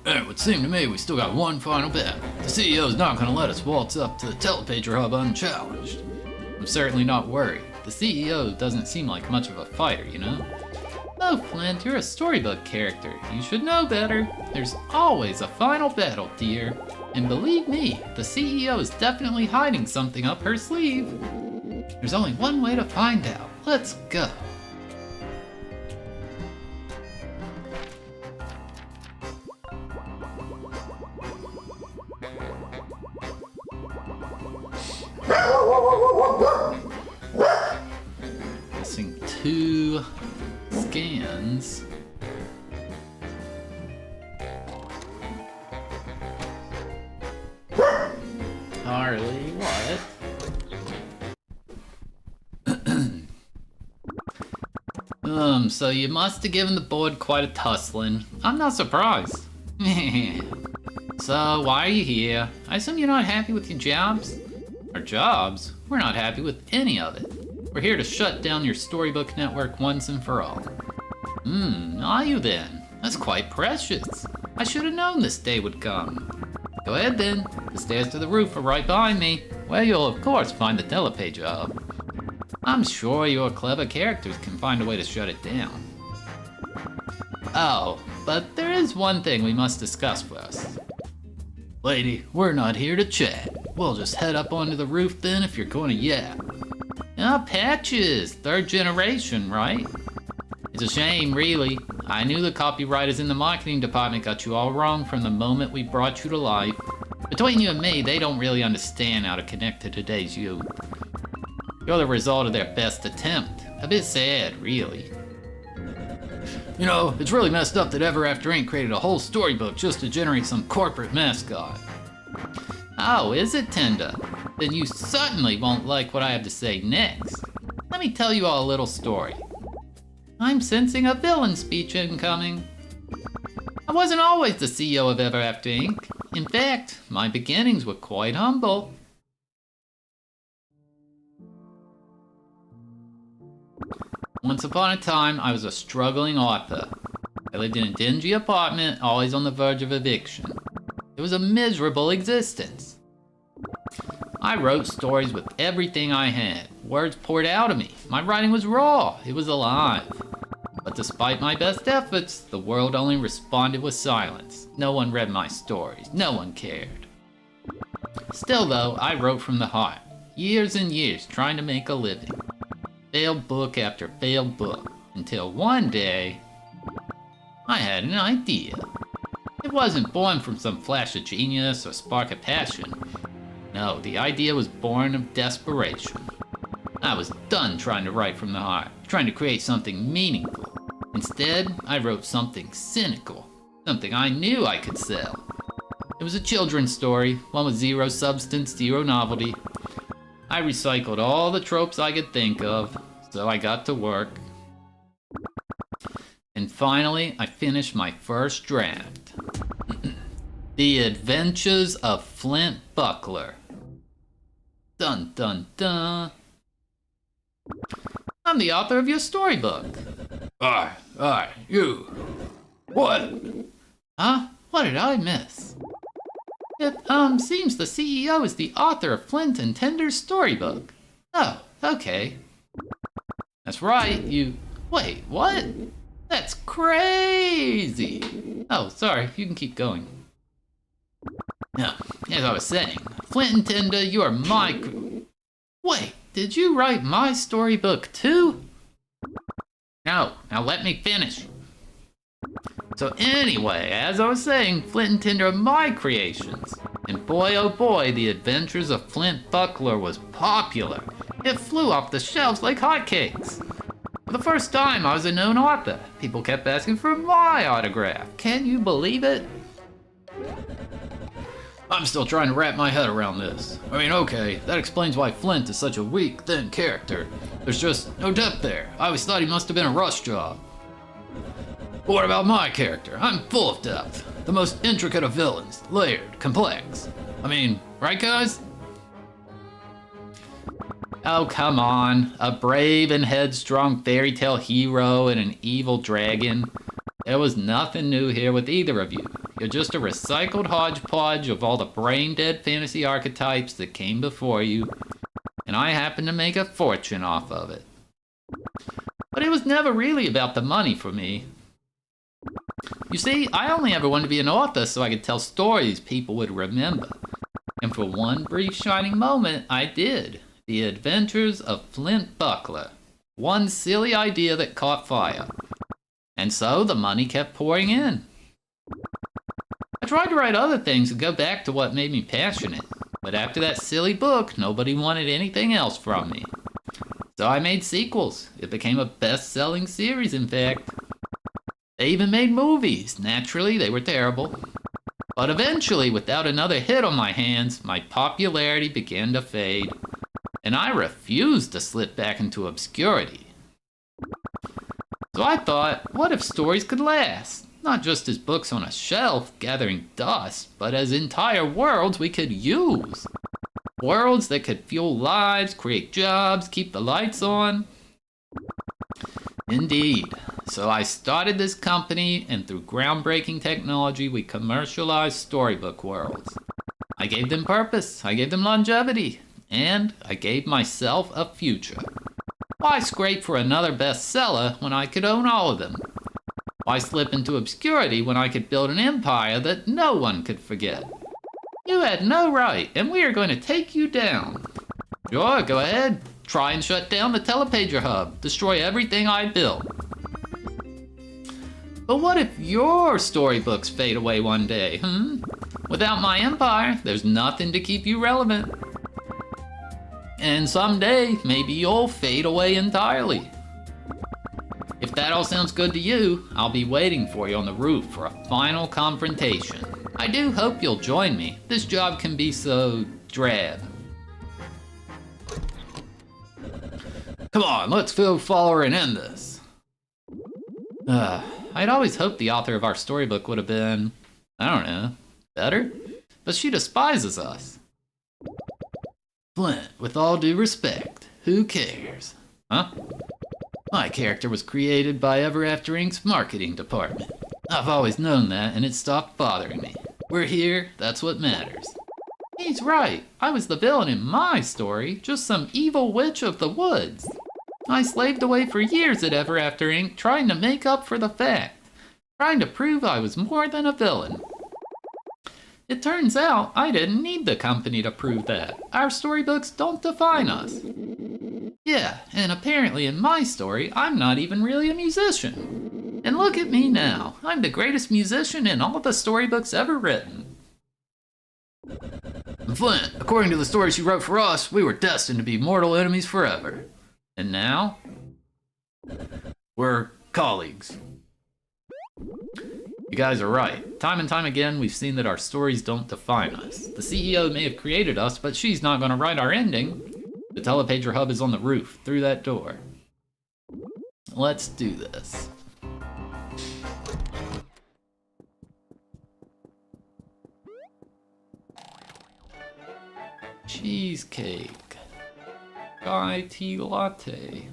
It would seem to me we still got one final battle. The CEO's not gonna let us waltz up to the telepager hub unchallenged. I'm certainly not worried. The CEO doesn't seem like much of a fighter, you know? Oh, Flint, you're a storybook character. You should know better. There's always a final battle, dear. And believe me, the CEO is definitely hiding something up her sleeve. There's only one way to find out. Let's go. Missing 2 scans. Harley, what? So you must have given the board quite a tussling. I'm not surprised. So, why are you here? I assume you're not happy with your jobs? Our jobs? We're not happy with any of it. We're here to shut down your storybook network once and for all. Are you then? That's quite precious. I should have known this day would come. Go ahead then. The stairs to the roof are right behind me, where you'll of course find the telepager hub. I'm sure your clever characters can find a way to shut it down. Oh, but there is one thing we must discuss first. Lady, we're not here to chat. We'll just head up onto the roof then if you're going to yap. Ah, Patches, 3rd generation, right? It's a shame, really. I knew the copywriters in the marketing department got you all wrong from the moment we brought you to life. Between you and me, they don't really understand how to connect to today's youth. You're the result of their best attempt. A bit sad, really. You know, it's really messed up that Ever After Inc. created a whole storybook just to generate some corporate mascot. Oh, is it, Tenda? Then you certainly won't like what I have to say next. Let me tell you all a little story. I'm sensing a villain speech incoming. I wasn't always the CEO of Ever After Inc. In fact, my beginnings were quite humble. Once upon a time, I was a struggling author. I lived in a dingy apartment, always on the verge of eviction. It was a miserable existence. I wrote stories with everything I had. Words poured out of me. My writing was raw. It was alive. But despite my best efforts, the world only responded with silence. No one read my stories. No one cared. Still though, I wrote from the heart. Years and years trying to make a living. Failed book after failed book. Until one day, I had an idea. It wasn't born from some flash of genius or spark of passion. No, the idea was born of desperation. I was done trying to write from the heart, trying to create something meaningful. Instead, I wrote something cynical, something I knew I could sell. It was a children's story, one with zero substance, zero novelty. I recycled all the tropes I could think of, so I got to work. And finally, I finished my first draft. The Adventures of Flint Buckler. Dun dun dun. I'm the author of your storybook. You. What? Huh? What did I miss? It, seems the CEO is the author of Flint and Tender's storybook. Oh, okay. That's right, you... Wait, what? That's crazy! Oh, sorry, you can keep going. Now, as I was saying, Flint and Tender, you are my... Wait, did you write my storybook too? No, now let me finish. So anyway, as I was saying, Flint and Tinder are my creations. And boy oh boy, the Adventures of Flint Buckler was popular. It flew off the shelves like hotcakes. For the first time, I was a known author. People kept asking for my autograph. Can you believe it? I'm still trying to wrap my head around this. I mean, okay, that explains why Flint is such a weak, thin character. There's just no depth there. I always thought he must have been a rush job. But what about my character? I'm full of depth. The most intricate of villains. Layered, complex. I mean, right guys? Oh, come on. A brave and headstrong fairy tale hero and an evil dragon. There was nothing new here with either of you. You're just a recycled hodgepodge of all the brain-dead fantasy archetypes that came before you, and I happened to make a fortune off of it. But it was never really about the money for me. You see, I only ever wanted to be an author so I could tell stories people would remember. And for one brief shining moment, I did. The Adventures of Flint Buckler. One silly idea that caught fire. And so the money kept pouring in. I tried to write other things and go back to what made me passionate. But after that silly book, nobody wanted anything else from me. So I made sequels. It became a best-selling series, in fact. They even made movies. Naturally, they were terrible. But eventually, without another hit on my hands, my popularity began to fade. And I refused to slip back into obscurity. So I thought, what if stories could last? Not just as books on a shelf gathering dust, but as entire worlds we could use. Worlds that could fuel lives, create jobs, keep the lights on. Indeed. So I started this company, and through groundbreaking technology, we commercialized storybook worlds. I gave them purpose, I gave them longevity, and I gave myself a future. Why scrape for another bestseller when I could own all of them? Why slip into obscurity when I could build an empire that no one could forget? You had no right, and we are going to take you down. Sure, go ahead. Try and shut down the Telepager Hub. Destroy everything I built. But what if your storybooks fade away one day, Without my empire, there's nothing to keep you relevant. And someday, maybe you'll fade away entirely. If that all sounds good to you, I'll be waiting for you on the roof for a final confrontation. I do hope you'll join me. This job can be so drab. Come on, let's go forward and end this. I'd always hoped the author of our storybook would have been, I don't know, better? But she despises us. Flint, with all due respect, who cares? Huh? My character was created by Ever After Inc.'s marketing department. I've always known that, and it stopped bothering me. We're here, that's what matters. He's right. I was the villain in my story, just some evil witch of the woods. I slaved away for years at Ever After Inc., trying to make up for the fact. Trying to prove I was more than a villain. It turns out I didn't need the company to prove that. Our storybooks don't define us. Yeah, and apparently in my story, I'm not even really a musician. And look at me now. I'm the greatest musician in all the storybooks ever written. Flint, according to the stories you wrote for us, we were destined to be mortal enemies forever. And now, we're colleagues. You guys are right. Time and time again, we've seen that our stories don't define us. The CEO may have created us, but she's not going to write our ending. The Telepager Hub is on the roof, through that door. Let's do this. Cheesecake. Chai tea latte.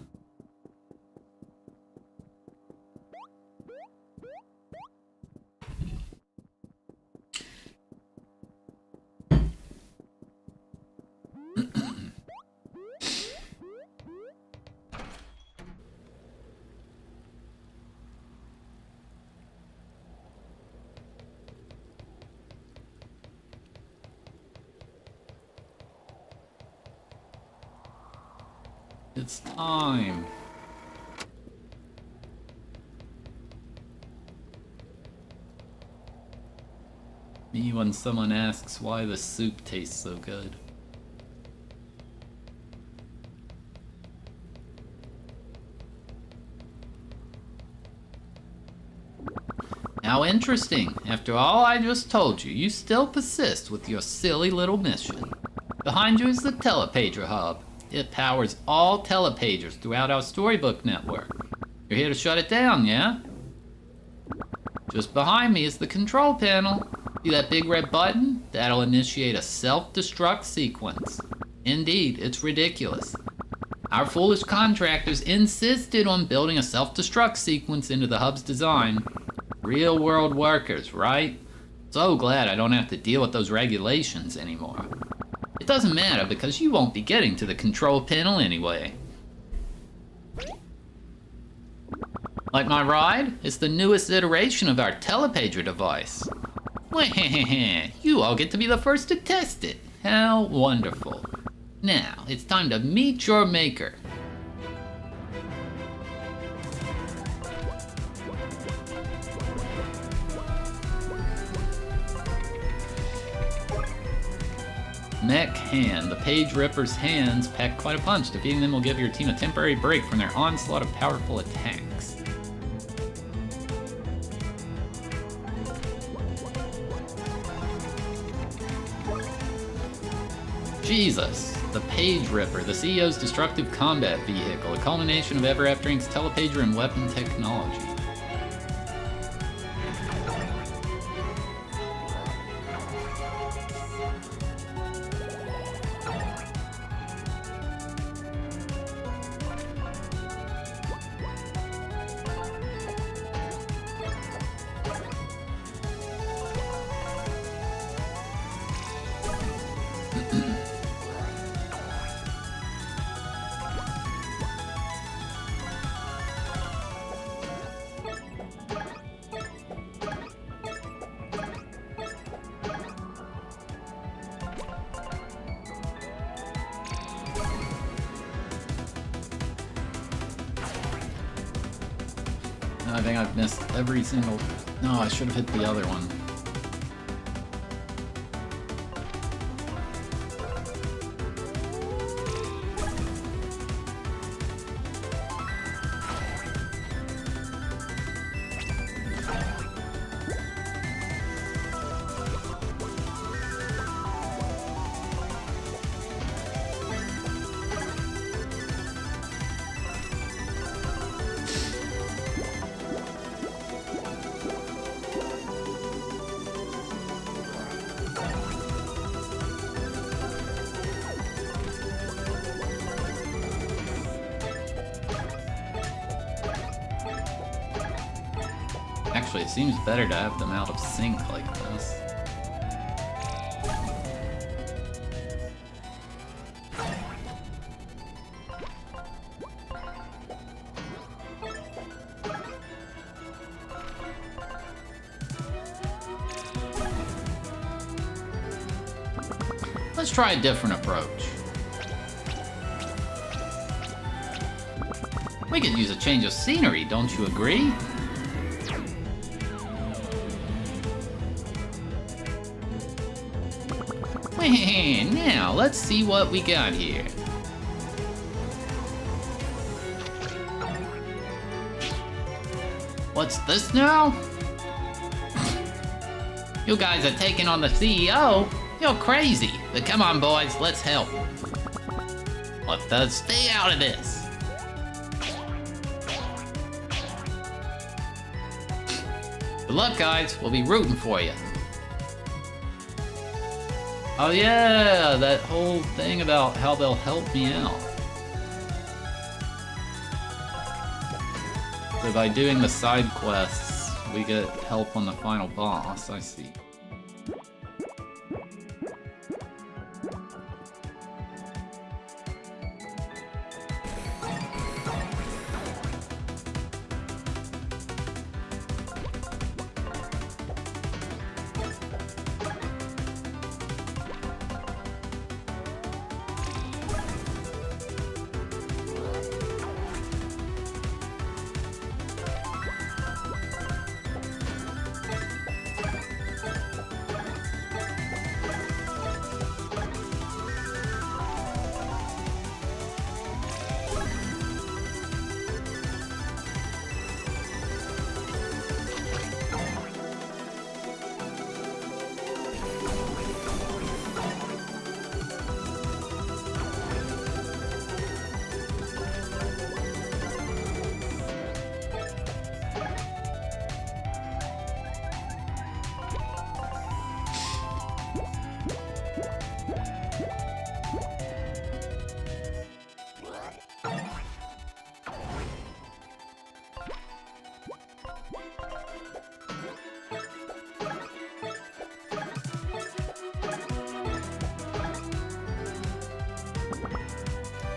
It's time. Me when someone asks why the soup tastes so good. How interesting. After all I just told you, you still persist with your silly little mission. Behind you is the Telepager Hub. It powers all telepagers throughout our storybook network. You're here to shut it down, yeah? Just behind me is the control panel. See that big red button? That'll initiate a self-destruct sequence. Indeed, it's ridiculous. Our foolish contractors insisted on building a self-destruct sequence into the hub's design. Real-world workers, right? So glad I don't have to deal with those regulations anymore. It doesn't matter because you won't be getting to the control panel anyway. Like my ride? It's the newest iteration of our telepager device. You all get to be the first to test it. How wonderful. Now, it's time to meet your maker. Mech Hand. The Page Ripper's hands pack quite a punch. Defeating them will give your team a temporary break from their onslaught of powerful attacks. Jesus. The Page Ripper, the CEO's destructive combat vehicle, a culmination of Ever After Inc.'s telepager and weapon technology. think I've missed every single... No, I should have hit the other one. Actually, it seems better to have them out of sync like this. Let's try a different approach. We could use a change of scenery, don't you agree? Now, let's see what we got here. What's this now? You guys are taking on the CEO? You're crazy. But come on, boys, let's help. Let's stay out of this. Good luck, guys. We'll be rooting for you. Oh yeah, that whole thing about how they'll help me out. So by doing the side quests, we get help on the final boss, I see.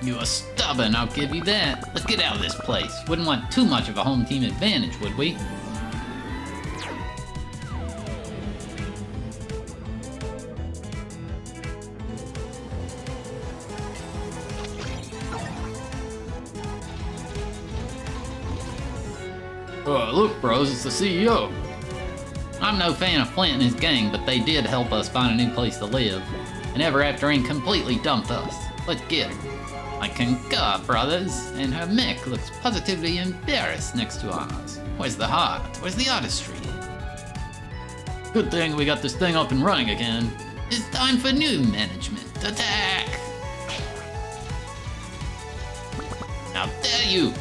You are stubborn, I'll give you that. Let's get out of this place. Wouldn't want too much of a home team advantage, would we? Look, bros, it's the CEO. I'm no fan of Flint and his gang, but they did help us find a new place to live. And Ever After Inc. completely dumped us. Let's get her. I concur, brothers, and her mech looks positively embarrassed next to ours. Where's the heart? Where's the artistry? Good thing we got this thing up and running again. It's time for new management. Attack! How dare you!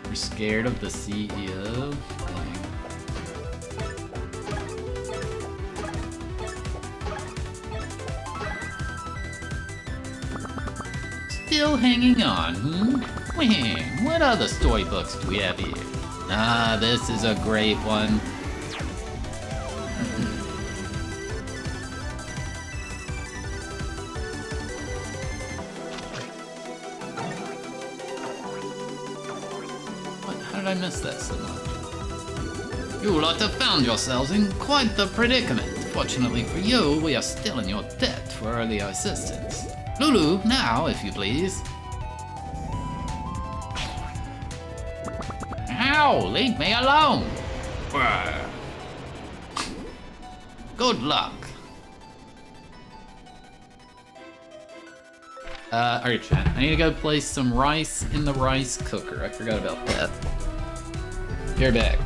You're scared of the CEO? Dang. Still hanging on, Wham! What other storybooks do we have here? Ah, this is a great one. did I miss that so much? You lot have found yourselves in quite the predicament. Fortunately for you, we are still in your debt for earlier assistance. Lulu, now, if you please. Ow! Leave me alone! Brr. Good luck. Alright, chat. I need to go place some rice in the rice cooker. I forgot about that. Be right back.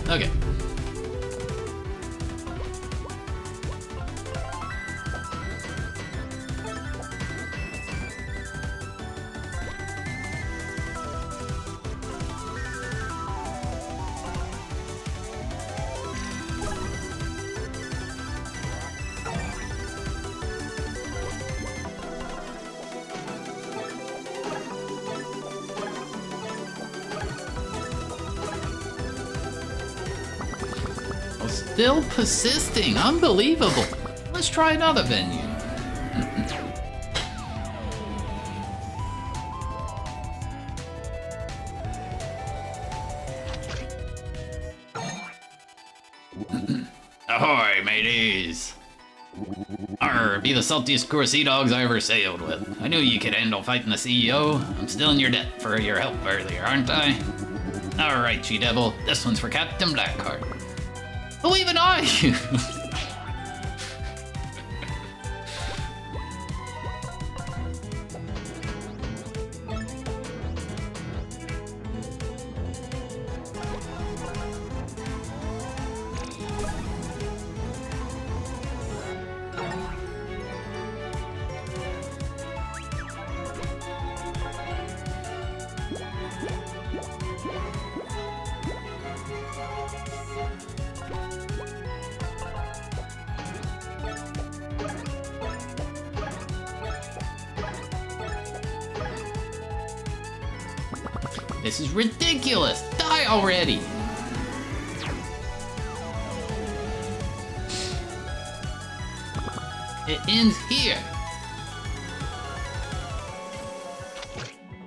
Okay. Still persisting, unbelievable. Let's try another venue. Ahoy, mateys! Arr, be the saltiest crew of sea dogs I ever sailed with. I knew you could handle fighting the CEO. I'm still in your debt for your help earlier, aren't I? Alright, She-Devil, this one's for Captain Blackheart. Who even are you? This is ridiculous! Die already! It ends here!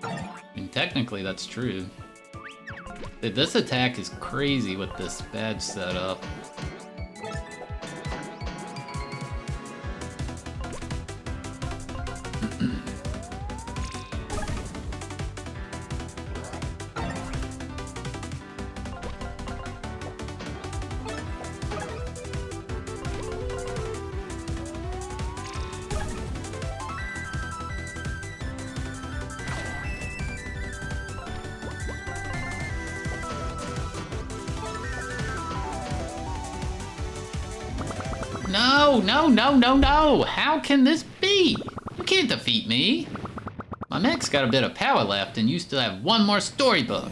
I mean, technically that's true. This attack is crazy with this badge setup. No! How can this be? You can't defeat me! My mech's got a bit of power left and you still have one more storybook.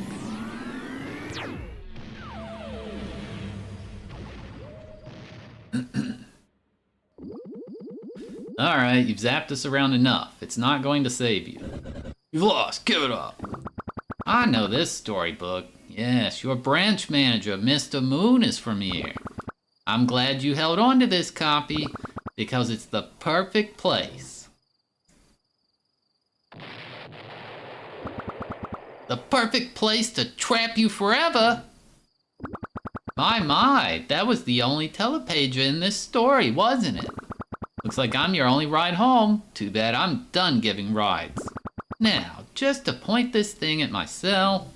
Alright, you've zapped us around enough. It's not going to save you. You've lost, give it up! I know this storybook. Yes, your branch manager, Mr. Moon, is from here. I'm glad you held on to this copy, because it's the perfect place. The perfect place to trap you forever. My, that was the only telepager in this story, wasn't it? Looks like I'm your only ride home. Too bad I'm done giving rides. Now, just to point this thing at myself.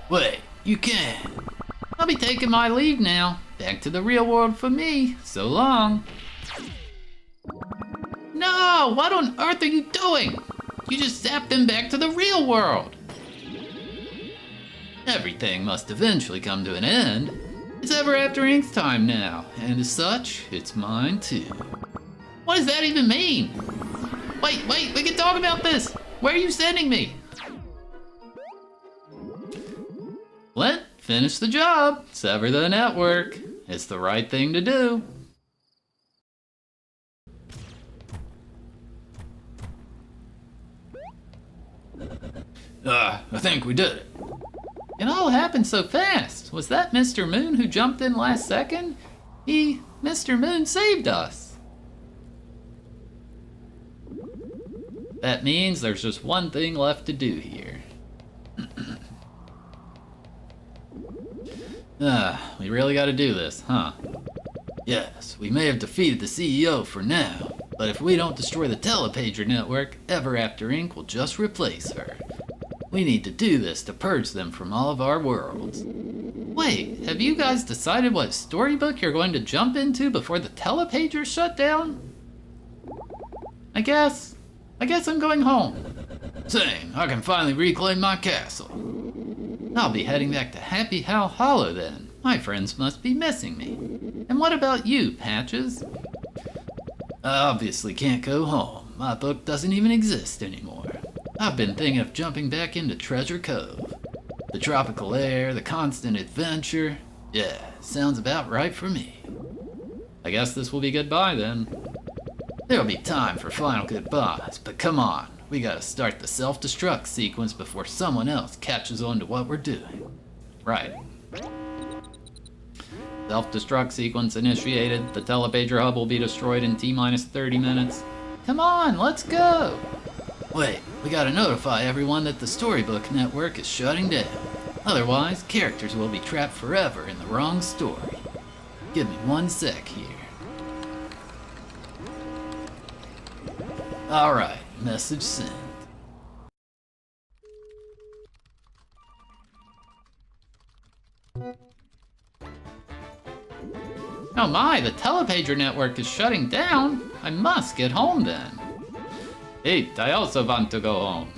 Wait, you can't. I'll be taking my leave now. Back to the real world for me. So long. No, what on earth are you doing? You just zapped him back to the real world. Everything must eventually come to an end. It's Ever After Ink's time now, and as such, it's mine too. What does that even mean? Wait, we can talk about this. Where are you sending me? Flint, finish the job. Sever the network. It's the right thing to do. I think we did it. It all happened so fast. Was that Mr. Moon who jumped in last second? Mr. Moon saved us. That means there's just one thing left to do here. We really gotta do this, huh? Yes, we may have defeated the CEO for now, but if we don't destroy the telepager network, Ever After Inc. will just replace her. We need to do this to purge them from all of our worlds. Wait, have you guys decided what storybook you're going to jump into before the telepager shut down? I guess I'm going home. Same, I can finally reclaim my castle. I'll be heading back to Happy How Hollow then. My friends must be missing me. And what about you, Patches? I obviously can't go home. My book doesn't even exist anymore. I've been thinking of jumping back into Treasure Cove. The tropical air, the constant adventure. Yeah, sounds about right for me. I guess this will be goodbye then. There'll be time for final goodbyes, but come on. We gotta start the self-destruct sequence before someone else catches on to what we're doing. Right. Self-destruct sequence initiated. The telepager hub will be destroyed in T-minus 30 minutes. Come on, let's go! Wait, we gotta notify everyone that the Storybook Network is shutting down. Otherwise, characters will be trapped forever in the wrong story. Give me 1 sec here. Alright, message sent. Oh my, the telepager network is shutting down. I must get home then. Hey, I also want to go home.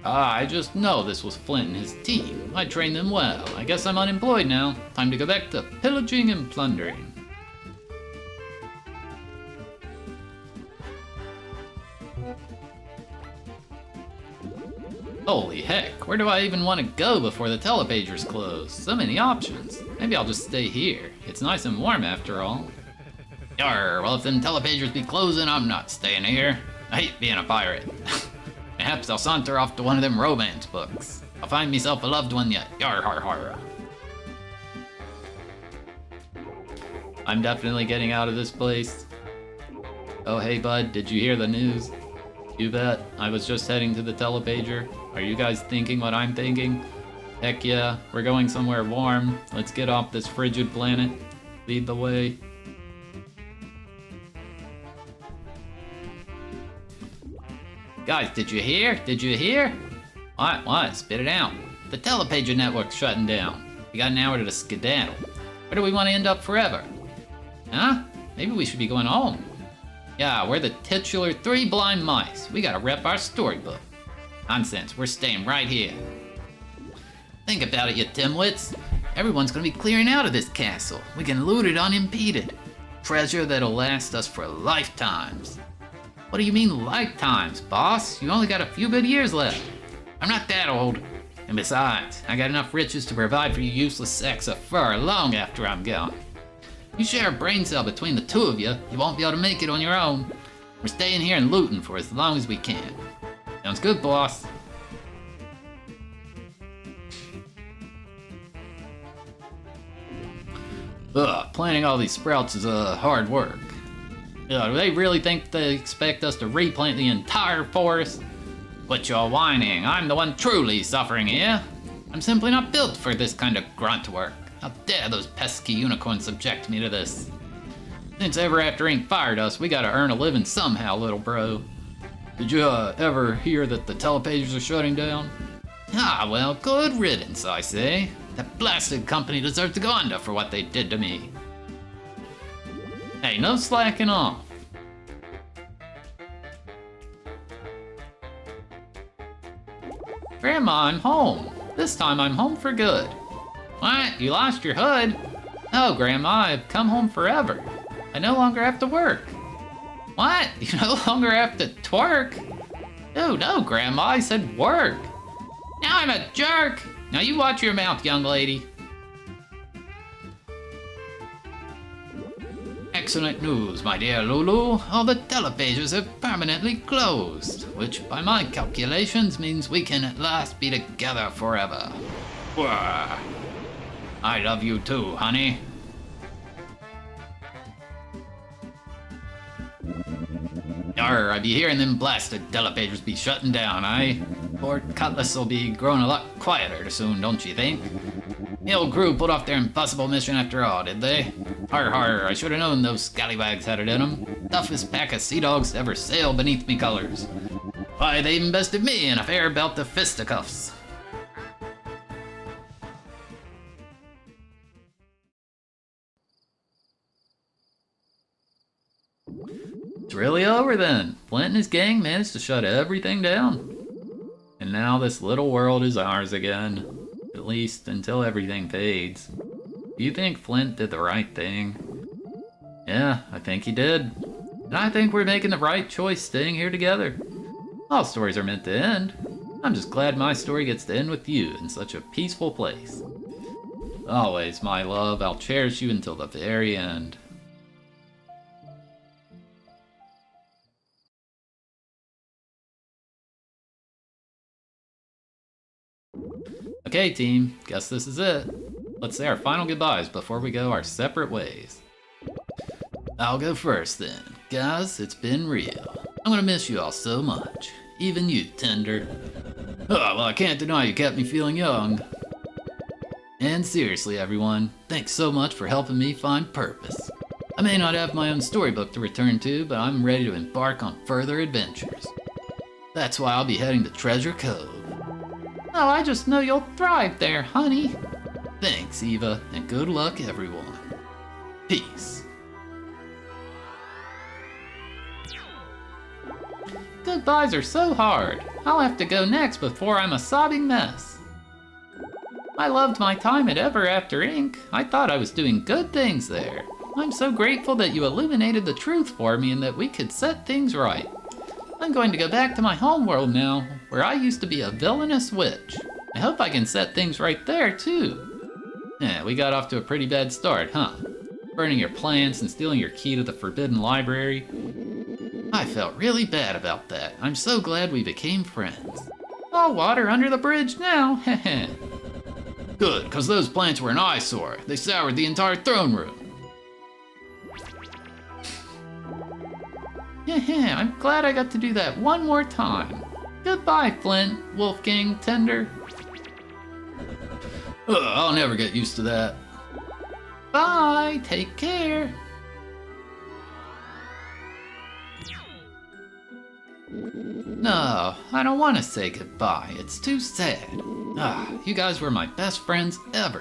I just know this was Flint and his team. I trained them well. I guess I'm unemployed now. Time to go back to pillaging and plundering. Holy heck, where do I even want to go before the telepagers close? So many options. Maybe I'll just stay here. It's nice and warm after all. Yarr, well if them telepagers be closing, I'm not staying here. I hate being a pirate. Perhaps I'll saunter off to one of them romance books. I'll find myself a loved one yet. Yarr har har. I'm definitely getting out of this place. Oh hey bud, did you hear the news? You bet. I was just heading to the telepager. Are you guys thinking what I'm thinking? Heck yeah, we're going somewhere warm. Let's get off this frigid planet. Lead the way. Guys, did you hear? Did you hear? What? Spit it out. The telepager network's shutting down. We got an hour to skedaddle. Where do we want to end up forever? Huh? Maybe we should be going home. Yeah, we're the titular 3 blind mice. We gotta rep our storybook. Nonsense, we're staying right here. Think about it, you dimwits. Everyone's gonna be clearing out of this castle. We can loot it unimpeded. Treasure that'll last us for lifetimes. What do you mean lifetimes, boss? You only got a few good years left. I'm not that old. And besides, I got enough riches to provide for you useless sacks of fur long after I'm gone. You share a brain cell between the two of you, you won't be able to make it on your own. We're staying here and looting for as long as we can. Sounds good, boss. Planting all these sprouts is hard work. Do they really think they expect us to replant the entire forest? Quit your whining. I'm the one truly suffering here. I'm simply not built for this kind of grunt work. How dare those pesky unicorns subject me to this? Since Ever After Inc. fired us, we gotta earn a living somehow, little bro. Did you ever hear that the telepages are shutting down? Ah, well, good riddance, I say. That blasted company deserves to go under for what they did to me. Hey, no slacking off. Grandma, I'm home. This time I'm home for good. What? You lost your hood? No, Grandma, I've come home forever. I no longer have to work. What? You no longer have to twerk? No, Grandma, I said work. Now I'm a jerk. Now you watch your mouth, young lady. Excellent news, my dear Lulu. All the telepages have permanently closed, which by my calculations means we can at last be together forever. Wah. I love you too, honey. Arr, I be hearing them blasted telepages be shutting down, Lord Cutlass will be growing a lot quieter soon, don't you think? The old crew pulled off their impossible mission after all, did they? Har, I should have known those scallywags had it in them. Toughest pack of sea dogs to ever sail beneath me colors. Why, they even bested me in a fair belt of fisticuffs. It's really over then. Flint and his gang managed to shut everything down. And now this little world is ours again. At least until everything fades. Do you think Flint did the right thing? Yeah, I think he did. And I think we're making the right choice staying here together. All stories are meant to end. I'm just glad my story gets to end with you in such a peaceful place. Always, my love, I'll cherish you until the very end. Okay, team, guess this is it. Let's say our final goodbyes before we go our separate ways. I'll go first then. Guys, it's been real. I'm gonna miss you all so much. Even you, Tender. Oh, well, I can't deny you kept me feeling young. And seriously, everyone, thanks so much for helping me find purpose. I may not have my own storybook to return to, but I'm ready to embark on further adventures. That's why I'll be heading to Treasure Cove. Oh, I just know you'll thrive there, honey. Thanks, Eva, and good luck, everyone. Peace. Goodbyes are so hard. I'll have to go next before I'm a sobbing mess. I loved my time at Ever After Inc. I thought I was doing good things there. I'm so grateful that you illuminated the truth for me and that we could set things right. I'm going to go back to my homeworld now, where I used to be a villainous witch. I hope I can set things right there, too. Yeah, we got off to a pretty bad start, huh? Burning your plants and stealing your key to the Forbidden Library. I felt really bad about that. I'm so glad we became friends. All water under the bridge now, heh. Good, because those plants were an eyesore. They soured the entire throne room. Yeah, I'm glad I got to do that one more time. Goodbye, Flint, Wolfgang, Tender. I'll never get used to that. Bye, take care. No, I don't want to say goodbye. It's too sad. You guys were my best friends ever.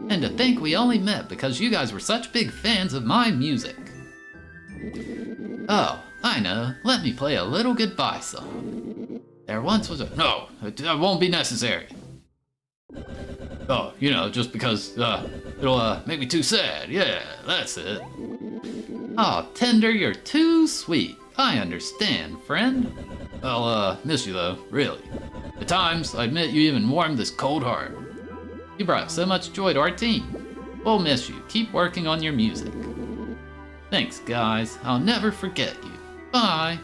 And to think we only met because you guys were such big fans of my music. Oh, I know. Let me play a little goodbye song. There once was a... No, it won't be necessary. Oh, you know, just because it'll make me too sad. Yeah, that's it. Oh, Tender, you're too sweet. I understand, friend. I'll miss you though, really. At times, I admit you even warmed this cold heart. You brought so much joy to our team. We'll miss you. Keep working on your music. Thanks, guys. I'll never forget you. Bye.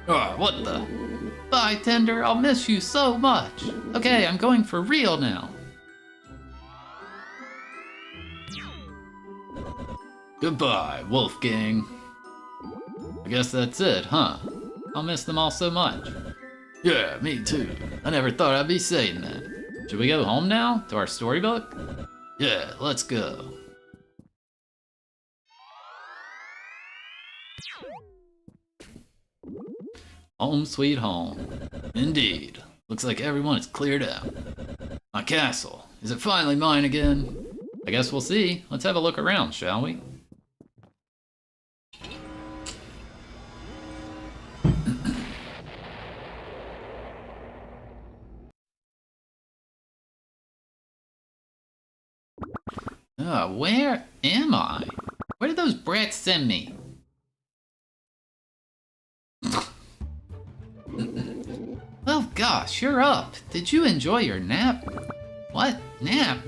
Oh, what the? Bye, Tender. I'll miss you so much. Okay, I'm going for real now. Goodbye, Wolfgang. I guess that's it, huh? I'll miss them all so much. Yeah, me too. I never thought I'd be saying that. Should we go home now? To our storybook? Yeah, let's go. Home sweet home. Indeed. Looks like everyone is cleared out. My castle. Is it finally mine again? I guess we'll see. Let's have a look around, shall we? Where am I? Where did those brats send me? Well, gosh, you're up. Did you enjoy your nap? What? Nap?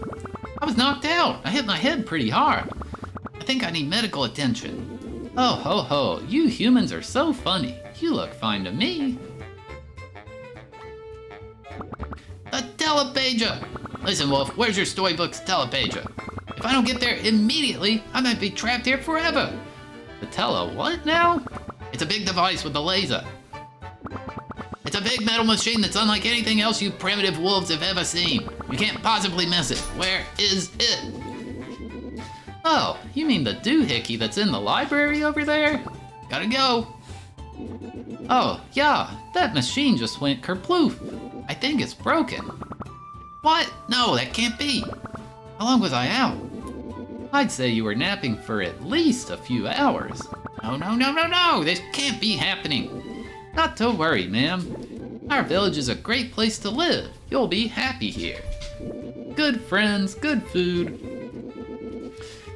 I was knocked out. I hit my head pretty hard. I think I need medical attention. Oh, ho, ho. You humans are so funny. You look fine to me. A telepager! Listen, Wolf, where's your storybook's telepager? If I don't get there immediately, I might be trapped here forever. The tele what now? It's a big device with a laser. It's a big metal machine that's unlike anything else you primitive wolves have ever seen. You can't possibly miss it. Where is it? Oh, you mean the doohickey that's in the library over there? Gotta go. Oh, yeah, that machine just went kerploof. I think it's broken. What? No, that can't be. How long was I out? I'd say you were napping for at least a few hours. No, this can't be happening. Not to worry, ma'am. Our village is a great place to live. You'll be happy here. Good friends, good food.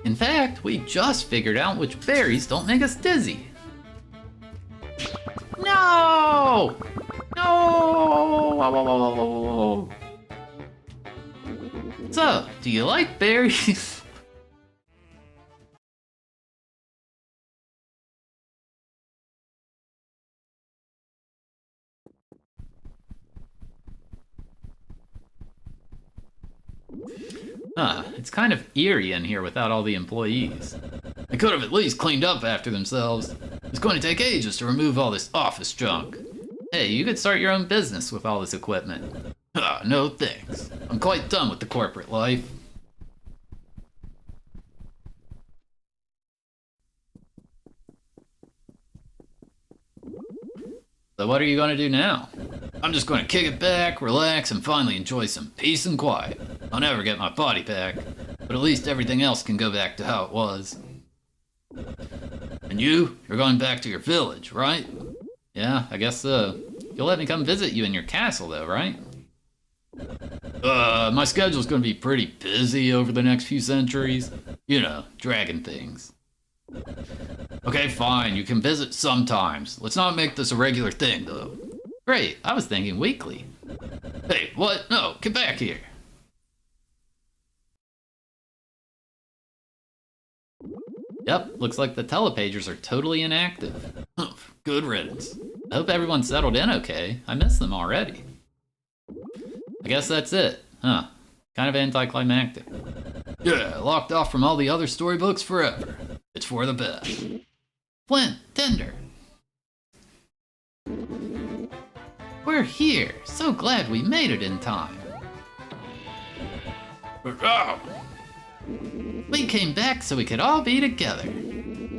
In fact, we just figured out which berries don't make us dizzy. No! No! So, do you like berries? It's kind of eerie in here without all the employees. They could have at least cleaned up after themselves. It's going to take ages to remove all this office junk. Hey, you could start your own business with all this equipment. No thanks. I'm quite done with the corporate life. So what are you going to do now? I'm just going to kick it back, relax, and finally enjoy some peace and quiet. I'll never get my body back, but at least everything else can go back to how it was. And you're going back to your village, right? Yeah, I guess so. You'll let me come visit you in your castle though, right? My schedule's gonna be pretty busy over the next few centuries. You know, dragon things. Okay, fine, you can visit sometimes. Let's not make this a regular thing, though. Great, I was thinking weekly. Hey, what? No, get back here. Yep, looks like the telepagers are totally inactive. Good riddance. I hope everyone's settled in okay. I miss them already. I guess that's it, huh? Kind of anticlimactic. Yeah, locked off from all the other storybooks forever. It's for the best. Flint, Tinder. We're here. So glad we made it in time. We came back so we could all be together.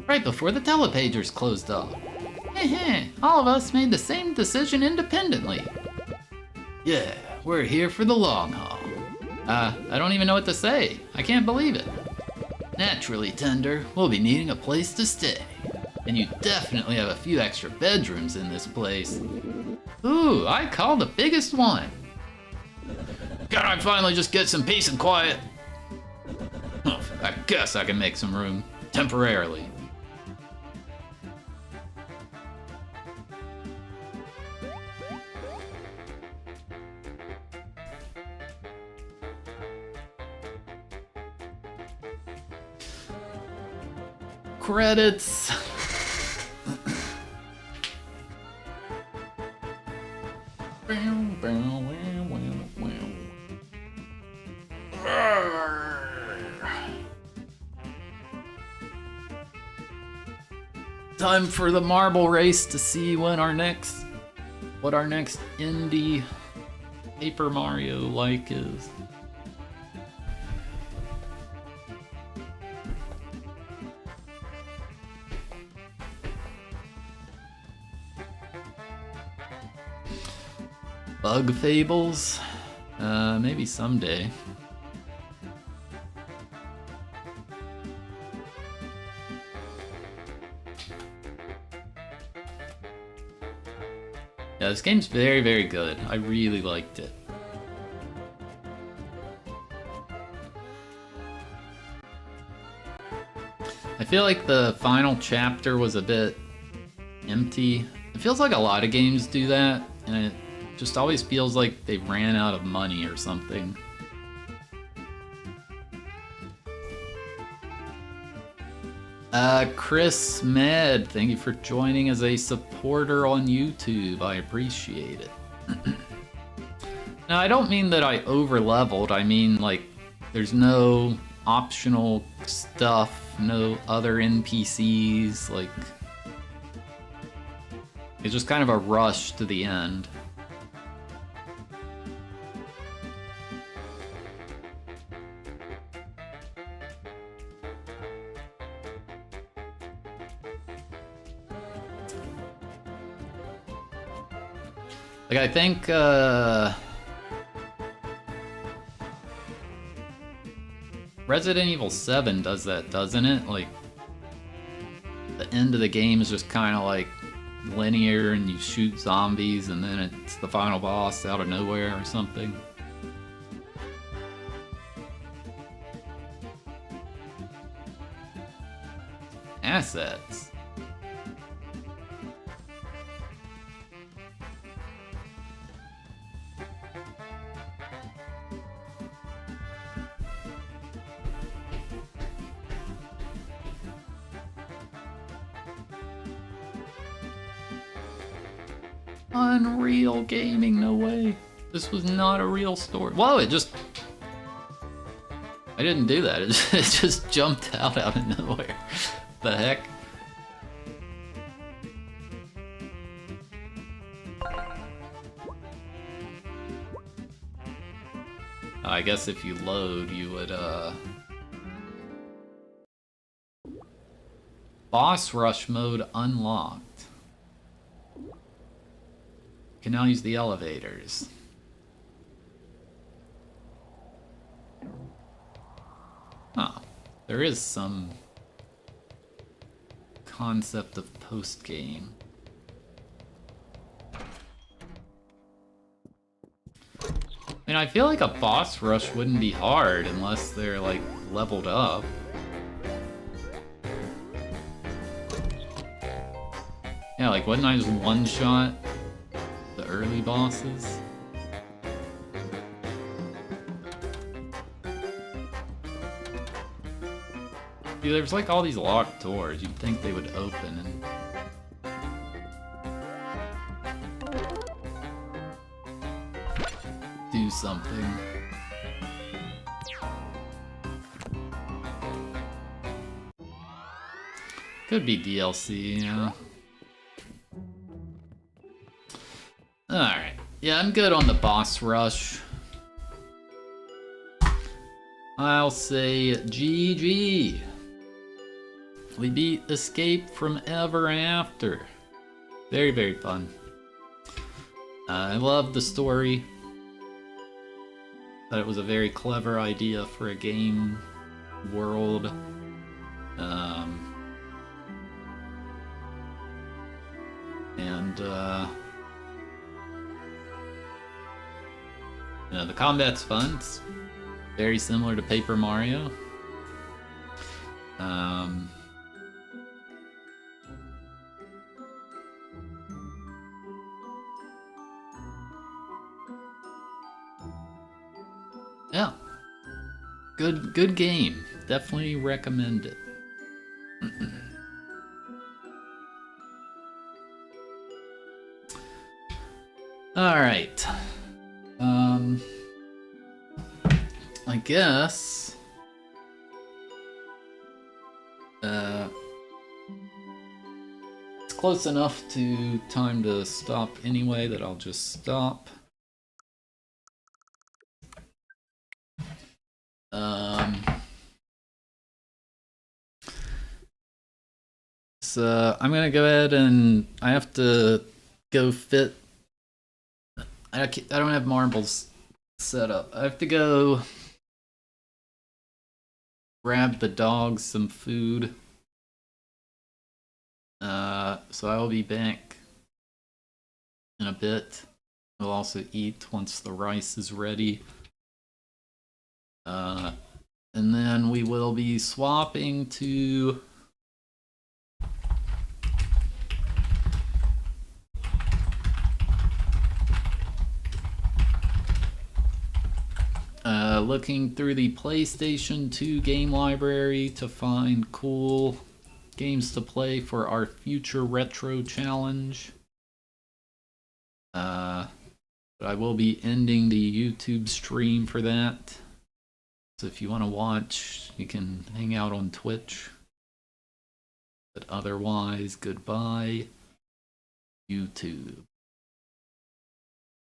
Right before the telepagers closed off. All of us made the same decision independently. Yeah, we're here for the long haul. I don't even know what to say. I can't believe it. Naturally, Tender, we'll be needing a place to stay. And you definitely have a few extra bedrooms in this place. Ooh, I call the biggest one. Can I finally just get some peace and quiet? I guess I can make some room. Temporarily. Credits. Time for the marble race to see what our next indie Paper Mario like is. Bug Fables? Maybe someday. Yeah, this game's very, very good. I really liked it. I feel like the final chapter was a bit empty. It feels like a lot of games do that, and it just always feels like they ran out of money or something. Chris Med, thank you for joining as a supporter on YouTube. I appreciate it. Now, I don't mean that I over-leveled. I mean, like, there's no optional stuff, no other NPCs, like... It's just kind of a rush to the end. Like, I think, Resident Evil 7 does that, doesn't it? Like, the end of the game is just kind of like linear and you shoot zombies and then it's the final boss out of nowhere or something. Assets. Unreal Gaming, no way. This was not a real story. Whoa, it just... I didn't do that. It just jumped out of nowhere. The heck? I guess if you load, you would, Boss Rush mode unlocked. You can now use the elevators. Huh. There is some concept of post-game. I mean, I feel like a boss rush wouldn't be hard unless they're, like, leveled up. Yeah, like, wouldn't I just one-shot the early bosses? Dude, there's like all these locked doors. You'd think they would open and... do something. Could be DLC, yeah. Alright. Yeah, I'm good on the boss rush. I'll say GG. We beat Escape from Ever After. Very, very fun. I love the story. Thought it was a very clever idea for a game world. You know, the combat's fun. It's very similar to Paper Mario. Yeah. Good game. Definitely recommend it. Alright. I guess... close enough to time to stop anyway that I'll just stop. So I'm gonna go ahead and I have to go fit. I don't have marbles set up. I have to go grab the dogs some food. So I will be back in a bit. We'll also eat once the rice is ready. And then we will be swapping to looking through the PlayStation 2 game library to find cool games to play for our future retro challenge. But I will be ending the YouTube stream for that. So if you want to watch, you can hang out on Twitch. But otherwise, goodbye, YouTube.